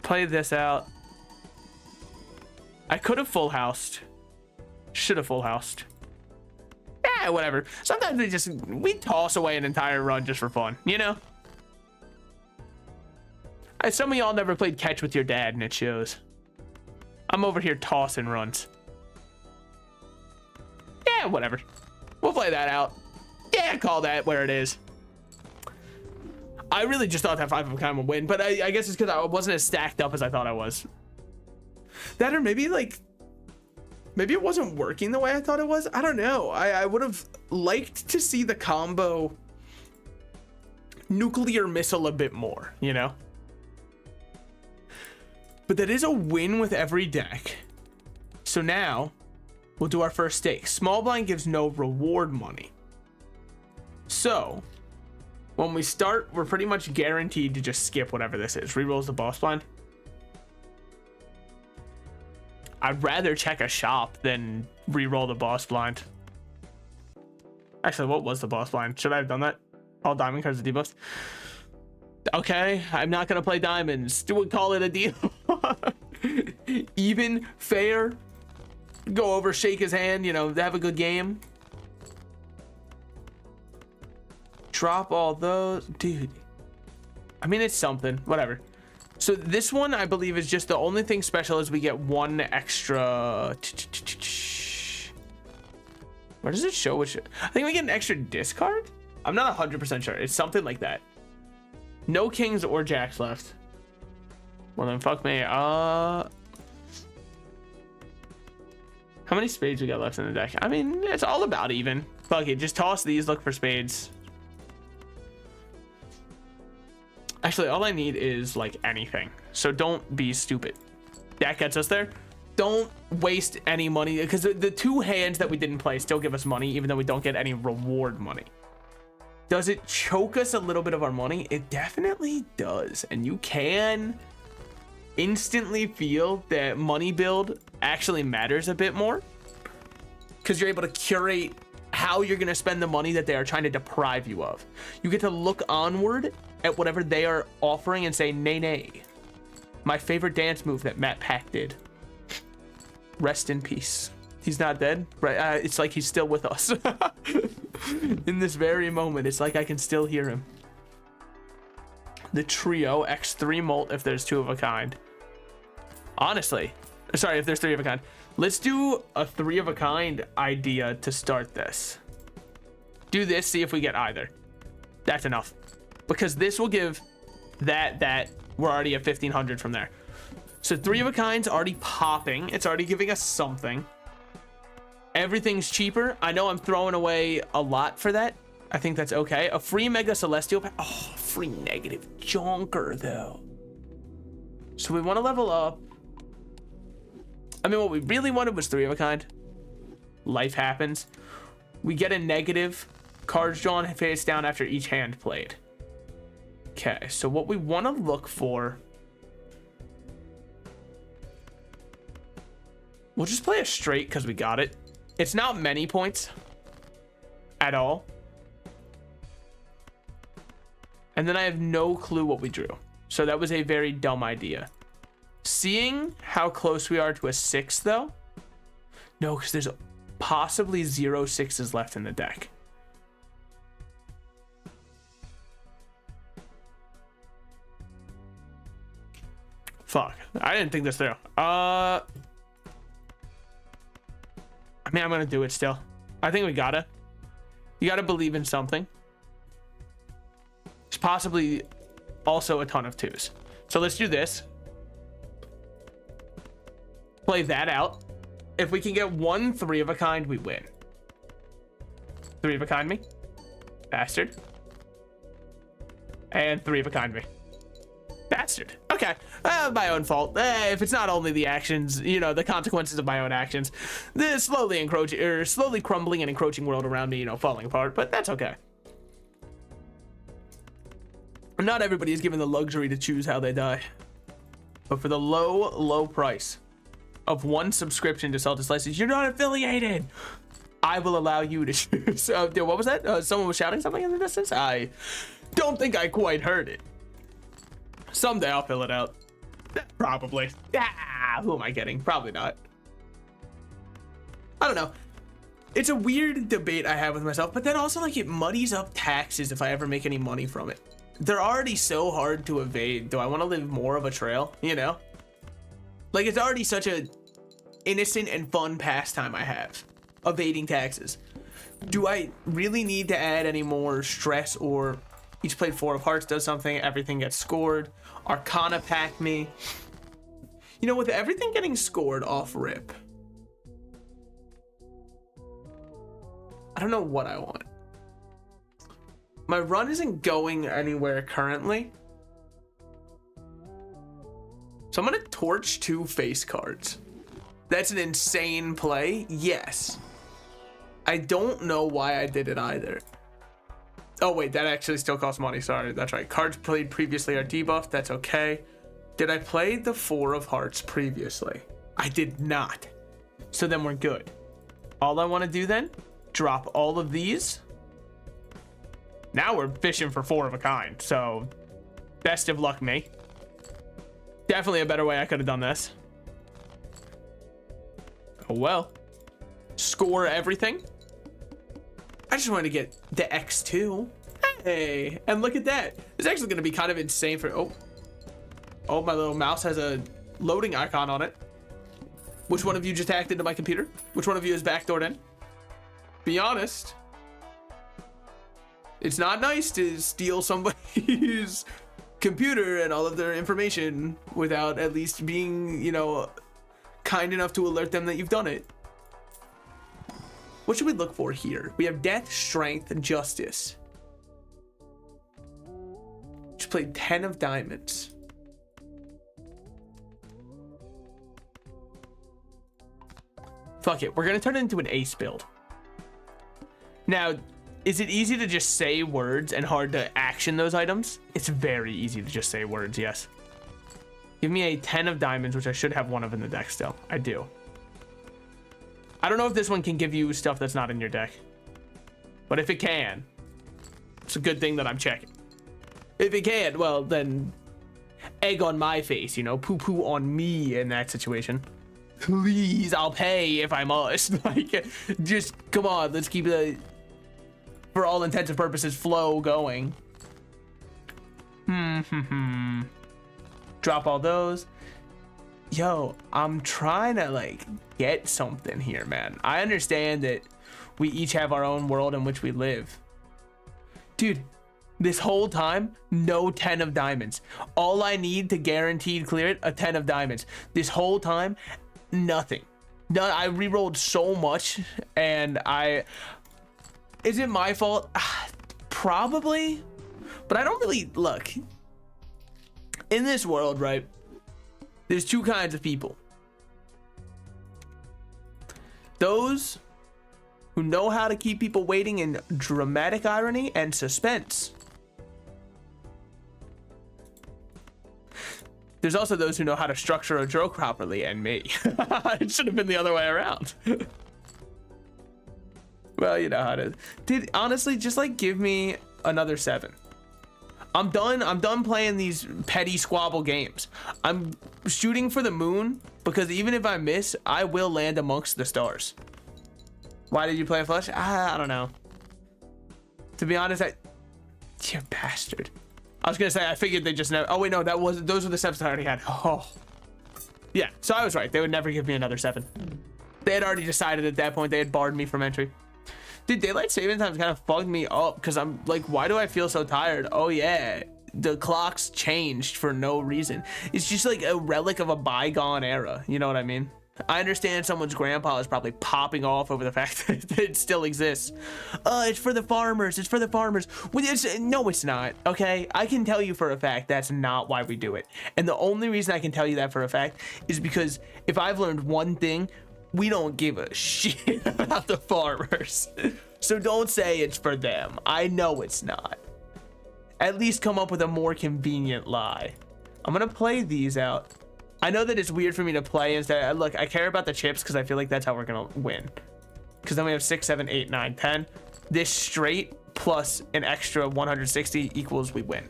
Play this out. I could have full housed. Should have full housed. Yeah, whatever. Sometimes we toss away an entire run just for fun, you know? Some of y'all never played catch with your dad, and it shows. I'm over here tossing runs. Yeah, whatever. We'll play that out. Yeah, call that where it is. I really just thought that 5 of a kind would win, but I guess it's because I wasn't as stacked up as I thought I was. That, or maybe like, maybe it wasn't working the way I thought it was. I don't know. I would have liked to see the combo nuclear missile a bit more, you know? But that is a win with every deck. So now we'll do our first stake. Small blind gives no reward money. So when we start, we're pretty much guaranteed to just skip whatever this is. Rerolls the boss blind. I'd rather check a shop than reroll the boss blind. Actually, what was the boss blind? Should I have done that? All diamond cards are debuffs. Okay, I'm not gonna play diamonds. Do we call it a deal? Even, fair. Go over, shake his hand, you know, have a good game. Drop all those, dude. I mean, it's something, whatever. So this one, I believe, is just the only thing special is we get one extra. Where does it show? Which I think we get an extra discard. I'm not 100% sure. It's something like that. No kings or jacks left. Well then, fuck me. How many spades we got left in the deck? I mean, it's all about even. Fuck it, just toss these. Look for spades. Actually, all I need is like anything. So don't be stupid. That gets us there. Don't waste any money because the 2 hands that we didn't play still give us money, even though we don't get any reward money. Does it choke us a little bit of our money? It definitely does. And you can instantly feel that money build actually matters a bit more because you're able to curate how you're going to spend the money that they are trying to deprive you of. You get to look onward at whatever they are offering and say, nay, nay. My favorite dance move that Matt Pack did. Rest in peace. He's not dead, right? It's like he's still with us. In this very moment, it's like I can still hear him. The trio, X3 molt if there's 2 of a kind. Honestly, sorry, if there's 3 of a kind. Let's do a 3 of a kind idea to start this. Do this, see if we get either. That's enough. Because this will give that we're already at 1500 from there. So 3 of a kind's already popping. It's already giving us something. Everything's cheaper. I know I'm throwing away a lot for that. I think that's okay. A free Mega Celestial pack. Oh, free negative junker though. So we want to level up. I mean, what we really wanted was 3 of a kind. Life happens. We get a negative. Cards drawn face down after each hand played. Okay, so what we want to look for. We'll just play a straight because we got it. It's not many points at all. And then I have no clue what we drew. So that was a very dumb idea. Seeing how close we are to a 6 though. No, because there's possibly 0 6s left in the deck. Fuck, I didn't think this through. I mean, I'm gonna do it still. I think we gotta. You gotta believe in something. There's possibly also a ton of 2s. So let's do this. Play that out. If we can get 1 3 of a kind, we win. 3 of a kind me. Bastard. And 3 of a kind me. Bastard. Okay. My own fault. If it's not only the actions, you know, the consequences of my own actions, the slowly crumbling and encroaching world around me, you know, falling apart, but that's okay. Not everybody is given the luxury to choose how they die. But for the low price of 1 subscription to Salted Slices, you're not affiliated. I will allow you to choose. What was that? Someone was shouting something in the distance? I don't think I quite heard it. Someday I'll fill it out. Probably. Ah, who am I kidding? Probably not. I don't know. It's a weird debate I have with myself, but then also like it muddies up taxes if I ever make any money from it. They're already so hard to evade. Do I want to live more of a trail? You know? Like it's already such a innocent and fun pastime I have. Evading taxes. Do I really need to add any more stress or each played 4 of hearts does something, everything gets scored. Arcana pack me. You know, with everything getting scored off rip, I don't know what I want. My run isn't going anywhere currently. So I'm gonna torch 2 face cards. That's an insane play, yes. I don't know why I did it either. Oh wait, that actually still costs money, sorry, that's right. Cards played previously are debuffed, that's okay. Did I play the 4 of hearts previously? I did not. So then we're good. All I wanna do then, drop all of these. Now we're fishing for 4 of a kind, so best of luck me. Definitely a better way I could have done this. Oh well. Score everything. I just wanted to get the X2. Hey, and look at that. It's actually going to be kind of insane for... Oh, my little mouse has a loading icon on it. Which one of you just hacked into my computer? Which one of you is backdoored in? Be honest. It's not nice to steal somebody's computer and all of their information without at least being, you know, kind enough to alert them that you've done it. What should we look for here? We have death, strength, and justice. Just played 10 of diamonds. Fuck it, we're gonna turn it into an ace build. Now, is it easy to just say words and hard to action those items? It's very easy to just say words, yes. Give me a 10 of diamonds, which I should have one of in the deck still. I do. I don't know if this one can give you stuff that's not in your deck. But if it can, it's a good thing that I'm checking. If it can, well, then egg on my face, you know, poo-poo on me in that situation. Please, I'll pay if I must. Like, just, come on, let's keep the, for all intents and purposes, flow going. Drop all those. Yo, I'm trying to like get something here, man. I understand that we each have our own world in which we live. Dude, this whole time, no 10 of diamonds. All I need to guaranteed clear it, a 10 of diamonds. This whole time, nothing. No, I re-rolled so much, and is it my fault? Probably, but I don't really, look. In this world, right? There's 2 kinds of people. Those who know how to keep people waiting in dramatic irony and suspense. There's also those who know how to structure a joke properly, and me. It should have been the other way around. Well, you know how to. Dude, honestly, just like give me another 7. I'm done playing these petty squabble games. I'm shooting for the moon because even if I miss, I will land amongst the stars. Why did you play a flush? I don't know. To be honest, you bastard. I was gonna say I figured they just never. Oh wait, no, those were the 7s I already had. Oh, yeah. So I was right. They would never give me another 7. They had already decided at that point. They had barred me from entry. Dude, daylight saving times kind of fucked me up because I'm like, why do I feel so tired? Oh yeah, the clocks changed for no reason. It's just like a relic of a bygone era. You know what I mean? I understand someone's grandpa is probably popping off over the fact that it still exists. It's for the farmers. It's for the farmers. Well, no, it's not. Okay, I can tell you for a fact that's not why we do it. And the only reason I can tell you that for a fact is because if I've learned one thing, we don't give a shit about the farmers. So don't say it's for them. I know it's not. At least come up with a more convenient lie. I'm gonna play these out. I know that it's weird for me to play instead. Look, I care about the chips because I feel like that's how we're gonna win. because then we have 6, 7, 8, 9, 10. This straight plus an extra 160 equals we win.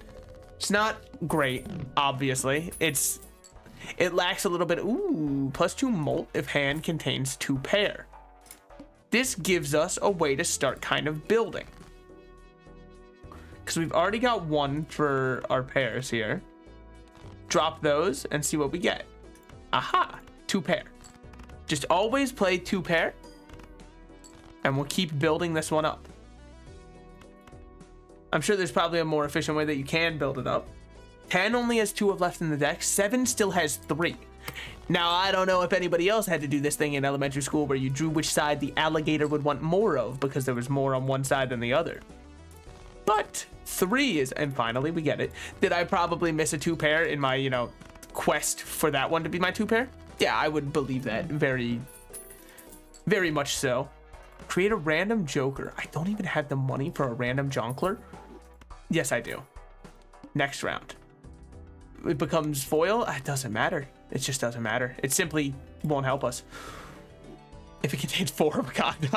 It's not great, obviously. It lacks a little bit. Ooh, +2 molt if hand contains 2 pair. This gives us a way to start kind of building, because we've already got 1 for our pairs here. Drop those and see what we get. Aha, 2 pair. Just always play 2 pair, and we'll keep building this one up. I'm sure there's probably a more efficient way that you can build it up. 10 only has 2 of left in the deck. 7 still has 3. Now, I don't know if anybody else had to do this thing in elementary school where you drew which side the alligator would want more of, because there was more on one side than the other. But 3 is, and finally we get it. Did I probably miss a 2 pair in my, quest for that one to be my 2 pair? Yeah, I would believe that. Very, very much so. Create a random joker. I don't even have the money for a random jonkler. Yes, I do. Next round. It becomes foil. It doesn't matter. It just doesn't matter. It simply won't help us. If it contains 4 of a kind.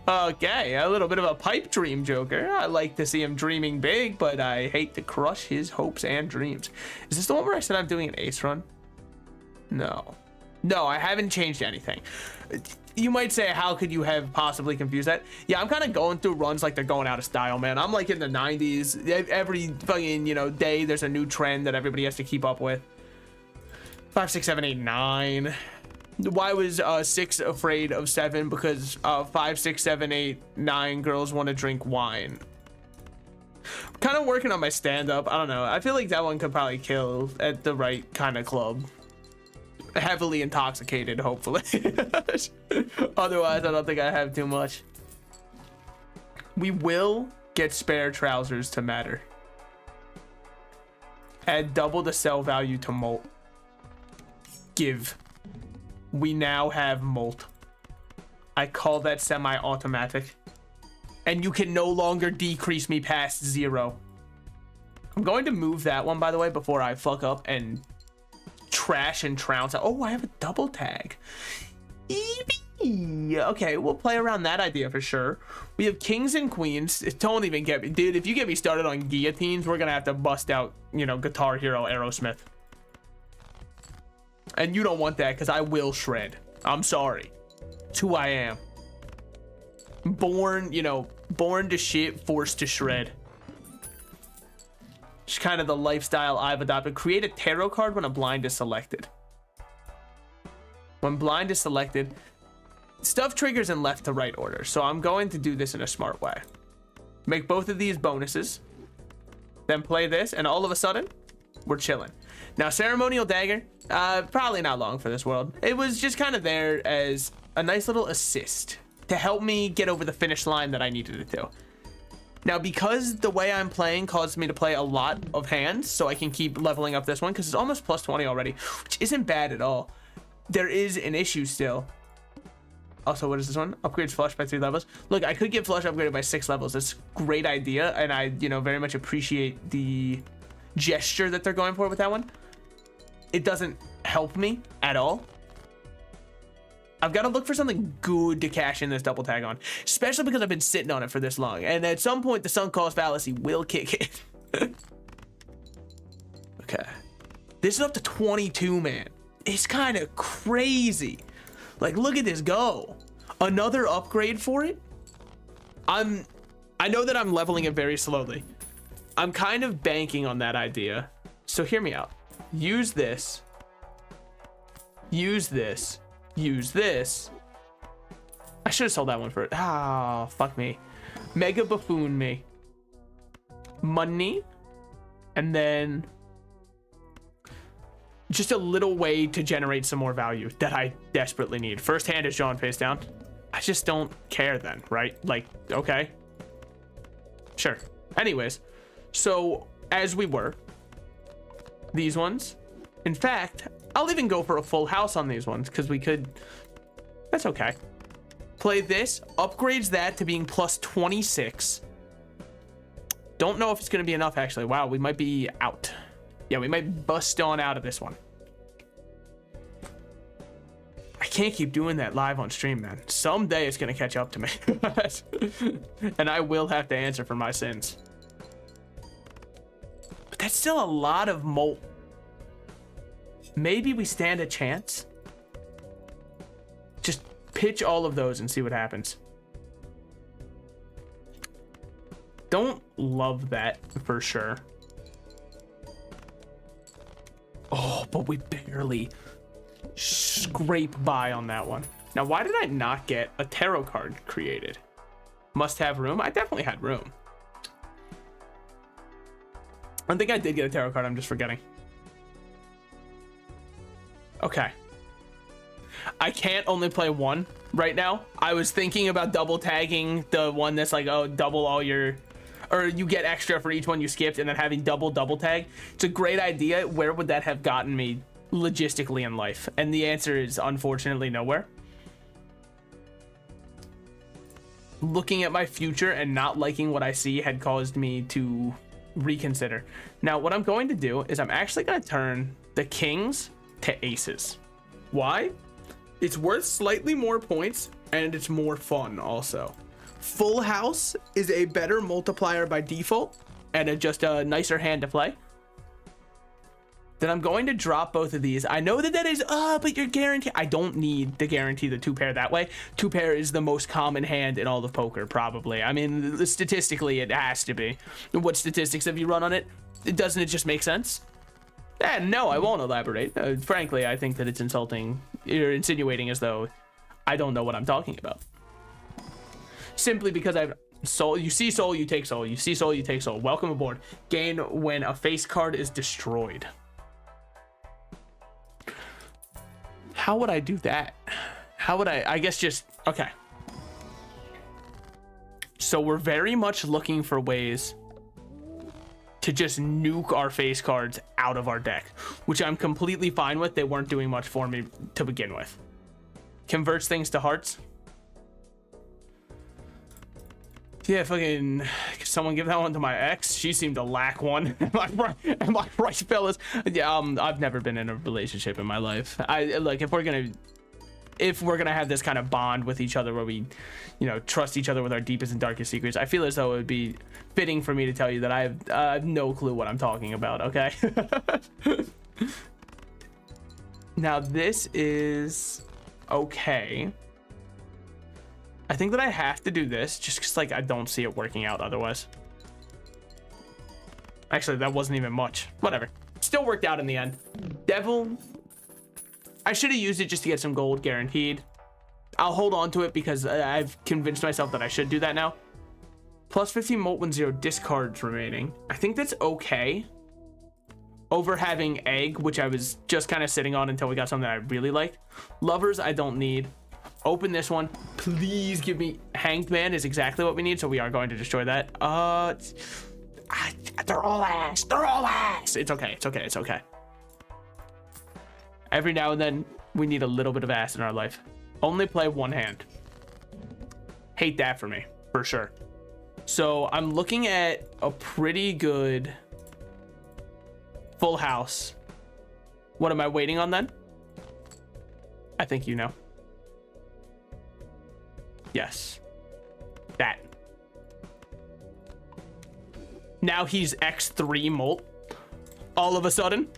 Okay, a little bit of a pipe dream joker. I like to see him dreaming big, but I hate to crush his hopes and dreams. Is this the one where I said I'm doing an ace run? No. No, I haven't changed anything. You might say, how could you have possibly confused that? Yeah, I'm kind of going through runs like they're going out of style, man. I'm like in the 90s. Every fucking, day there's a new trend that everybody has to keep up with. 5, 6, 7, 8, 9. Why was 6 afraid of 7? Because 5, 6, 7, 8, 9 girls want to drink wine. I'm kind of working on my stand-up. I don't know. I feel like that one could probably kill at the right kind of club. Heavily intoxicated, hopefully. Otherwise, I don't think I have too much. We will get spare trousers to matter. Add double the sell value to molt. Give. We now have molt. I call that semi-automatic. And you can no longer decrease me past 0. I'm going to move that one, by the way, before I fuck up and trash and trounce. Oh, I have a double tag. Okay, we'll play around that idea for sure. We have kings and queens. Don't even get me, dude. If you get me started on guillotines, we're gonna have to bust out, Guitar Hero Aerosmith. And you don't want that, because I will shred. I'm sorry. It's who I am. Born to shit, forced to shred. It's kind of the lifestyle I've adopted. Create a tarot card when a blind is selected. When blind is selected, stuff triggers in left to right order. So I'm going to do this in a smart way. Make both of these bonuses. Then play this, and all of a sudden, we're chilling. Now, ceremonial dagger, probably not long for this world. It was just kind of there as a nice little assist to help me get over the finish line that I needed it to. Now, because the way I'm playing caused me to play a lot of hands, so I can keep leveling up this one, because it's almost plus 20 already, which isn't bad at all. There is an issue still. Also, what is this one? Upgrades flush by 3 levels. Look, I could get flush upgraded by 6 levels. That's a great idea, and I, very much appreciate the gesture that they're going for with that one. It doesn't help me at all. I've got to look for something good to cash in this double tag on, especially because I've been sitting on it for this long. And at some point, the sunk cost fallacy will kick in. Okay. This is up to 22, man. It's kind of crazy. Like, look at this go. Another upgrade for it. I know that I'm leveling it very slowly. I'm kind of banking on that idea. So hear me out. Use this. Use this. Use this. I should have sold that one for it. Ah, fuck me. Mega buffoon me. Money. And then just a little way to generate some more value that I desperately need. First hand is John face down. I just don't care then, right? Like, okay. Sure. Anyways, so as we were, these ones, in fact, I'll even go for a full house on these ones because we could. That's okay. Play this, upgrades that to being plus 26. Don't know if it's going to be enough, actually. Wow, we might be out. Yeah, we might bust on out of this one. I can't keep doing that live on stream, man. Someday it's gonna catch up to me. And I will have to answer for my sins. But that's still a lot of molt. Maybe we stand a chance. Just pitch all of those and see what happens. Don't love that for sure. Oh, but we barely scrape by on that one. Now, why did I not get a tarot card created? Must have room? I definitely had room. I think I did get a tarot card. I'm just forgetting. Okay. I can't only play one right now. I was thinking about double tagging the one that's like, oh, double all your, or you get extra for each one you skipped, and then having double tag. It's a great idea. Where would that have gotten me logistically in life? And the answer is unfortunately nowhere. Looking at my future and not liking what I see had caused me to reconsider. Now, what I'm going to do is I'm actually going to turn the kings to aces. Why? It's worth slightly more points and it's more fun also. Full house is a better multiplier by default and just a nicer hand to play. Then I'm going to drop both of these. I know that that is, but you're guaranteed. I don't need to guarantee the two pair that way. Two pair is the most common hand in all of poker, probably. I mean, statistically, it has to be. What statistics have you run on it? Doesn't it just make sense? No, I won't elaborate. Frankly, I think that it's insulting. You're insinuating as though I don't know what I'm talking about. Simply because I've soul. You see soul, you take soul. You see soul, you take soul. Welcome aboard. Gain when a face card is destroyed. How would I do that? How would I guess just, okay. So we're very much looking for ways to just nuke our face cards out of our deck, which I'm completely fine with. They weren't doing much for me to begin with. Converts things to hearts. Yeah, fucking, can someone give that one to my ex? She seemed to lack one. Am I right, fellas? Yeah, I've never been in a relationship in my life. Like, if we're gonna have this kind of bond with each other where we, you know, trust each other with our deepest and darkest secrets, I feel as though it would be fitting for me to tell you that I have no clue what I'm talking about, okay? Now, this is okay. I think that I have to do this just because, like, I don't see it working out otherwise. Actually, that wasn't even much. Whatever. Still worked out in the end. Devil. I should have used it just to get some gold guaranteed. I'll hold on to it because I've convinced myself that I should do that now. Plus 15 molten 0 discards remaining. I think that's okay. Over having egg, which I was just kind of sitting on until we got something that I really liked. Lovers, I don't need. Open this one. Please give me Hanged Man is exactly what we need, so we are going to destroy that. They're all ass. They're all ass. It's okay. It's okay. It's okay. Every now and then, we need a little bit of ass in our life. Only play one hand. Hate that for me, for sure. So I'm looking at a pretty good full house. What am I waiting on then? I think you know. Yes. That. Now he's X3 molt. All of a sudden.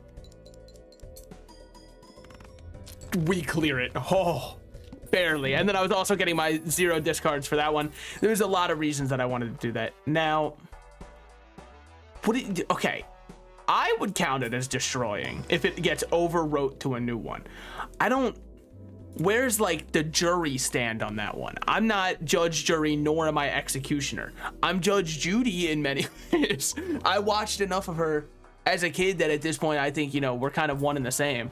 We clear it. Oh, barely. And then I was also getting my 0 discards for that one. There's a lot of reasons that I wanted to do that. Now, okay. I would count it as destroying if it gets overwrote to a new one. Where's like the jury stand on that one? I'm not judge, jury, nor am I executioner. I'm Judge Judy in many ways. I watched enough of her as a kid that at this point, I think, you know, we're kind of one and the same.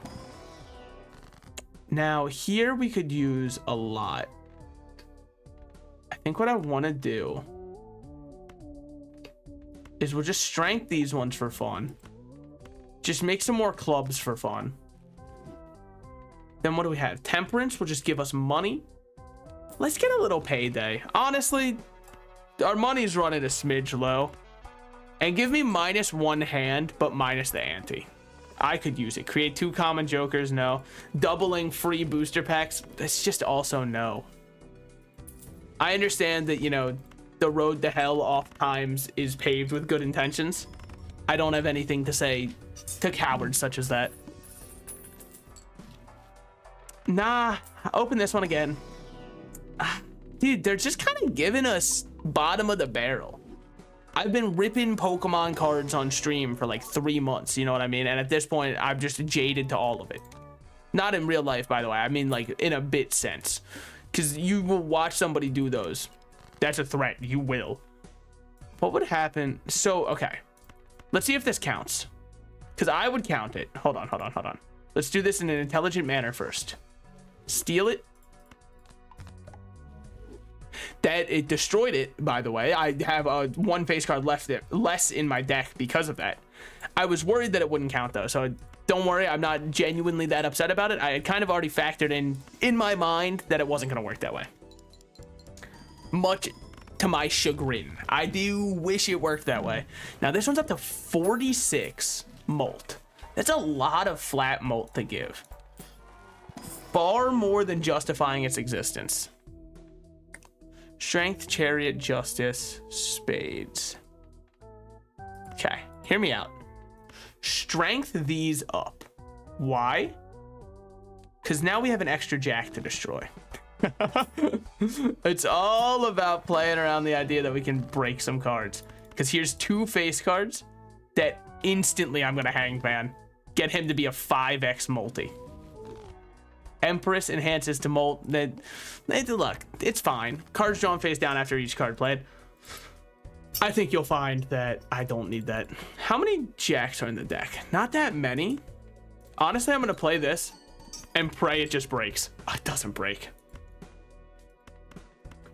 Now here we could use a lot. I think what I want to do is we'll just strength these ones for fun. Just make some more clubs for fun. Then what do we have? Temperance will just give us money. Let's get a little payday. Honestly, our money's running a smidge low. And give me -1 hand, but minus the ante. I could use it. Create 2 common jokers, no. Doubling free booster packs, that's just also no. I understand that, you know, the road to hell oft times is paved with good intentions. I don't have anything to say to cowards such as that. Nah, open this one again. Dude, they're just kind of giving us bottom of the barrel. I've been ripping Pokemon cards on stream for like 3 months, you know what I mean? And at this point, I'm just jaded to all of it. Not in real life, by the way. I mean, like, in a bit sense. Because you will watch somebody do those. That's a threat. You will. What would happen? So, okay. Let's see if this counts. Because I would count it. Hold on. Let's do this in an intelligent manner first. Steal it. That it destroyed it, by the way. I have a 1 face card less in my deck because of that. I was worried that it wouldn't count though, so don't worry, I'm not genuinely that upset about it. I had kind of already factored in my mind that it wasn't going to work that way. Much to my chagrin. I do wish it worked that way. Now this one's up to 46 molt. That's a lot of flat molt to give. Far more than justifying its existence. Strength, Chariot, Justice, Spades. Okay, hear me out. Strength these up. Why? Because now we have an extra jack to destroy. It's all about playing around the idea that we can break some cards. Because here's 2 face cards that instantly I'm going to hangman. Get him to be a 5x multi. Empress enhances to molt. Look, it's fine. Cards drawn face down after each card played. I think you'll find that I don't need that. How many jacks are in the deck? Not that many. Honestly, I'm going to play this and pray it just breaks. Oh, it doesn't break.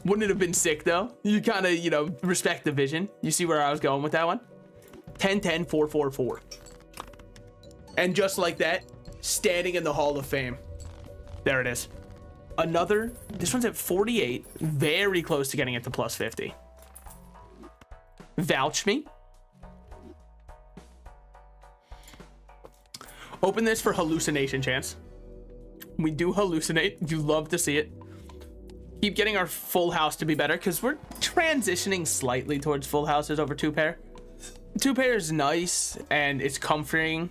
Wouldn't it have been sick, though? You kind of, you know, respect the vision. You see where I was going with that one? 10, 10, 4, 4, 4. And just like that, standing in the Hall of Fame. There it is. Another, this one's at 48, very close to getting it to plus 50. Vouch me. Open this for hallucination chance. We do hallucinate. You love to see it. Keep getting our full house to be better because we're transitioning slightly towards full houses over 2 pair. 2 pair is nice and it's comforting.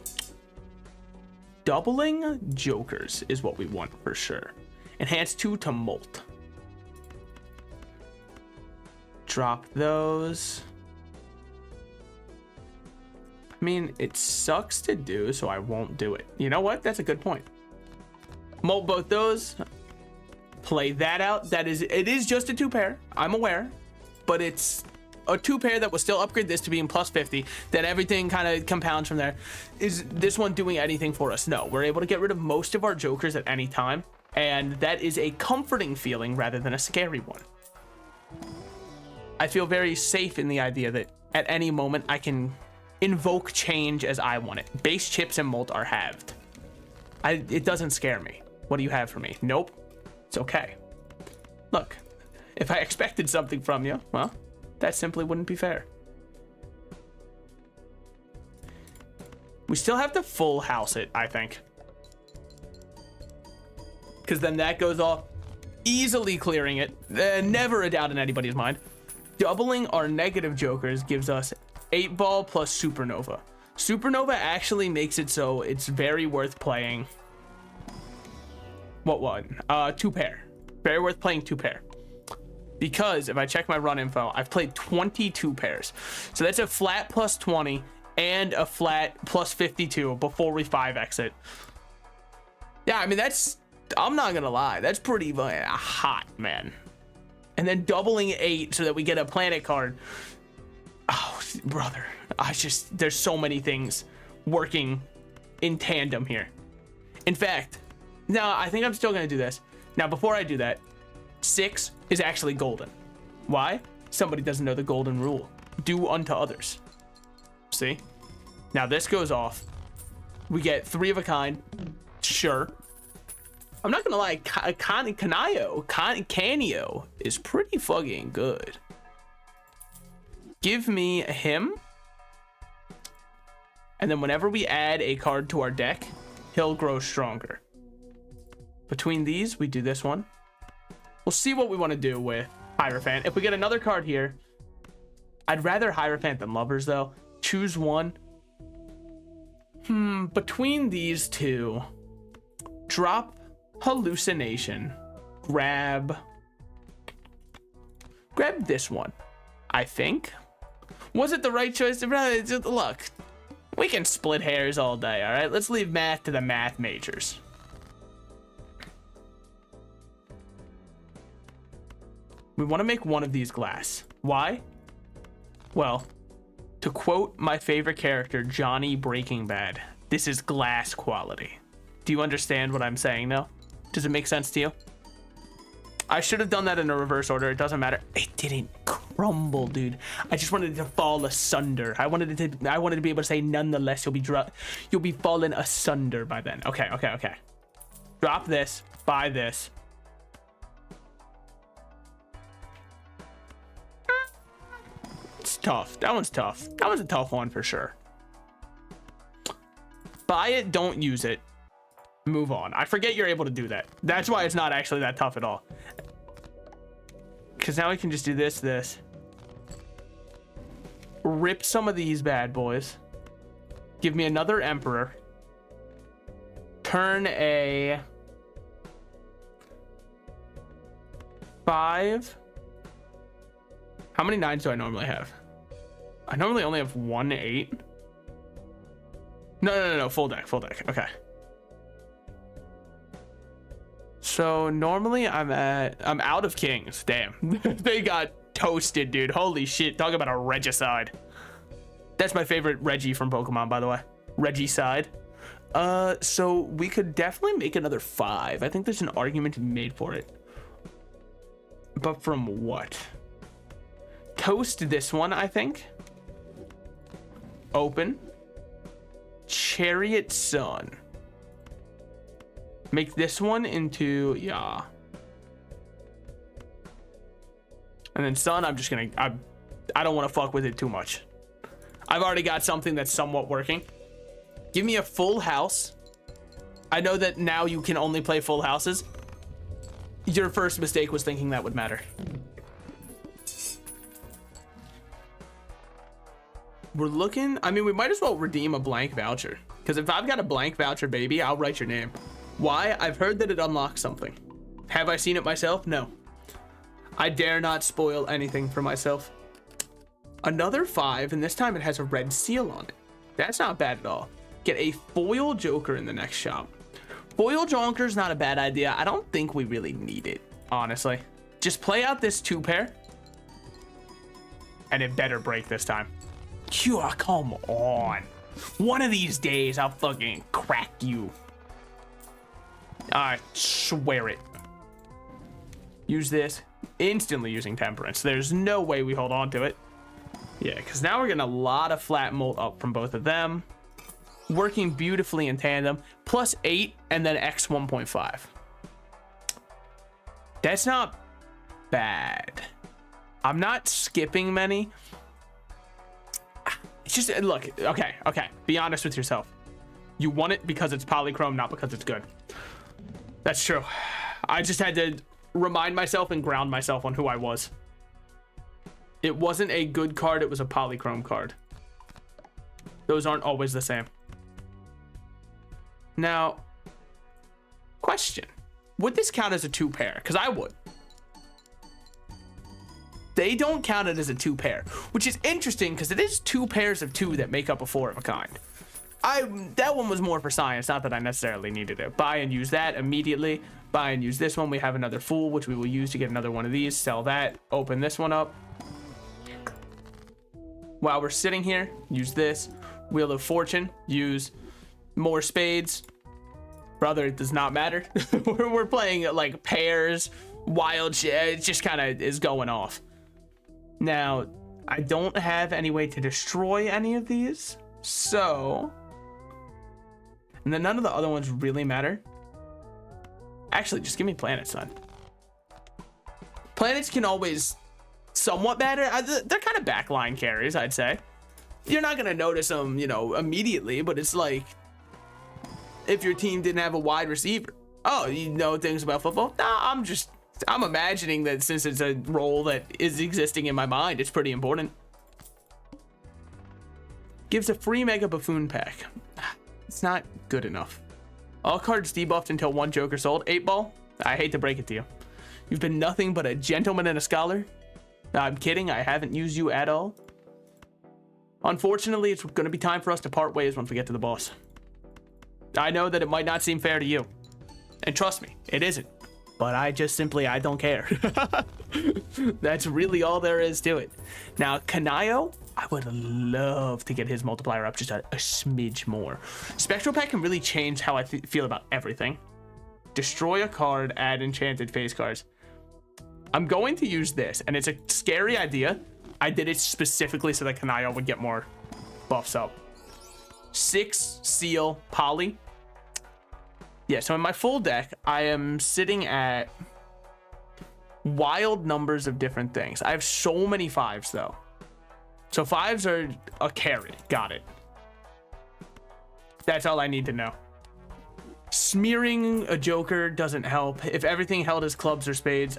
Doubling jokers is what we want for sure. Enhance 2 to molt. Drop those. I mean, it sucks to do, so I won't do it. You know what? That's a good point. Molt both those. Play that out. It is just a 2 pair. I'm aware, but it's a 2 pair that will still upgrade this to being plus 50. Then everything kind of compounds from there. Is this one doing anything for us? No, we're able to get rid of most of our jokers at any time, and that is a comforting feeling rather than a scary one. I feel very safe in the idea that at any moment I can invoke change as I want it. Base chips and molt are halved. It doesn't scare me. What do you have for me? Nope. It's okay. Look, if I expected something from you, well, that simply wouldn't be fair. We still have to full house it, I think. Because then that goes off, easily clearing it. Never a doubt in anybody's mind. Doubling our negative jokers gives us 8 ball plus supernova. Supernova actually makes it so it's very worth playing. What one? 2 pair. Very worth playing 2 pair. Because if I check my run info, I've played 22 pairs. So that's a flat plus 20 and a flat plus 52 before we 5x it. Yeah, I mean, that's, I'm not gonna lie, that's pretty hot, man. And then doubling 8 so that we get a planet card. Oh, brother, there's so many things working in tandem here. In fact, no, I think I'm still gonna do this. Now, before I do that, 6 is actually golden. Why? Somebody doesn't know the golden rule. Do unto others. See? Now this goes off. We get 3 of a kind. Sure. I'm not gonna lie, Canio is pretty fucking good. Give me him. And then whenever we add a card to our deck, he'll grow stronger. Between these, we do this one. We'll see what we want to do with Hierophant. If we get another card here, I'd rather Hierophant than Lovers, though. Choose one. Between these two, drop Hallucination. Grab this one, I think. Was it the right choice? Look, we can split hairs all day, all right? Let's leave math to the math majors. We want to make one of these glass. Why? Well, to quote my favorite character, Johnny Breaking Bad, this is glass quality. Do you understand what I'm saying now? Does it make sense to you? I should have done that in a reverse order. It doesn't matter. It didn't crumble, dude. I just wanted it to fall asunder. I wanted to be able to say, nonetheless, you'll be falling asunder by then. Okay. Drop this. Buy this. It's tough. That one's tough. That was a tough one for sure. Buy it. Don't use it. Move on. I forget you're able to do that. That's why it's not actually that tough at all. Because now we can just do this. Rip some of these bad boys. Give me another Emperor. Turn a 5. How many 9s do I normally have? I normally only have 1 8. No. Full deck. Okay. So normally I'm out of kings. Damn. They got toasted, dude. Holy shit. Talk about a regicide. That's my favorite Reggie from Pokemon, by the way. Regicide. So we could definitely make another 5. I think there's an argument to be made for it. But from what? Toast this one, I think. Open. Chariot Sun. Make this one into, yeah. And then Sun, I'm just gonna, I don't want to fuck with it too much. I've already got something that's somewhat working. Give me a full house. I know that now you can only play full houses. Your first mistake was thinking that would matter. We're looking, I mean, we might as well redeem a blank voucher. Because if I've got a blank voucher, baby, I'll write your name. Why? I've heard that it unlocks something. Have I seen it myself? No. I dare not spoil anything for myself. Another 5, and this time it has a red seal on it. That's not bad at all. Get a foil Joker in the next shop. Foil Joker's not a bad idea. I don't think we really need it, honestly. Just play out this 2-pair. And it better break this time. Come on. One of these days, I'll fucking crack you. I swear it. Use this. Instantly using Temperance. There's no way we hold on to it. Yeah, because now we're getting a lot of flat molt up from both of them. Working beautifully in tandem. Plus 8 and then X 1.5. That's not bad. I'm not skipping many. It's just, look, okay. Be honest with yourself. You want it because it's polychrome, not because it's good. That's true. I just had to remind myself and ground myself on who I was. It wasn't a good card, it was a polychrome card. Those aren't always the same. Now, question. Would this count as a 2-pair? Because I would. They don't count it as a 2-pair, which is interesting because it is 2 pairs of 2 that make up a 4 of a kind. That one was more for science, not that I necessarily needed it. Buy and use that immediately. Buy and use this one. We have another Fool, which we will use to get another one of these. Sell that. Open this one up. While we're sitting here, use this. Wheel of Fortune. Use more spades. Brother, it does not matter. We're playing like pairs, wild shit. It just kind of is going off. Now, I don't have any way to destroy any of these. So... And then none of the other ones really matter. Actually, just give me planets, son. Planets can always somewhat matter. They're kind of backline carries, I'd say. You're not going to notice them, you know, immediately, but it's like if your team didn't have a wide receiver. Oh, you know things about football? Nah, I'm imagining that since it's a role that is existing in my mind, it's pretty important. Gives a free Mega Buffoon pack. It's not good enough. All cards debuffed until 1 Joker sold. 8-ball, I hate to break it to you. You've been nothing but a gentleman and a scholar. I'm kidding, I haven't used you at all. Unfortunately, it's going to be time for us to part ways once we get to the boss. I know that it might not seem fair to you. And trust me, it isn't. But I don't care. That's really all there is to it. Now, Kanayo, I would love to get his multiplier up just a smidge more. Spectral Pack can really change how I feel about everything. Destroy a card, add enchanted face cards. I'm going to use this, and it's a scary idea. I did it specifically so that Kanayo would get more buffs up. 6 seal poly. Yeah, so in my full deck, I am sitting at wild numbers of different things. I have so many 5s, though. So 5s are a carry. Got it. That's all I need to know. Smearing a Joker doesn't help. If everything held as clubs or spades,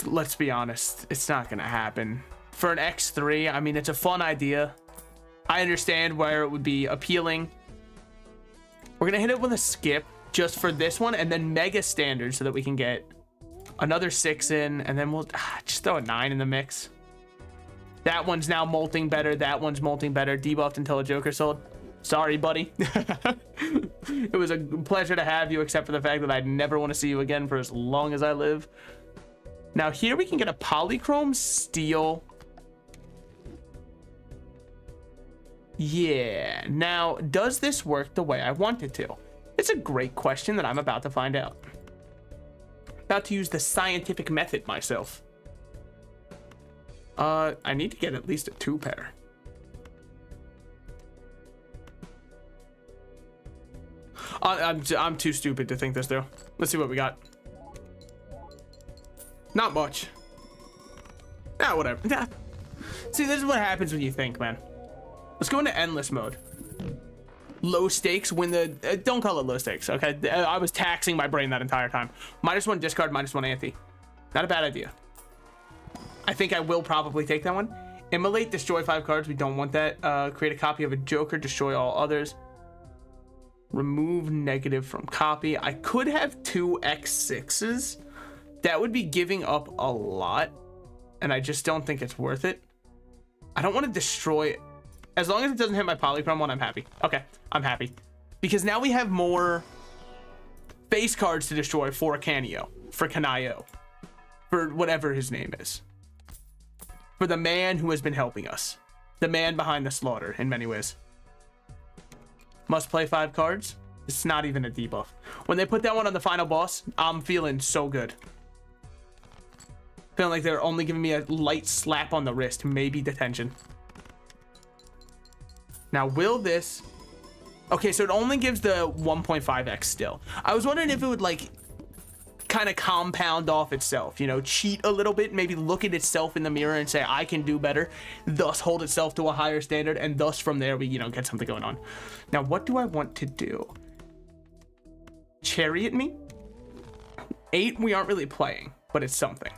let's be honest, it's not going to happen. For an X3, I mean, it's a fun idea. I understand where it would be appealing. We're going to hit it with a skip just for this one, and then mega standard so that we can get another 6 in, and then we'll just throw a 9 in the mix. That one's now molting better. That one's molting better. Debuffed until a Joker sold. Sorry, buddy. It was a pleasure to have you, except for the fact that I'd never want to see you again for as long as I live. Now here we can get a polychrome steel. Yeah. Now, does this work the way I want it to? It's a great question that I'm about to find out. About to use the scientific method myself. I need to get at least a 2-pair. I'm too stupid to think this through. Let's see what we got. Not much. Ah, whatever. See, this is what happens when you think, man. Let's go into endless mode. Low stakes, win the... don't call it low stakes, okay? I was taxing my brain that entire time. -1 discard, -1 ante. Not a bad idea. I think I will probably take that one. Immolate, destroy 5 cards. We don't want that. Create a copy of a Joker, destroy all others. Remove negative from copy. I could have 2 X6s. That would be giving up a lot, and I just don't think it's worth it. I don't want to destroy... As long as it doesn't hit my polychrome one, I'm happy. Okay, I'm happy. Because now we have more face cards to destroy for Kanayo. For whatever his name is. For the man who has been helping us. The man behind the slaughter, in many ways. Must play 5 cards. It's not even a debuff. When they put that one on the final boss, I'm feeling so good. Feeling like they're only giving me a light slap on the wrist, maybe detention. Now, will this... Okay, so it only gives the 1.5x still. I was wondering if it would, like, kind of compound off itself, you know, cheat a little bit, maybe look at itself in the mirror and say, I can do better, thus hold itself to a higher standard, and thus from there we, you know, get something going on. Now, what do I want to do? Chariot me? 8 we aren't really playing, but it's something.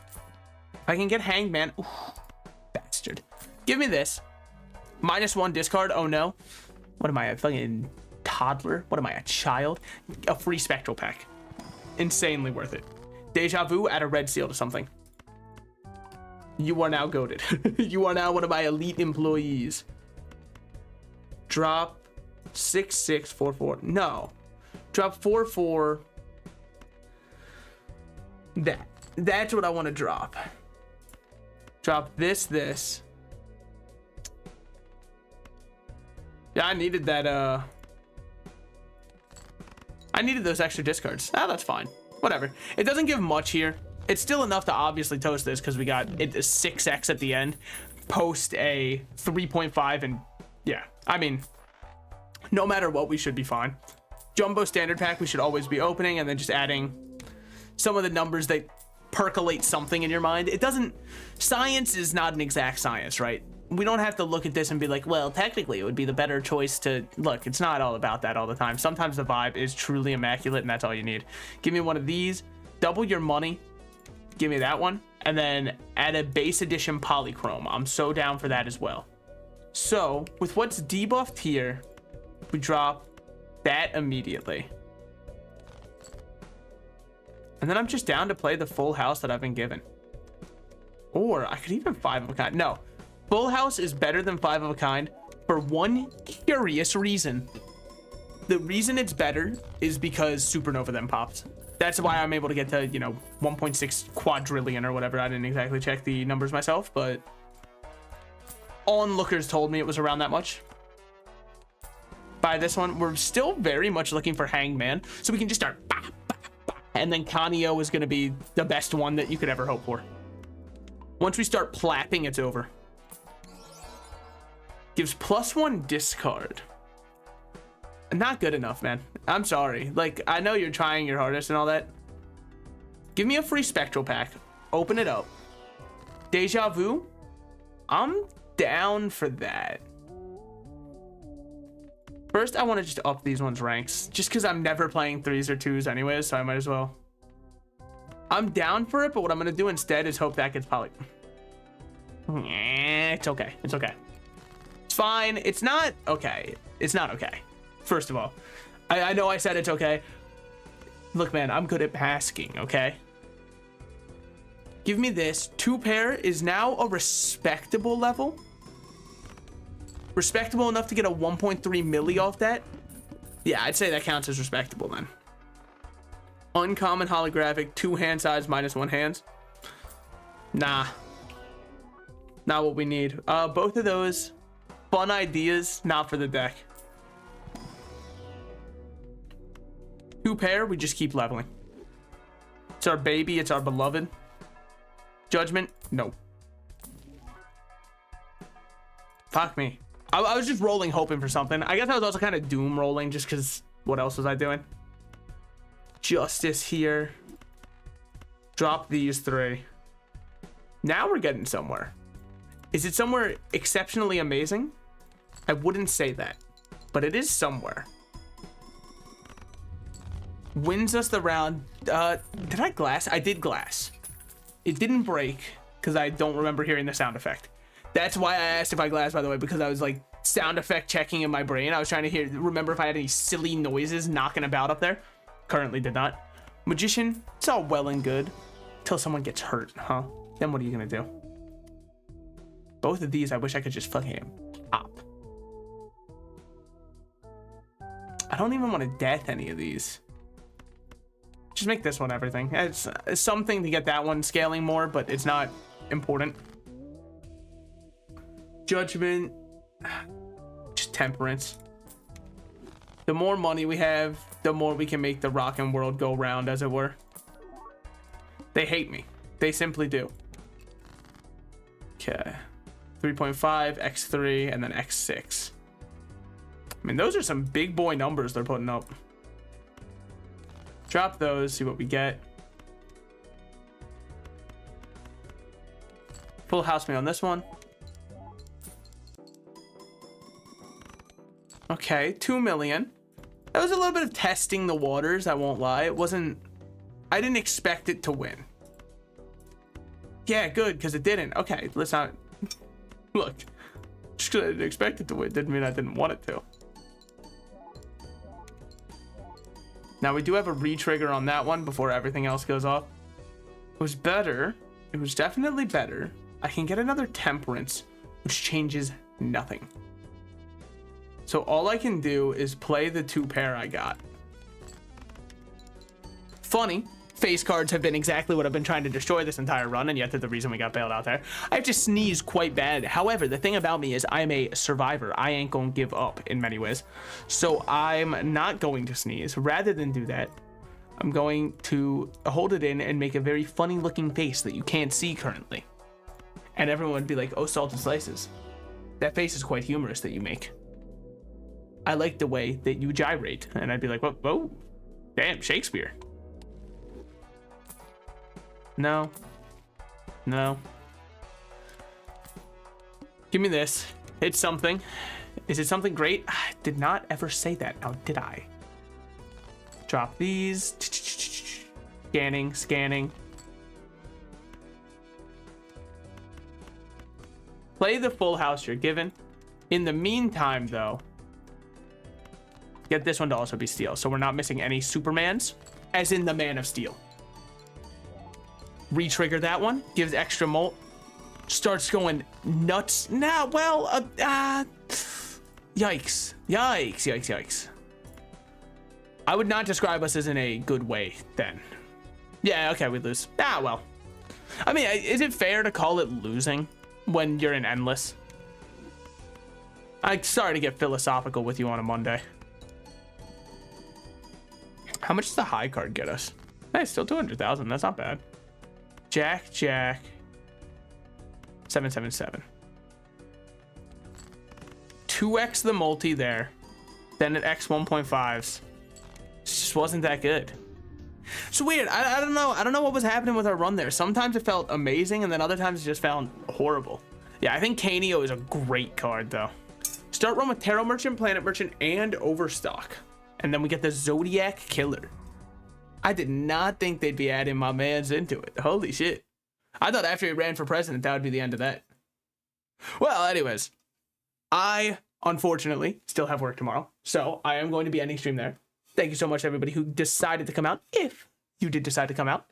I can get Hanged Man. Ooh, bastard. Give me this. -1 discard. Oh no. What am I, a fucking toddler? What am I, a child? A free spectral pack. Insanely worth it. Deja vu, add a red seal to something. You are now goated. You are now one of my elite employees. Drop 6/6/4/4. No. Drop 4/4. That's what I want to drop. Drop this. Yeah, I needed that, I needed those extra discards. Ah, that's fine. Whatever. It doesn't give much here. It's still enough to obviously toast this because we got it 6x at the end. Post a 3.5 and yeah. I mean, no matter what, we should be fine. Jumbo standard pack we should always be opening and then just adding some of the numbers that percolate something in your mind. It doesn't... Science is not an exact science, right? we don't have to look at this and be like, well, technically it would be the better choice to look. It's not all about that all the time. Sometimes the vibe is truly immaculate, and that's all you need. Give me one of these, double your money, give me that one, and then add a base edition polychrome. I'm so down for that as well. So with what's debuffed here, we drop that immediately. And then I'm just down to play the full house that I've been given. Or I could even 5 of a kind. No, full house is better than 5 of a kind for one curious reason. The reason it's better is because Supernova then pops. That's why I'm able to get to, you know, 1.6 quadrillion or whatever. I didn't exactly check the numbers myself, but onlookers told me it was around that much. By this one, we're still very much looking for Hangman, so we can just start bah, bah, bah, and then Kanio is going to be the best one that you could ever hope for. Once we start plapping, it's over. Gives +1 discard. Not good enough, man. I'm sorry. Like, I know you're trying your hardest and all that. Give me a free spectral pack. Open it up. Deja vu. I'm down for that. First, I want to just up these ones ranks. Just because I'm never playing 3s or 2s anyways, so I might as well. I'm down for it, but what I'm going to do instead is hope that gets poly. It's okay. It's okay. It's fine. It's not okay. It's not okay. First of all, I know I said it's okay. Look, man, I'm good at masking, okay? Give me this. 2 pair is now a respectable level. Respectable enough to get a 1.3 milli off that. Yeah, I'd say that counts as respectable then. Uncommon holographic, 2 hand size, -1 hands. Nah. Not what we need. Both of those fun ideas, not for the deck. 2 pair, we just keep leveling. It's our baby, it's our beloved. Judgment, no. Fuck me. I was just rolling, hoping for something. I guess I was also kind of doom rolling just because what else was I doing? Justice here. Drop these 3. Now we're getting somewhere. Is it somewhere exceptionally amazing? I wouldn't say that, but it is somewhere. Wins us the round. Did I glass? I did glass. It didn't break because I don't remember hearing the sound effect. That's why I asked if I glassed, by the way, because I was like sound effect checking in my brain. I was trying to remember if I had any silly noises knocking about up there. Currently did not. Magician, it's all well and good until someone gets hurt, huh? Then what are you gonna do? Both of these, I wish I could just fucking pop. I don't even want to death any of these. Just make this one everything. It's something to get that one scaling more, but it's not important. Judgment, just temperance. The more money we have, the more we can make the rockin' world go round, as it were. They hate me. They simply do. Okay. 3.5, X3, and then X6. I mean, those are some big boy numbers they're putting up. Drop those, see what we get. Full house me on this one. Okay, 2 million. That was a little bit of testing the waters, I won't lie. It wasn't... I didn't expect it to win. Yeah, good, because it didn't. Okay, let's not... Look, just because I didn't expect it to win didn't mean I didn't want it to. Now, we do have a re-trigger on that one before everything else goes off. It was better. It was definitely better. I can get another temperance, which changes nothing. So all I can do is play the 2 pair I got. Funny, face cards have been exactly what I've been trying to destroy this entire run, and yet they're the reason we got bailed out there. I have to sneeze quite bad. However, the thing about me is I'm a survivor. I ain't gonna give up in many ways. So I'm not going to sneeze. Rather than do that, I'm going to hold it in and make a very funny looking face that you can't see currently. And everyone would be like, oh, salted slices. That face is quite humorous that you make. I like the way that you gyrate. And I'd be like, whoa, damn, Shakespeare. No. Give Give me this. It's something. Is it something great? I did not ever say that. Now, did I? Drop these. Scanning, scanning. Play the full house you're given. In the meantime, though, get this one to also be steel, so we're not missing any Supermans, as in the Man of Steel. Retrigger that one. Gives extra molt. Starts going nuts. Nah, well, yikes. Yikes, yikes, yikes. I would not describe us as in a good way, then. Yeah, okay, we lose. Ah, well. I mean, is it fair to call it losing when you're in endless? I'm sorry to get philosophical with you on a Monday. How much does the high card get us? Hey, still 200,000. That's not bad. Jack, Jack. 777. 2x the multi there. Then an x 1.5s. Just wasn't that good. It's weird. I don't know. I don't know what was happening with our run there. Sometimes it felt amazing, and then other times it just felt horrible. Yeah, I think Canio is a great card, though. Start run with Tarot Merchant, Planet Merchant, and Overstock. And then we get the Zodiac Killer. I did not think they'd be adding my mans into it. Holy shit. I thought after he ran for president, that would be the end of that. Well, anyways. I, unfortunately, still have work tomorrow. So I am going to be ending stream there. Thank you so much, everybody who decided to come out. If you did decide to come out.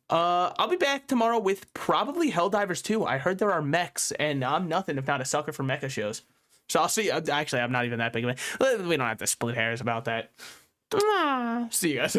I'll be back tomorrow with probably Helldivers 2. I heard there are mechs, and I'm nothing if not a sucker for mecha shows. So I'll see. Actually, I'm not even that big of a... We don't have to split hairs about that. See you guys.